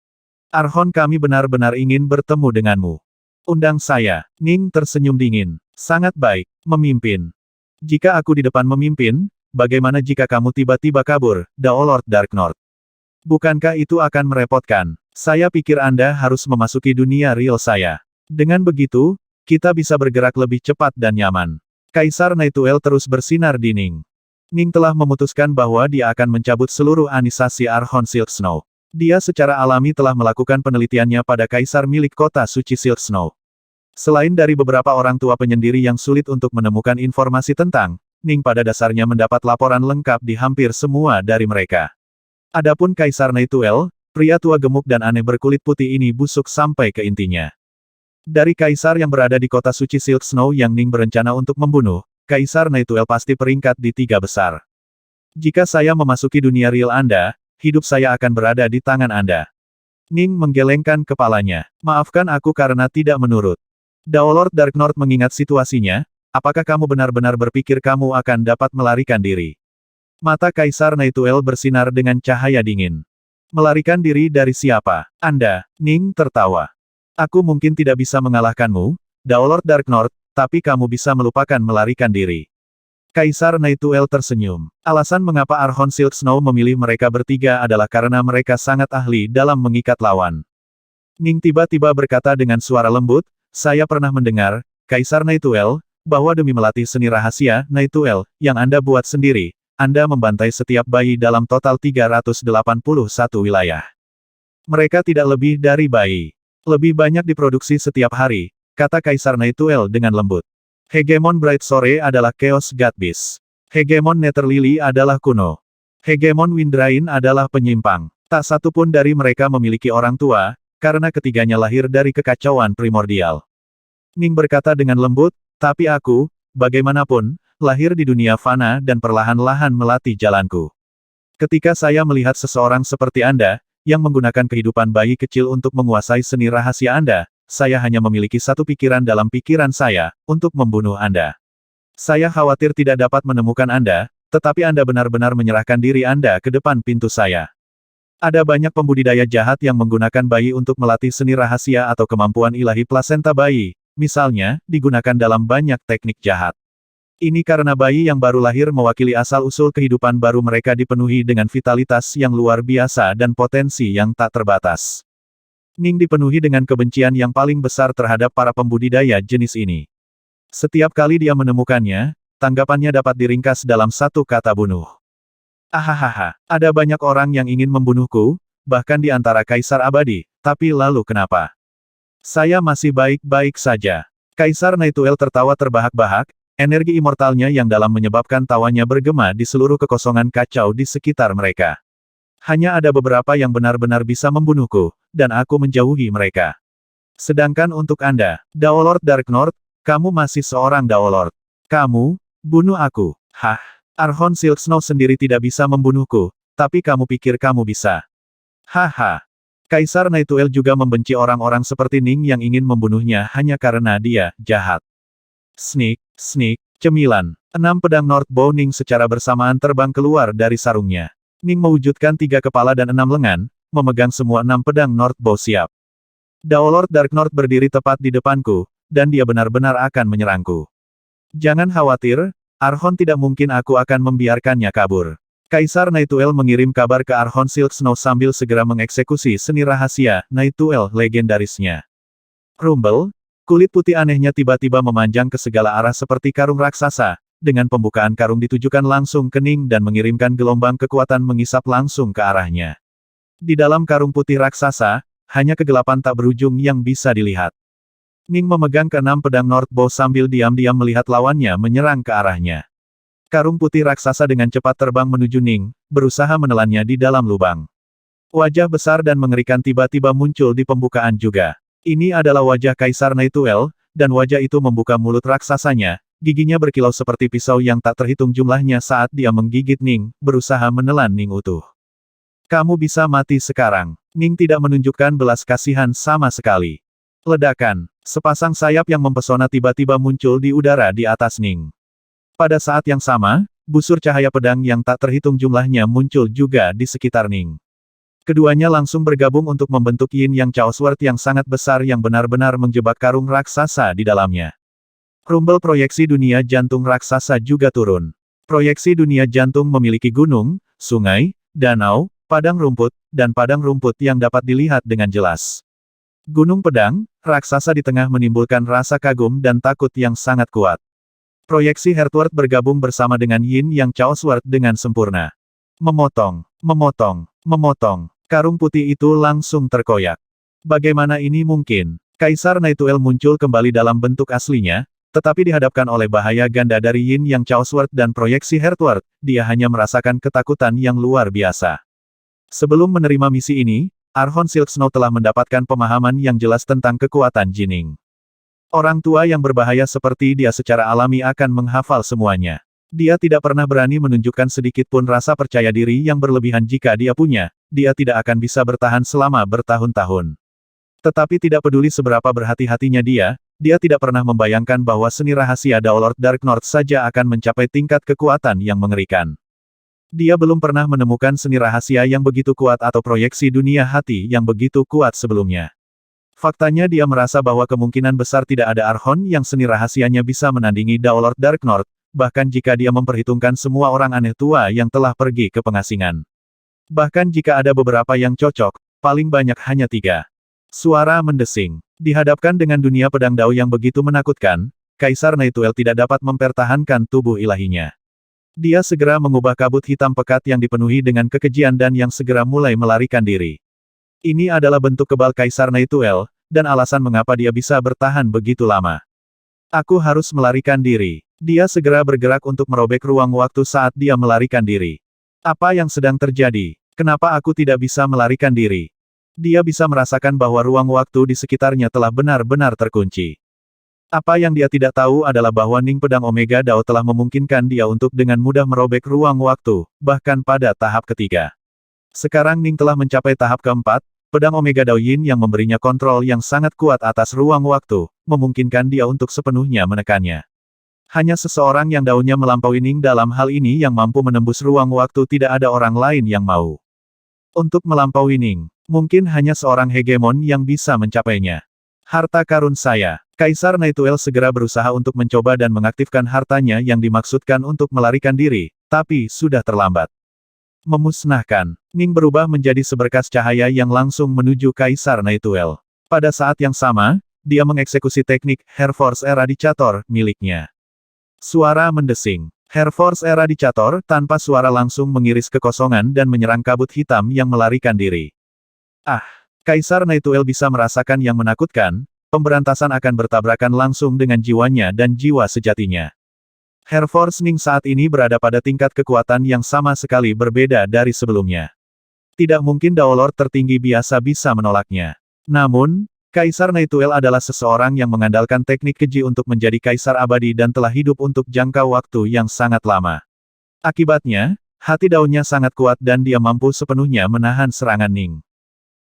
Archon kami benar-benar ingin bertemu denganmu. Undang saya. Ning tersenyum dingin. Sangat baik, memimpin. Jika aku di depan memimpin, bagaimana jika kamu tiba-tiba kabur, Daolord Dark North? Bukankah itu akan merepotkan? Saya pikir Anda harus memasuki dunia real saya. Dengan begitu, kita bisa bergerak lebih cepat dan nyaman. Kaisar Naituel terus bersinar di Ning. Ning telah memutuskan bahwa dia akan mencabut seluruh anisasi Archon Silk Snow. Dia secara alami telah melakukan penelitiannya pada kaisar milik kota suci Silk Snow. Selain dari beberapa orang tua penyendiri yang sulit untuk menemukan informasi tentang, Ning pada dasarnya mendapat laporan lengkap di hampir semua dari mereka. Adapun Kaisar Naituel, pria tua gemuk dan aneh berkulit putih ini busuk sampai ke intinya. Dari kaisar yang berada di kota suci Silk Snow yang Ning berencana untuk membunuh, Kaisar Naituel pasti peringkat di 3 besar. Jika saya memasuki dunia real Anda, hidup saya akan berada di tangan Anda. Ning menggelengkan kepalanya. Maafkan aku karena tidak menurut. Daolord Dark North mengingat situasinya, apakah kamu benar-benar berpikir kamu akan dapat melarikan diri? Mata Kaisar Naituel bersinar dengan cahaya dingin. Melarikan diri dari siapa? Anda, Ning tertawa. Aku mungkin tidak bisa mengalahkanmu, Daolord Dark North, tapi kamu bisa melupakan melarikan diri. Kaisar Naituel tersenyum. Alasan mengapa Archon Silk Snow memilih mereka bertiga adalah karena mereka sangat ahli dalam mengikat lawan. Ning tiba-tiba berkata dengan suara lembut, saya pernah mendengar, Kaisar Naituel, bahwa demi melatih seni rahasia, Naituel, yang Anda buat sendiri, Anda membantai setiap bayi dalam total 381 wilayah. Mereka tidak lebih dari bayi. Lebih banyak diproduksi setiap hari, kata Kaisar Naituel dengan lembut. Hegemon Bright Sore adalah Chaos God Beast. Hegemon Nether Lily adalah kuno. Hegemon Windrain adalah penyimpang. Tak satu pun dari mereka memiliki orang tua, karena ketiganya lahir dari kekacauan primordial. Ning berkata dengan lembut, tapi aku, bagaimanapun, lahir di dunia fana dan perlahan-lahan melatih jalanku. Ketika saya melihat seseorang seperti Anda, yang menggunakan kehidupan bayi kecil untuk menguasai seni rahasia Anda, saya hanya memiliki satu pikiran dalam pikiran saya, untuk membunuh Anda. Saya khawatir tidak dapat menemukan Anda, tetapi Anda benar-benar menyerahkan diri Anda ke depan pintu saya. Ada banyak pembudidaya jahat yang menggunakan bayi untuk melatih seni rahasia atau kemampuan ilahi plasenta bayi, misalnya, digunakan dalam banyak teknik jahat. Ini karena bayi yang baru lahir mewakili asal-usul kehidupan baru mereka dipenuhi dengan vitalitas yang luar biasa dan potensi yang tak terbatas. Ning dipenuhi dengan kebencian yang paling besar terhadap para pembudidaya jenis ini. Setiap kali dia menemukannya, tanggapannya dapat diringkas dalam satu kata bunuh. Ahahaha, ada banyak orang yang ingin membunuhku, bahkan di antara kaisar abadi, tapi lalu kenapa? Saya masih baik-baik saja. Kaisar Naituel tertawa terbahak-bahak, energi immortalnya yang dalam menyebabkan tawanya bergema di seluruh kekosongan kacau di sekitar mereka. Hanya ada beberapa yang benar-benar bisa membunuhku, dan aku menjauhi mereka. Sedangkan untuk Anda, Daolord Dark North, kamu masih seorang Daolord. Kamu, bunuh aku. Hah? Archon Silk Snow sendiri tidak bisa membunuhku, tapi kamu pikir kamu bisa. Haha. Kaisar Naituel juga membenci orang-orang seperti Ning yang ingin membunuhnya hanya karena dia jahat. Sneak, sneak, cemilan. 6 pedang North Bow Ning secara bersamaan terbang keluar dari sarungnya. Ning mewujudkan 3 kepala dan 6 lengan, memegang semua 6 pedang North Bow siap. Daolord Dark North berdiri tepat di depanku, dan dia benar-benar akan menyerangku. Jangan khawatir, Archon tidak mungkin aku akan membiarkannya kabur. Kaisar Naituel mengirim kabar ke Archon Silk Snow sambil segera mengeksekusi seni rahasia Naituel legendarisnya. Rumble, Kulit putih anehnya tiba-tiba memanjang ke segala arah seperti karung raksasa, dengan pembukaan karung ditujukan langsung ke Ning dan mengirimkan gelombang kekuatan mengisap langsung ke arahnya. Di dalam karung putih raksasa, hanya kegelapan tak berujung yang bisa dilihat. Ning memegang keenam pedang North Bow sambil diam-diam melihat lawannya menyerang ke arahnya. Karung putih raksasa dengan cepat terbang menuju Ning, berusaha menelannya di dalam lubang. Wajah besar dan mengerikan tiba-tiba muncul di pembukaan juga. Ini adalah wajah Kaisar Naituel, dan wajah itu membuka mulut raksasanya, giginya berkilau seperti pisau yang tak terhitung jumlahnya saat dia menggigit Ning, berusaha menelan Ning utuh. Kamu bisa mati sekarang. Ning tidak menunjukkan belas kasihan sama sekali. Ledakan. Sepasang sayap yang mempesona tiba-tiba muncul di udara di atas Ning. Pada saat yang sama, busur cahaya pedang yang tak terhitung jumlahnya muncul juga di sekitar Ning. Keduanya langsung bergabung untuk membentuk Yin Yang Chaos Sword yang sangat besar yang benar-benar menjebak karung raksasa di dalamnya. Rumbel proyeksi dunia jantung raksasa juga turun. Proyeksi dunia jantung memiliki gunung, sungai, danau, padang rumput, dan padang rumput yang dapat dilihat dengan jelas. Gunung pedang, raksasa di tengah menimbulkan rasa kagum dan takut yang sangat kuat. Proyeksi Heartward bergabung bersama dengan Yin Yang Chaos Sword dengan sempurna. Memotong, memotong, memotong. Karung putih itu langsung terkoyak. Bagaimana ini mungkin? Kaisar Naituel muncul kembali dalam bentuk aslinya, tetapi dihadapkan oleh bahaya ganda dari Yin Yang Chaos Sword dan proyeksi Heartward, dia hanya merasakan ketakutan yang luar biasa. Sebelum menerima misi ini, Archon Silk Snow telah mendapatkan pemahaman yang jelas tentang kekuatan Jining. Orang tua yang berbahaya seperti dia secara alami akan menghafal semuanya. Dia tidak pernah berani menunjukkan sedikit pun rasa percaya diri yang berlebihan jika dia punya, dia tidak akan bisa bertahan selama bertahun-tahun. Tetapi tidak peduli seberapa berhati-hatinya dia tidak pernah membayangkan bahwa seni rahasia Dao Lord Dark North saja akan mencapai tingkat kekuatan yang mengerikan. Dia belum pernah menemukan seni rahasia yang begitu kuat atau proyeksi dunia hati yang begitu kuat sebelumnya. Faktanya dia merasa bahwa kemungkinan besar tidak ada Archon yang seni rahasianya bisa menandingi Dao Lord Dark North, bahkan jika dia memperhitungkan semua orang aneh tua yang telah pergi ke pengasingan. Bahkan jika ada beberapa yang cocok, paling banyak hanya 3. Suara mendesing. Dihadapkan dengan dunia pedang Dao yang begitu menakutkan, Kaisar Naituel tidak dapat mempertahankan tubuh ilahinya. Dia segera mengubah kabut hitam pekat yang dipenuhi dengan kekejian dan yang segera mulai melarikan diri. Ini adalah bentuk kebal Kaisar Naituel, dan alasan mengapa dia bisa bertahan begitu lama. Aku harus melarikan diri. Dia segera bergerak untuk merobek ruang waktu saat dia melarikan diri. Apa yang sedang terjadi? Kenapa aku tidak bisa melarikan diri? Dia bisa merasakan bahwa ruang waktu di sekitarnya telah benar-benar terkunci. Apa yang dia tidak tahu adalah bahwa Ning Pedang Omega Dao telah memungkinkan dia untuk dengan mudah merobek ruang waktu, bahkan pada tahap ketiga. Sekarang Ning telah mencapai tahap keempat, Pedang Omega Dao Yin yang memberinya kontrol yang sangat kuat atas ruang waktu, memungkinkan dia untuk sepenuhnya menekannya. Hanya seseorang yang daunnya melampaui Ning dalam hal ini yang mampu menembus ruang waktu, tidak ada orang lain yang mau. Untuk melampaui Ning, mungkin hanya seorang hegemon yang bisa mencapainya. Harta karun saya. Kaisar Naituel segera berusaha untuk mencoba dan mengaktifkan hartanya yang dimaksudkan untuk melarikan diri, tapi sudah terlambat. Memusnahkan. Ning berubah menjadi seberkas cahaya yang langsung menuju Kaisar Naituel. Pada saat yang sama, dia mengeksekusi teknik Hair Force Eradicator miliknya. Suara mendesing. Hair Force Eradicator tanpa suara langsung mengiris kekosongan dan menyerang kabut hitam yang melarikan diri. Kaisar Naituel bisa merasakan yang menakutkan, pemberantasan akan bertabrakan langsung dengan jiwanya dan jiwa sejatinya. Hair Force Ning saat ini berada pada tingkat kekuatan yang sama sekali berbeda dari sebelumnya. Tidak mungkin Dao Lord tertinggi biasa bisa menolaknya. Namun, Kaisar Naituel adalah seseorang yang mengandalkan teknik keji untuk menjadi kaisar abadi dan telah hidup untuk jangka waktu yang sangat lama. Akibatnya, hati daunnya sangat kuat dan dia mampu sepenuhnya menahan serangan Ning.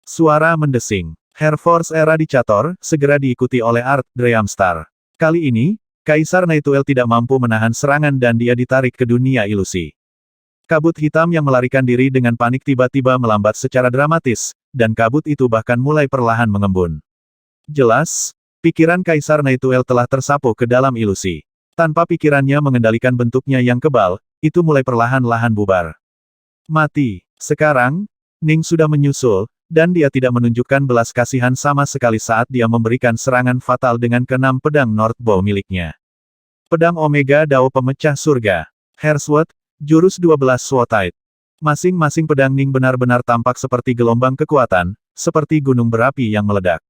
Suara mendesing. Hair Force Eradicator segera diikuti oleh Art Dreamstar. Kali ini, Kaisar Naituel tidak mampu menahan serangan dan dia ditarik ke dunia ilusi. Kabut hitam yang melarikan diri dengan panik tiba-tiba melambat secara dramatis, dan kabut itu bahkan mulai perlahan mengembun. Jelas, pikiran Kaisar Naituel telah tersapu ke dalam ilusi. Tanpa pikirannya mengendalikan bentuknya yang kebal, itu mulai perlahan-lahan bubar. Mati. Sekarang, Ning sudah menyusul, Dan dia tidak menunjukkan belas kasihan sama sekali saat dia memberikan serangan fatal dengan keenam pedang North Bow miliknya. Pedang Omega Dao Pemecah Surga. Hersword, Jurus 12 Swotite. Masing-masing pedang Ning benar-benar tampak seperti gelombang kekuatan, seperti gunung berapi yang meledak.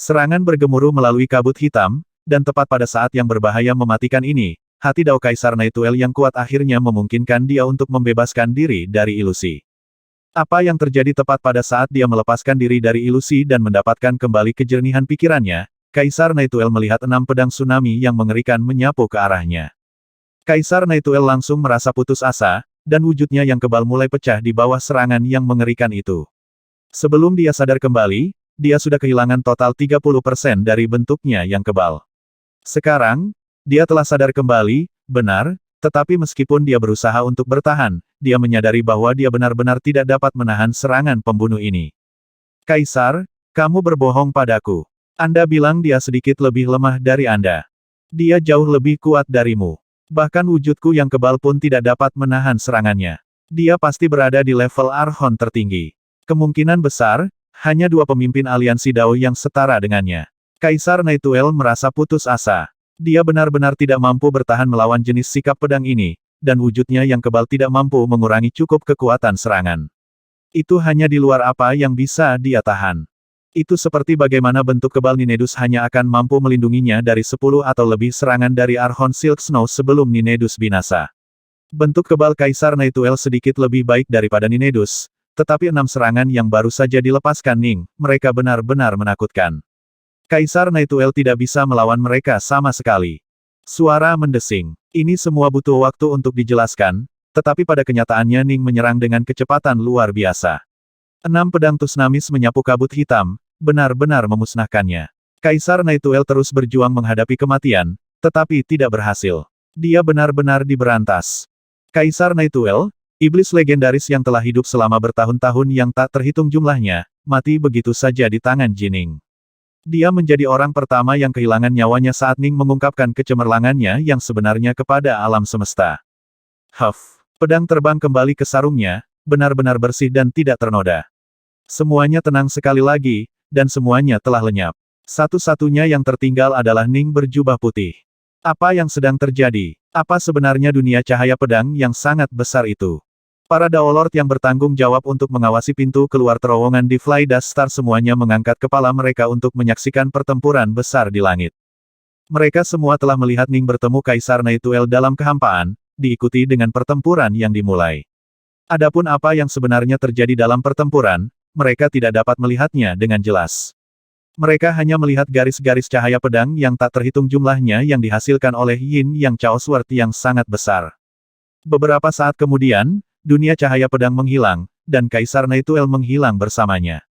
Serangan bergemuruh melalui kabut hitam, dan tepat pada saat yang berbahaya mematikan ini, hati Dao Kaisar Naituel yang kuat akhirnya memungkinkan dia untuk membebaskan diri dari ilusi. Apa yang terjadi tepat pada saat dia melepaskan diri dari ilusi dan mendapatkan kembali kejernihan pikirannya, Kaisar Naituel melihat 6 pedang tsunami yang mengerikan menyapu ke arahnya. Kaisar Naituel langsung merasa putus asa, dan wujudnya yang kebal mulai pecah di bawah serangan yang mengerikan itu. Sebelum dia sadar kembali, dia sudah kehilangan total 30% dari bentuknya yang kebal. Sekarang, dia telah sadar kembali, benar, tetapi meskipun dia berusaha untuk bertahan, dia menyadari bahwa dia benar-benar tidak dapat menahan serangan pembunuh ini. Kaisar, kamu berbohong padaku. Anda bilang dia sedikit lebih lemah dari Anda. Dia jauh lebih kuat darimu. Bahkan wujudku yang kebal pun tidak dapat menahan serangannya. Dia pasti berada di level Archon tertinggi. Kemungkinan besar, hanya 2 pemimpin aliansi Dao yang setara dengannya. Kaisar Naituel merasa putus asa. Dia benar-benar tidak mampu bertahan melawan jenis sikap pedang ini, dan wujudnya yang kebal tidak mampu mengurangi cukup kekuatan serangan. Itu hanya di luar apa yang bisa dia tahan. Itu seperti bagaimana bentuk kebal Ninedus hanya akan mampu melindunginya dari 10 atau lebih serangan dari Archon Silk Snow sebelum Ninedus binasa. Bentuk kebal Kaisar Naituel sedikit lebih baik daripada Ninedus, tetapi 6 serangan yang baru saja dilepaskan Ning, mereka benar-benar menakutkan. Kaisar Naituel tidak bisa melawan mereka sama sekali. Suara mendesing. Ini semua butuh waktu untuk dijelaskan, tetapi pada kenyataannya Ning menyerang dengan kecepatan luar biasa. 6 pedang Tusnamis menyapu kabut hitam, benar-benar memusnahkannya. Kaisar Naituel terus berjuang menghadapi kematian, tetapi tidak berhasil. Dia benar-benar diberantas. Kaisar Naituel, iblis legendaris yang telah hidup selama bertahun-tahun yang tak terhitung jumlahnya, mati begitu saja di tangan Jining. Dia menjadi orang pertama yang kehilangan nyawanya saat Ning mengungkapkan kecemerlangannya yang sebenarnya kepada alam semesta. Huff, pedang terbang kembali ke sarungnya, benar-benar bersih dan tidak ternoda. Semuanya tenang sekali lagi, dan semuanya telah lenyap. Satu-satunya yang tertinggal adalah Ning berjubah putih. Apa yang sedang terjadi? Apa sebenarnya dunia cahaya pedang yang sangat besar itu? Para Daolord yang bertanggung jawab untuk mengawasi pintu keluar terowongan di Fly Dust Star semuanya mengangkat kepala mereka untuk menyaksikan pertempuran besar di langit. Mereka semua telah melihat Ning bertemu Kaisar Naituel dalam kehampaan, diikuti dengan pertempuran yang dimulai. Adapun apa yang sebenarnya terjadi dalam pertempuran, mereka tidak dapat melihatnya dengan jelas. Mereka hanya melihat garis-garis cahaya pedang yang tak terhitung jumlahnya yang dihasilkan oleh Yin Yang Chaos Sword yang sangat besar. Beberapa saat kemudian, dunia cahaya pedang menghilang, dan Kaisar Naituel menghilang bersamanya.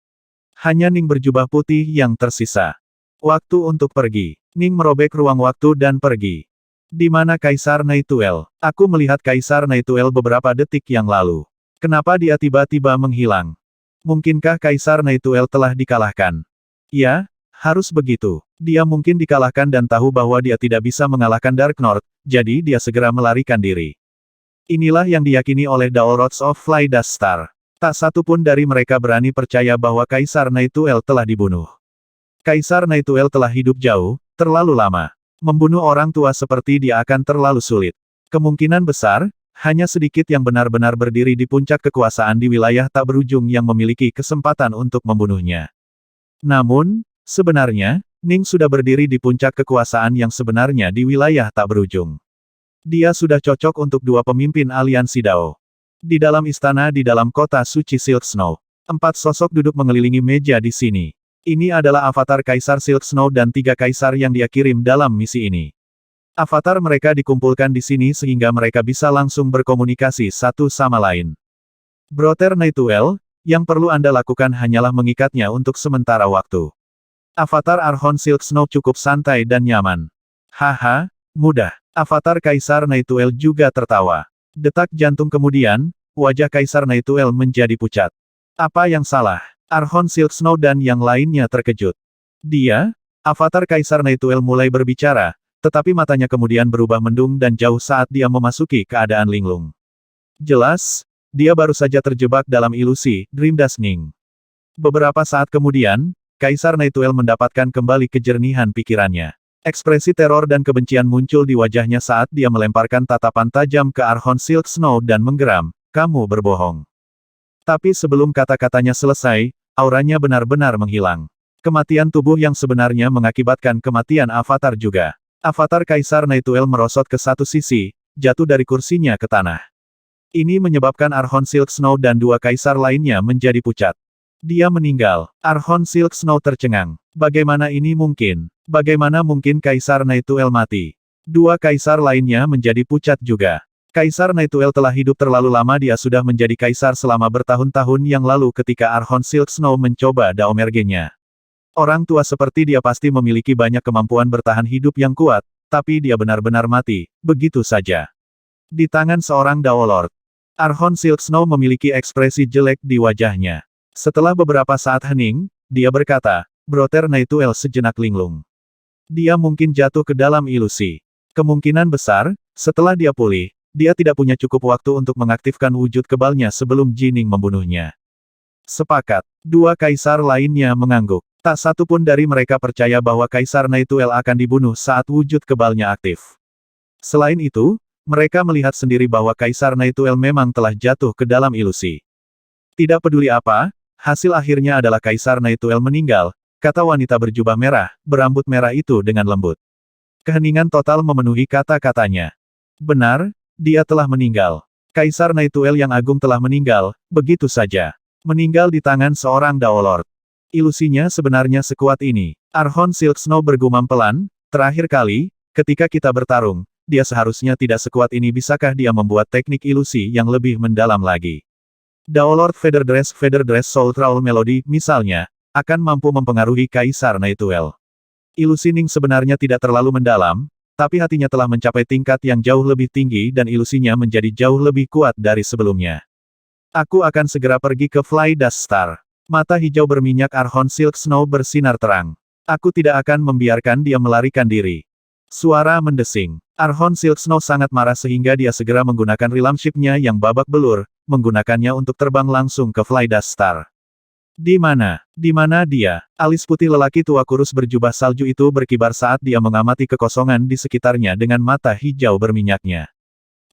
Hanya Ning berjubah putih yang tersisa. Waktu untuk pergi. Ning merobek ruang waktu dan pergi. Di mana Kaisar Naituel? Aku melihat Kaisar Naituel beberapa detik yang lalu. Kenapa dia tiba-tiba menghilang? Mungkinkah Kaisar Naituel telah dikalahkan? Ya, harus begitu. Dia mungkin dikalahkan dan tahu bahwa dia tidak bisa mengalahkan Dark North, jadi dia segera melarikan diri. Inilah yang diyakini oleh Daolords of Fly Dust Star. Tak satu pun dari mereka berani percaya bahwa Kaisar Naituel telah dibunuh. Kaisar Naituel telah hidup jauh, terlalu lama. Membunuh orang tua seperti dia akan terlalu sulit. Kemungkinan besar, hanya sedikit yang benar-benar berdiri di puncak kekuasaan di wilayah tak berujung yang memiliki kesempatan untuk membunuhnya. Namun, sebenarnya, Ning sudah berdiri di puncak kekuasaan yang sebenarnya di wilayah tak berujung. Dia sudah cocok untuk 2 pemimpin aliansi Dao. Di dalam istana di dalam kota suci Silk Snow. 4 sosok duduk mengelilingi meja di sini. Ini adalah avatar Kaisar Silk Snow dan 3 kaisar yang dia kirim dalam misi ini. Avatar mereka dikumpulkan di sini sehingga mereka bisa langsung berkomunikasi satu sama lain. Brother Naituel, yang perlu Anda lakukan hanyalah mengikatnya untuk sementara waktu. Avatar Archon Silk Snow cukup santai dan nyaman. Haha, mudah. Avatar Kaisar Naituel juga tertawa. Detak jantung kemudian, wajah Kaisar Naituel menjadi pucat. Apa yang salah? Archon Silk Snow dan yang lainnya terkejut. Dia, avatar Kaisar Naituel mulai berbicara, tetapi matanya kemudian berubah mendung dan jauh saat dia memasuki keadaan linglung. Jelas, dia baru saja terjebak dalam ilusi, Dream Dust Ning. Beberapa saat kemudian, Kaisar Naituel mendapatkan kembali kejernihan pikirannya. Ekspresi teror dan kebencian muncul di wajahnya saat dia melemparkan tatapan tajam ke Archon Silk Snow dan menggeram, "Kamu berbohong." Tapi sebelum kata-katanya selesai, auranya benar-benar menghilang. Kematian tubuh yang sebenarnya mengakibatkan kematian avatar juga. Avatar Kaisar Naituel merosot ke satu sisi, jatuh dari kursinya ke tanah. Ini menyebabkan Archon Silk Snow dan dua kaisar lainnya menjadi pucat. Dia meninggal. Archon Silk Snow tercengang. Bagaimana ini mungkin? Bagaimana mungkin Kaisar Naituel mati? Dua kaisar lainnya menjadi pucat juga. Kaisar Naituel telah hidup terlalu lama, dia sudah menjadi kaisar selama bertahun-tahun yang lalu ketika Archon Silk Snow mencoba Daomerge-nya. Orang tua seperti dia pasti memiliki banyak kemampuan bertahan hidup yang kuat, tapi dia benar-benar mati, begitu saja. Di tangan seorang Dao Lord. Archon Silk Snow memiliki ekspresi jelek di wajahnya. Setelah beberapa saat hening, dia berkata, "Brother Naituel sejenak linglung. Dia mungkin jatuh ke dalam ilusi. Kemungkinan besar, setelah dia pulih, dia tidak punya cukup waktu untuk mengaktifkan wujud kebalnya sebelum Jining membunuhnya." Sepakat. Dua kaisar lainnya mengangguk. Tak satu pun dari mereka percaya bahwa Kaisar Naituel akan dibunuh saat wujud kebalnya aktif. Selain itu, mereka melihat sendiri bahwa Kaisar Naituel memang telah jatuh ke dalam ilusi. Tidak peduli apa, hasil akhirnya adalah Kaisar Naituel meninggal, kata wanita berjubah merah, berambut merah itu dengan lembut. Keheningan total memenuhi kata-katanya. Benar, dia telah meninggal. Kaisar Naituel yang agung telah meninggal, begitu saja. Meninggal di tangan seorang Dao Lord. Ilusinya sebenarnya sekuat ini. Archon Silk Snow bergumam pelan, "Terakhir kali, ketika kita bertarung, dia seharusnya tidak sekuat ini. Bisakah dia membuat teknik ilusi yang lebih mendalam lagi? Dao Lord Featherdress Soul Troll Melody, misalnya, akan mampu mempengaruhi Kaisar Naituel. Ilusi Ning sebenarnya tidak terlalu mendalam, tapi hatinya telah mencapai tingkat yang jauh lebih tinggi dan ilusinya menjadi jauh lebih kuat dari sebelumnya. Aku akan segera pergi ke Fly Dust Star." Mata hijau berminyak Archon Silk Snow bersinar terang. "Aku tidak akan membiarkan dia melarikan diri." Suara mendesing. Archon Silk Snow sangat marah sehingga dia segera menggunakan Realm Ship-nya yang babak belur, menggunakannya untuk terbang langsung ke Fly Dust Star. Di mana? Di mana dia?" Alis putih lelaki tua kurus berjubah salju itu berkibar saat dia mengamati kekosongan di sekitarnya dengan mata hijau berminyaknya.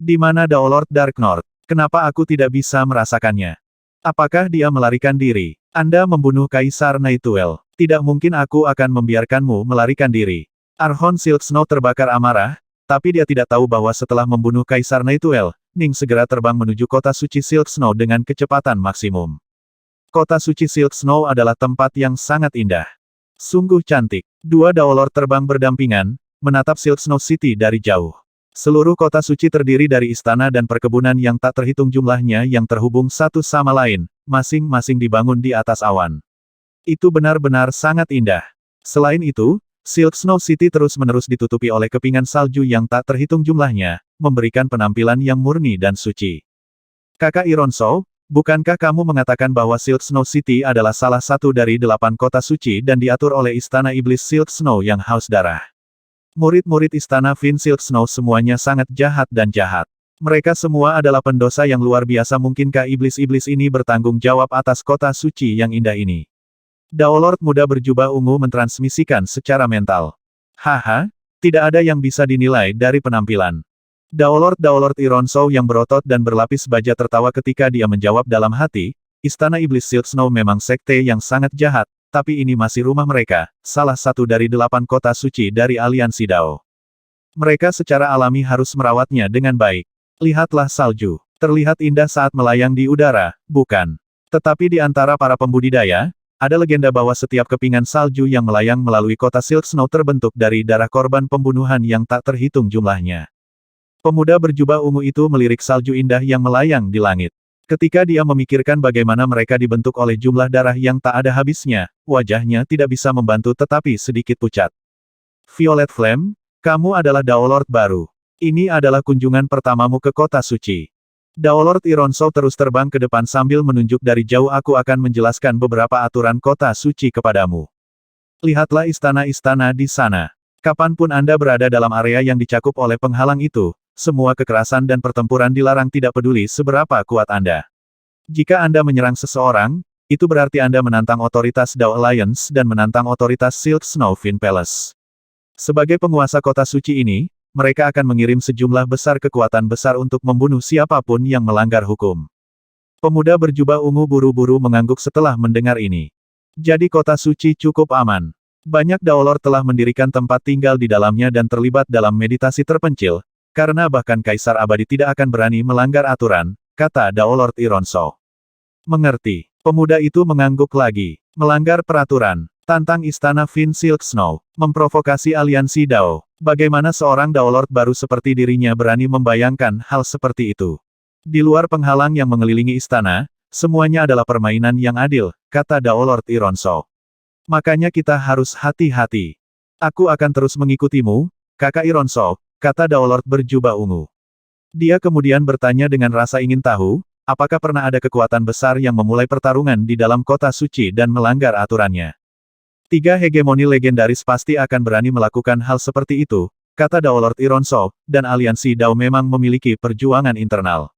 "Di mana Dao Lord Dark North? Kenapa aku tidak bisa merasakannya? Apakah dia melarikan diri? Anda membunuh Kaisar Naituel. Tidak mungkin aku akan membiarkanmu melarikan diri." Archon Silk Snow terbakar amarah, tapi dia tidak tahu bahwa setelah membunuh Kaisar Naituel, Ning segera terbang menuju kota suci Silk Snow dengan kecepatan maksimum. Kota suci Silk Snow adalah tempat yang sangat indah. Sungguh cantik. Dua Dao Lord terbang berdampingan, menatap Silk Snow City dari jauh. Seluruh kota suci terdiri dari istana dan perkebunan yang tak terhitung jumlahnya yang terhubung satu sama lain, masing-masing dibangun di atas awan. Itu benar-benar sangat indah. Selain itu, Silk Snow City terus-menerus ditutupi oleh kepingan salju yang tak terhitung jumlahnya, memberikan penampilan yang murni dan suci. "Kakak Ironsou, bukankah kamu mengatakan bahwa Silk Snow City adalah salah satu dari 8 kota suci dan diatur oleh Istana Iblis Silk Snow yang haus darah? Murid-murid Istana Fin Silk Snow semuanya sangat jahat dan jahat. Mereka semua adalah pendosa yang luar biasa. Mungkinkah iblis-iblis ini bertanggung jawab atas kota suci yang indah ini?" Dao Lord muda berjubah ungu mentransmisikan secara mental. "Haha, tidak ada yang bisa dinilai dari penampilan." Dao Lord Ironsou yang berotot dan berlapis baja tertawa ketika dia menjawab dalam hati, "Istana Iblis Silk Snow memang sekte yang sangat jahat, tapi ini masih rumah mereka, salah satu dari 8 kota suci dari aliansi Dao. Mereka secara alami harus merawatnya dengan baik. Lihatlah salju. Terlihat indah saat melayang di udara, bukan? Tetapi di antara para pembudidaya, ada legenda bahwa setiap kepingan salju yang melayang melalui kota Silk Snow terbentuk dari darah korban pembunuhan yang tak terhitung jumlahnya." Pemuda berjubah ungu itu melirik salju indah yang melayang di langit. Ketika dia memikirkan bagaimana mereka dibentuk oleh jumlah darah yang tak ada habisnya, wajahnya tidak bisa membantu tetapi sedikit pucat. "Violet Flame, kamu adalah Dao Lord baru. Ini adalah kunjungan pertamamu ke kota suci." Dao Lord Ironsou terus terbang ke depan sambil menunjuk dari jauh. "Aku akan menjelaskan beberapa aturan kota suci kepadamu. Lihatlah istana-istana di sana. Kapanpun Anda berada dalam area yang dicakup oleh penghalang itu, semua kekerasan dan pertempuran dilarang tidak peduli seberapa kuat Anda. Jika Anda menyerang seseorang, itu berarti Anda menantang otoritas Dao Alliance dan menantang otoritas Silk Snow Fin Palace. Sebagai penguasa kota suci ini, mereka akan mengirim sejumlah besar kekuatan besar untuk membunuh siapapun yang melanggar hukum. Pemuda berjubah ungu buru-buru mengangguk setelah mendengar ini. Jadi kota suci cukup aman. Banyak Daolord telah mendirikan tempat tinggal di dalamnya dan terlibat dalam meditasi terpencil, karena bahkan Kaisar Abadi tidak akan berani melanggar aturan, kata Daolord Ironsou. Mengerti. Pemuda itu mengangguk lagi. Melanggar peraturan. Tantang Istana Fin Silk Snow. Memprovokasi aliansi Dao. Bagaimana seorang Daolord baru seperti dirinya berani membayangkan hal seperti itu? Di luar penghalang yang mengelilingi istana, semuanya adalah permainan yang adil, kata Daolord Ironsou. Makanya kita harus hati-hati. Aku akan terus mengikutimu, kakak Ironsou, kata Daolord berjubah ungu. Dia kemudian bertanya dengan rasa ingin tahu, apakah pernah ada kekuatan besar yang memulai pertarungan di dalam kota suci dan melanggar aturannya? 3 hegemoni legendaris pasti akan berani melakukan hal seperti itu, kata Daolord Ironsou, dan aliansi Dao memang memiliki perjuangan internal.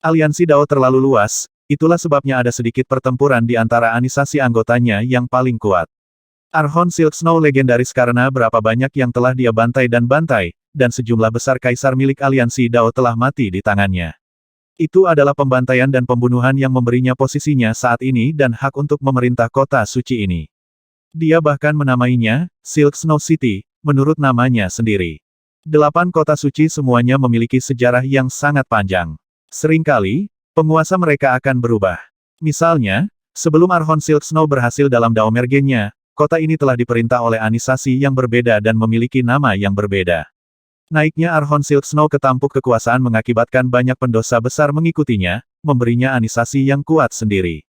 Aliansi Dao terlalu luas, itulah sebabnya ada sedikit pertempuran di antara anisasi anggotanya yang paling kuat. Archon Silk Snow legendaris karena berapa banyak yang telah dia bantai, dan sejumlah besar kaisar milik aliansi Dao telah mati di tangannya. Itu adalah pembantaian dan pembunuhan yang memberinya posisinya saat ini dan hak untuk memerintah kota suci ini. Dia bahkan menamainya, Silk Snow City, menurut namanya sendiri. 8 kota suci semuanya memiliki sejarah yang sangat panjang. Seringkali, penguasa mereka akan berubah. Misalnya, sebelum Archon Silk Snow berhasil dalam Dao Mergennya, kota ini telah diperintah oleh anisasi yang berbeda dan memiliki nama yang berbeda. Naiknya Archon Silk Snow ke tampuk kekuasaan mengakibatkan banyak pendosa besar mengikutinya, memberinya anisasi yang kuat sendiri.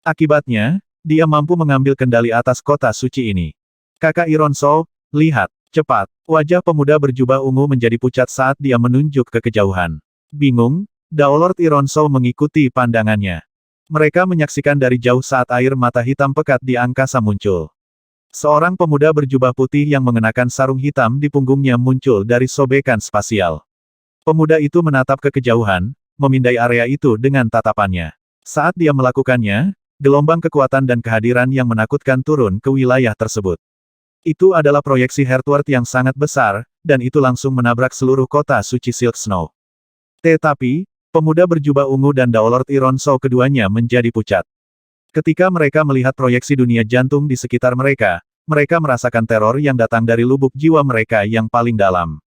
Akibatnya, dia mampu mengambil kendali atas kota suci ini. Kakak Ironsou, lihat, cepat. Wajah pemuda berjubah ungu menjadi pucat saat dia menunjuk ke kejauhan. Bingung, Daolord Ironsou mengikuti pandangannya. Mereka menyaksikan dari jauh saat air mata hitam pekat di angkasa muncul. Seorang pemuda berjubah putih yang mengenakan sarung hitam di punggungnya muncul dari sobekan spasial. Pemuda itu menatap ke kejauhan, memindai area itu dengan tatapannya. Saat dia melakukannya, gelombang kekuatan dan kehadiran yang menakutkan turun ke wilayah tersebut. Itu adalah proyeksi Heartward yang sangat besar, dan itu langsung menabrak seluruh kota suci Silk Snow. Tetapi, pemuda berjubah ungu dan Daolord Ironsou keduanya menjadi pucat. Ketika mereka melihat proyeksi dunia jantung di sekitar mereka, mereka merasakan teror yang datang dari lubuk jiwa mereka yang paling dalam.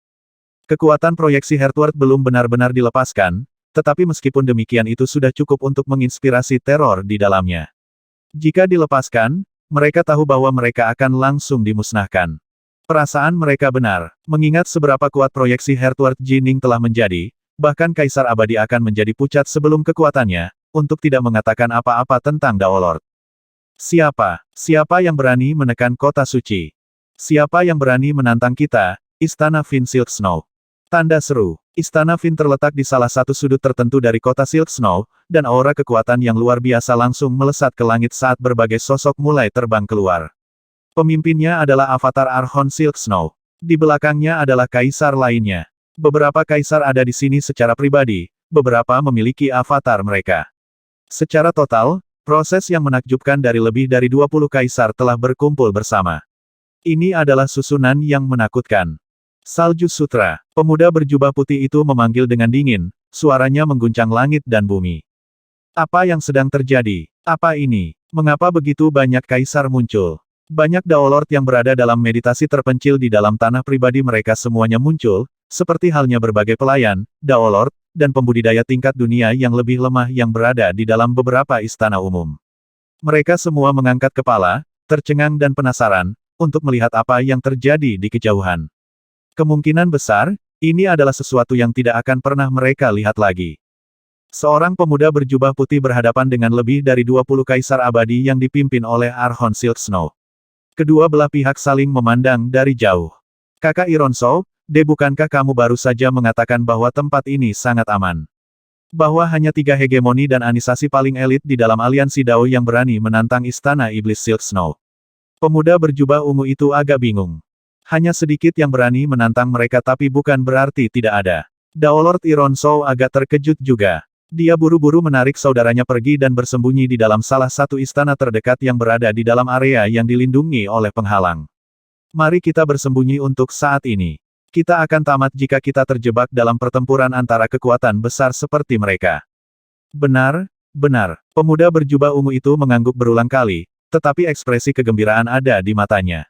Kekuatan proyeksi Heartward belum benar-benar dilepaskan, tetapi meskipun demikian itu sudah cukup untuk menginspirasi teror di dalamnya. Jika dilepaskan, mereka tahu bahwa mereka akan langsung dimusnahkan. Perasaan mereka benar, mengingat seberapa kuat proyeksi Heartward Jining telah menjadi, bahkan Kaisar Abadi akan menjadi pucat sebelum kekuatannya, untuk tidak mengatakan apa-apa tentang Daolord. Siapa yang berani menekan kota suci? Siapa yang berani menantang kita, Istana Fin Silk Snow? Tanda seru. Istana Fin terletak di salah satu sudut tertentu dari kota Silk Snow, dan aura kekuatan yang luar biasa langsung melesat ke langit saat berbagai sosok mulai terbang keluar. Pemimpinnya adalah avatar Archon Silk Snow. Di belakangnya adalah kaisar lainnya. Beberapa kaisar ada di sini secara pribadi, beberapa memiliki avatar mereka. Secara total, proses yang menakjubkan dari lebih dari 20 kaisar telah berkumpul bersama. Ini adalah susunan yang menakutkan. Salju Sutra. Pemuda berjubah putih itu memanggil dengan dingin, suaranya mengguncang langit dan bumi. Apa yang sedang terjadi? Apa ini? Mengapa begitu banyak kaisar muncul? Banyak Daolord yang berada dalam meditasi terpencil di dalam tanah pribadi mereka semuanya muncul, seperti halnya berbagai pelayan, Daolord, dan pembudidaya tingkat dunia yang lebih lemah yang berada di dalam beberapa istana umum. Mereka semua mengangkat kepala, tercengang dan penasaran, untuk melihat apa yang terjadi di kejauhan. Kemungkinan besar, ini adalah sesuatu yang tidak akan pernah mereka lihat lagi. Seorang pemuda berjubah putih berhadapan dengan lebih dari 20 kaisar abadi yang dipimpin oleh Archon Silk Snow. Kedua belah pihak saling memandang dari jauh. Kakak Ironsou, bukankah kamu baru saja mengatakan bahwa tempat ini sangat aman? Bahwa hanya 3 hegemoni dan anisasi paling elit di dalam aliansi Dao yang berani menantang istana iblis Silk Snow. Pemuda berjubah ungu itu agak bingung. Hanya sedikit yang berani menantang mereka tapi bukan berarti tidak ada. Daolord Ironsou agak terkejut juga. Dia buru-buru menarik saudaranya pergi dan bersembunyi di dalam salah satu istana terdekat yang berada di dalam area yang dilindungi oleh penghalang. Mari kita bersembunyi untuk saat ini. Kita akan tamat jika kita terjebak dalam pertempuran antara kekuatan besar seperti mereka. Benar, benar. Pemuda berjubah ungu itu mengangguk berulang kali, tetapi ekspresi kegembiraan ada di matanya.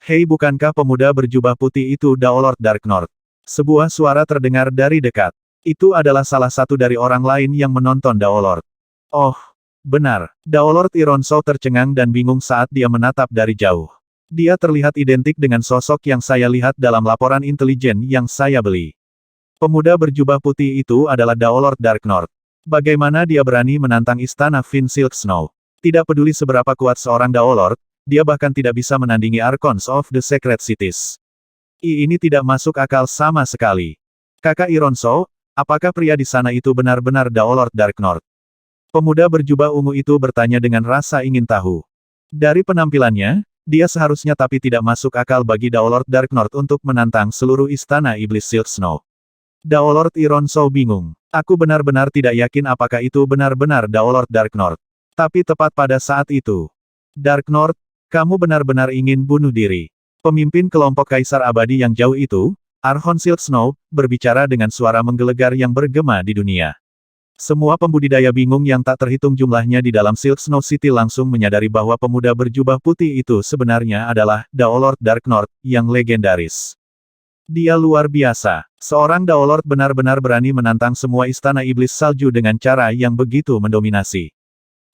Hei, bukankah pemuda berjubah putih itu Daolord Darknorth? Sebuah suara terdengar dari dekat. Itu adalah salah satu dari orang lain yang menonton Daolord. Oh, benar. Daolord Ironsou tercengang dan bingung saat dia menatap dari jauh. Dia terlihat identik dengan sosok yang saya lihat dalam laporan intelijen yang saya beli. Pemuda berjubah putih itu adalah Daolord Darknorth. Bagaimana dia berani menantang istana Fin Silk Snow? Tidak peduli seberapa kuat seorang Daolord, dia bahkan tidak bisa menandingi Archons of the Sacred Cities. Ini tidak masuk akal sama sekali. Kakak Ironsou, apakah pria di sana itu benar-benar Daolord Darknorth? Pemuda berjubah ungu itu bertanya dengan rasa ingin tahu. Dari penampilannya, dia seharusnya tapi tidak masuk akal bagi Daolord Darknorth untuk menantang seluruh istana iblis Silk Snow. Daolord Ironsou bingung. Aku benar-benar tidak yakin apakah itu benar-benar Daolord Darknorth. Tapi tepat pada saat itu. Darknorth, kamu benar-benar ingin bunuh diri. Pemimpin kelompok Kaisar Abadi yang jauh itu, Archon Silk Snow, berbicara dengan suara menggelegar yang bergema di dunia. Semua pembudidaya bingung yang tak terhitung jumlahnya di dalam Silk Snow City langsung menyadari bahwa pemuda berjubah putih itu sebenarnya adalah Daolord Darknorth yang legendaris. Dia luar biasa. Seorang Daolord benar-benar berani menantang semua istana iblis salju dengan cara yang begitu mendominasi.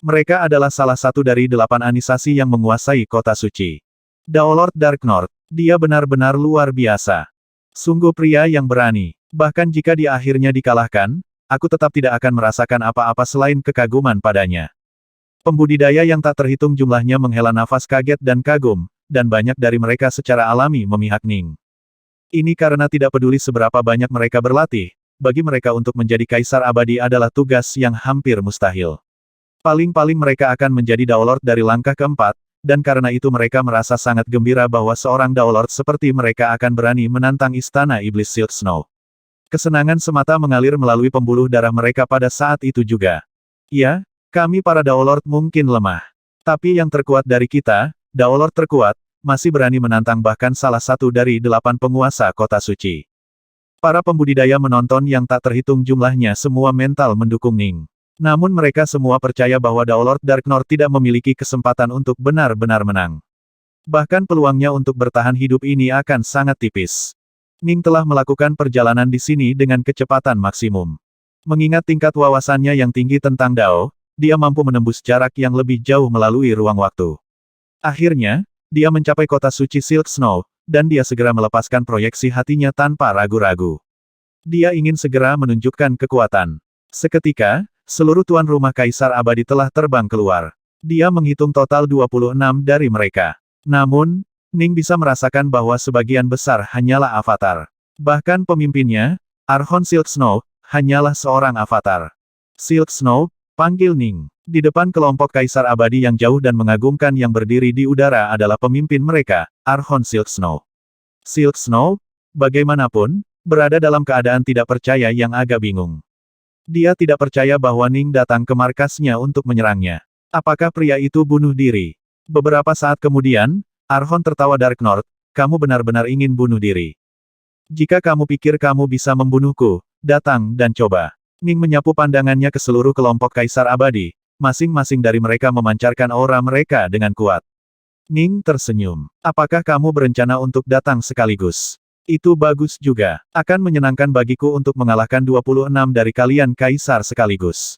Mereka adalah salah satu dari 8 anisasi yang menguasai kota suci. Daolord Darknorth, dia benar-benar luar biasa. Sungguh pria yang berani. Bahkan jika dia akhirnya dikalahkan, aku tetap tidak akan merasakan apa-apa selain kekaguman padanya. Pembudidaya yang tak terhitung jumlahnya menghela nafas kaget dan kagum, dan banyak dari mereka secara alami memihak Ning. Ini karena tidak peduli seberapa banyak mereka berlatih, bagi mereka untuk menjadi Kaisar Abadi adalah tugas yang hampir mustahil. Paling-paling mereka akan menjadi Daolord dari langkah keempat, dan karena itu mereka merasa sangat gembira bahwa seorang Daolord seperti mereka akan berani menantang istana iblis Silk Snow. Kesenangan semata mengalir melalui pembuluh darah mereka pada saat itu juga. Ya, kami para Daolord mungkin lemah. Tapi yang terkuat dari kita, Daolord terkuat, masih berani menantang bahkan salah satu dari 8 penguasa kota suci. Para pembudidaya menonton yang tak terhitung jumlahnya semua mental mendukung Ning. Namun mereka semua percaya bahwa Daolord Darknorth tidak memiliki kesempatan untuk benar-benar menang. Bahkan peluangnya untuk bertahan hidup ini akan sangat tipis. Ning telah melakukan perjalanan di sini dengan kecepatan maksimum. Mengingat tingkat wawasannya yang tinggi tentang Dao, dia mampu menembus jarak yang lebih jauh melalui ruang waktu. Akhirnya, dia mencapai kota suci Silk Snow, dan dia segera melepaskan proyeksi hatinya tanpa ragu-ragu. Dia ingin segera menunjukkan kekuatan. Seketika, seluruh tuan rumah Kaisar Abadi telah terbang keluar. Dia menghitung total 26 dari mereka. Namun, Ning bisa merasakan bahwa sebagian besar hanyalah avatar. Bahkan pemimpinnya, Archon Silk Snow, hanyalah seorang avatar. Silk Snow, panggil Ning. Di depan kelompok Kaisar Abadi yang jauh dan mengagumkan yang berdiri di udara adalah pemimpin mereka, Archon Silk Snow. Silk Snow, bagaimanapun, berada dalam keadaan tidak percaya yang agak bingung. Dia tidak percaya bahwa Ning datang ke markasnya untuk menyerangnya. Apakah pria itu bunuh diri? Beberapa saat kemudian, Archon tertawa Darknorth, kamu benar-benar ingin bunuh diri. Jika kamu pikir kamu bisa membunuhku, datang dan coba. Ning menyapu pandangannya ke seluruh kelompok Kaisar Abadi. Masing-masing dari mereka memancarkan aura mereka dengan kuat. Ning tersenyum. Apakah kamu berencana untuk datang sekaligus? Itu bagus juga. Akan menyenangkan bagiku untuk mengalahkan 26 dari kalian Kaisar sekaligus.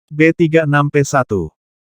B36P1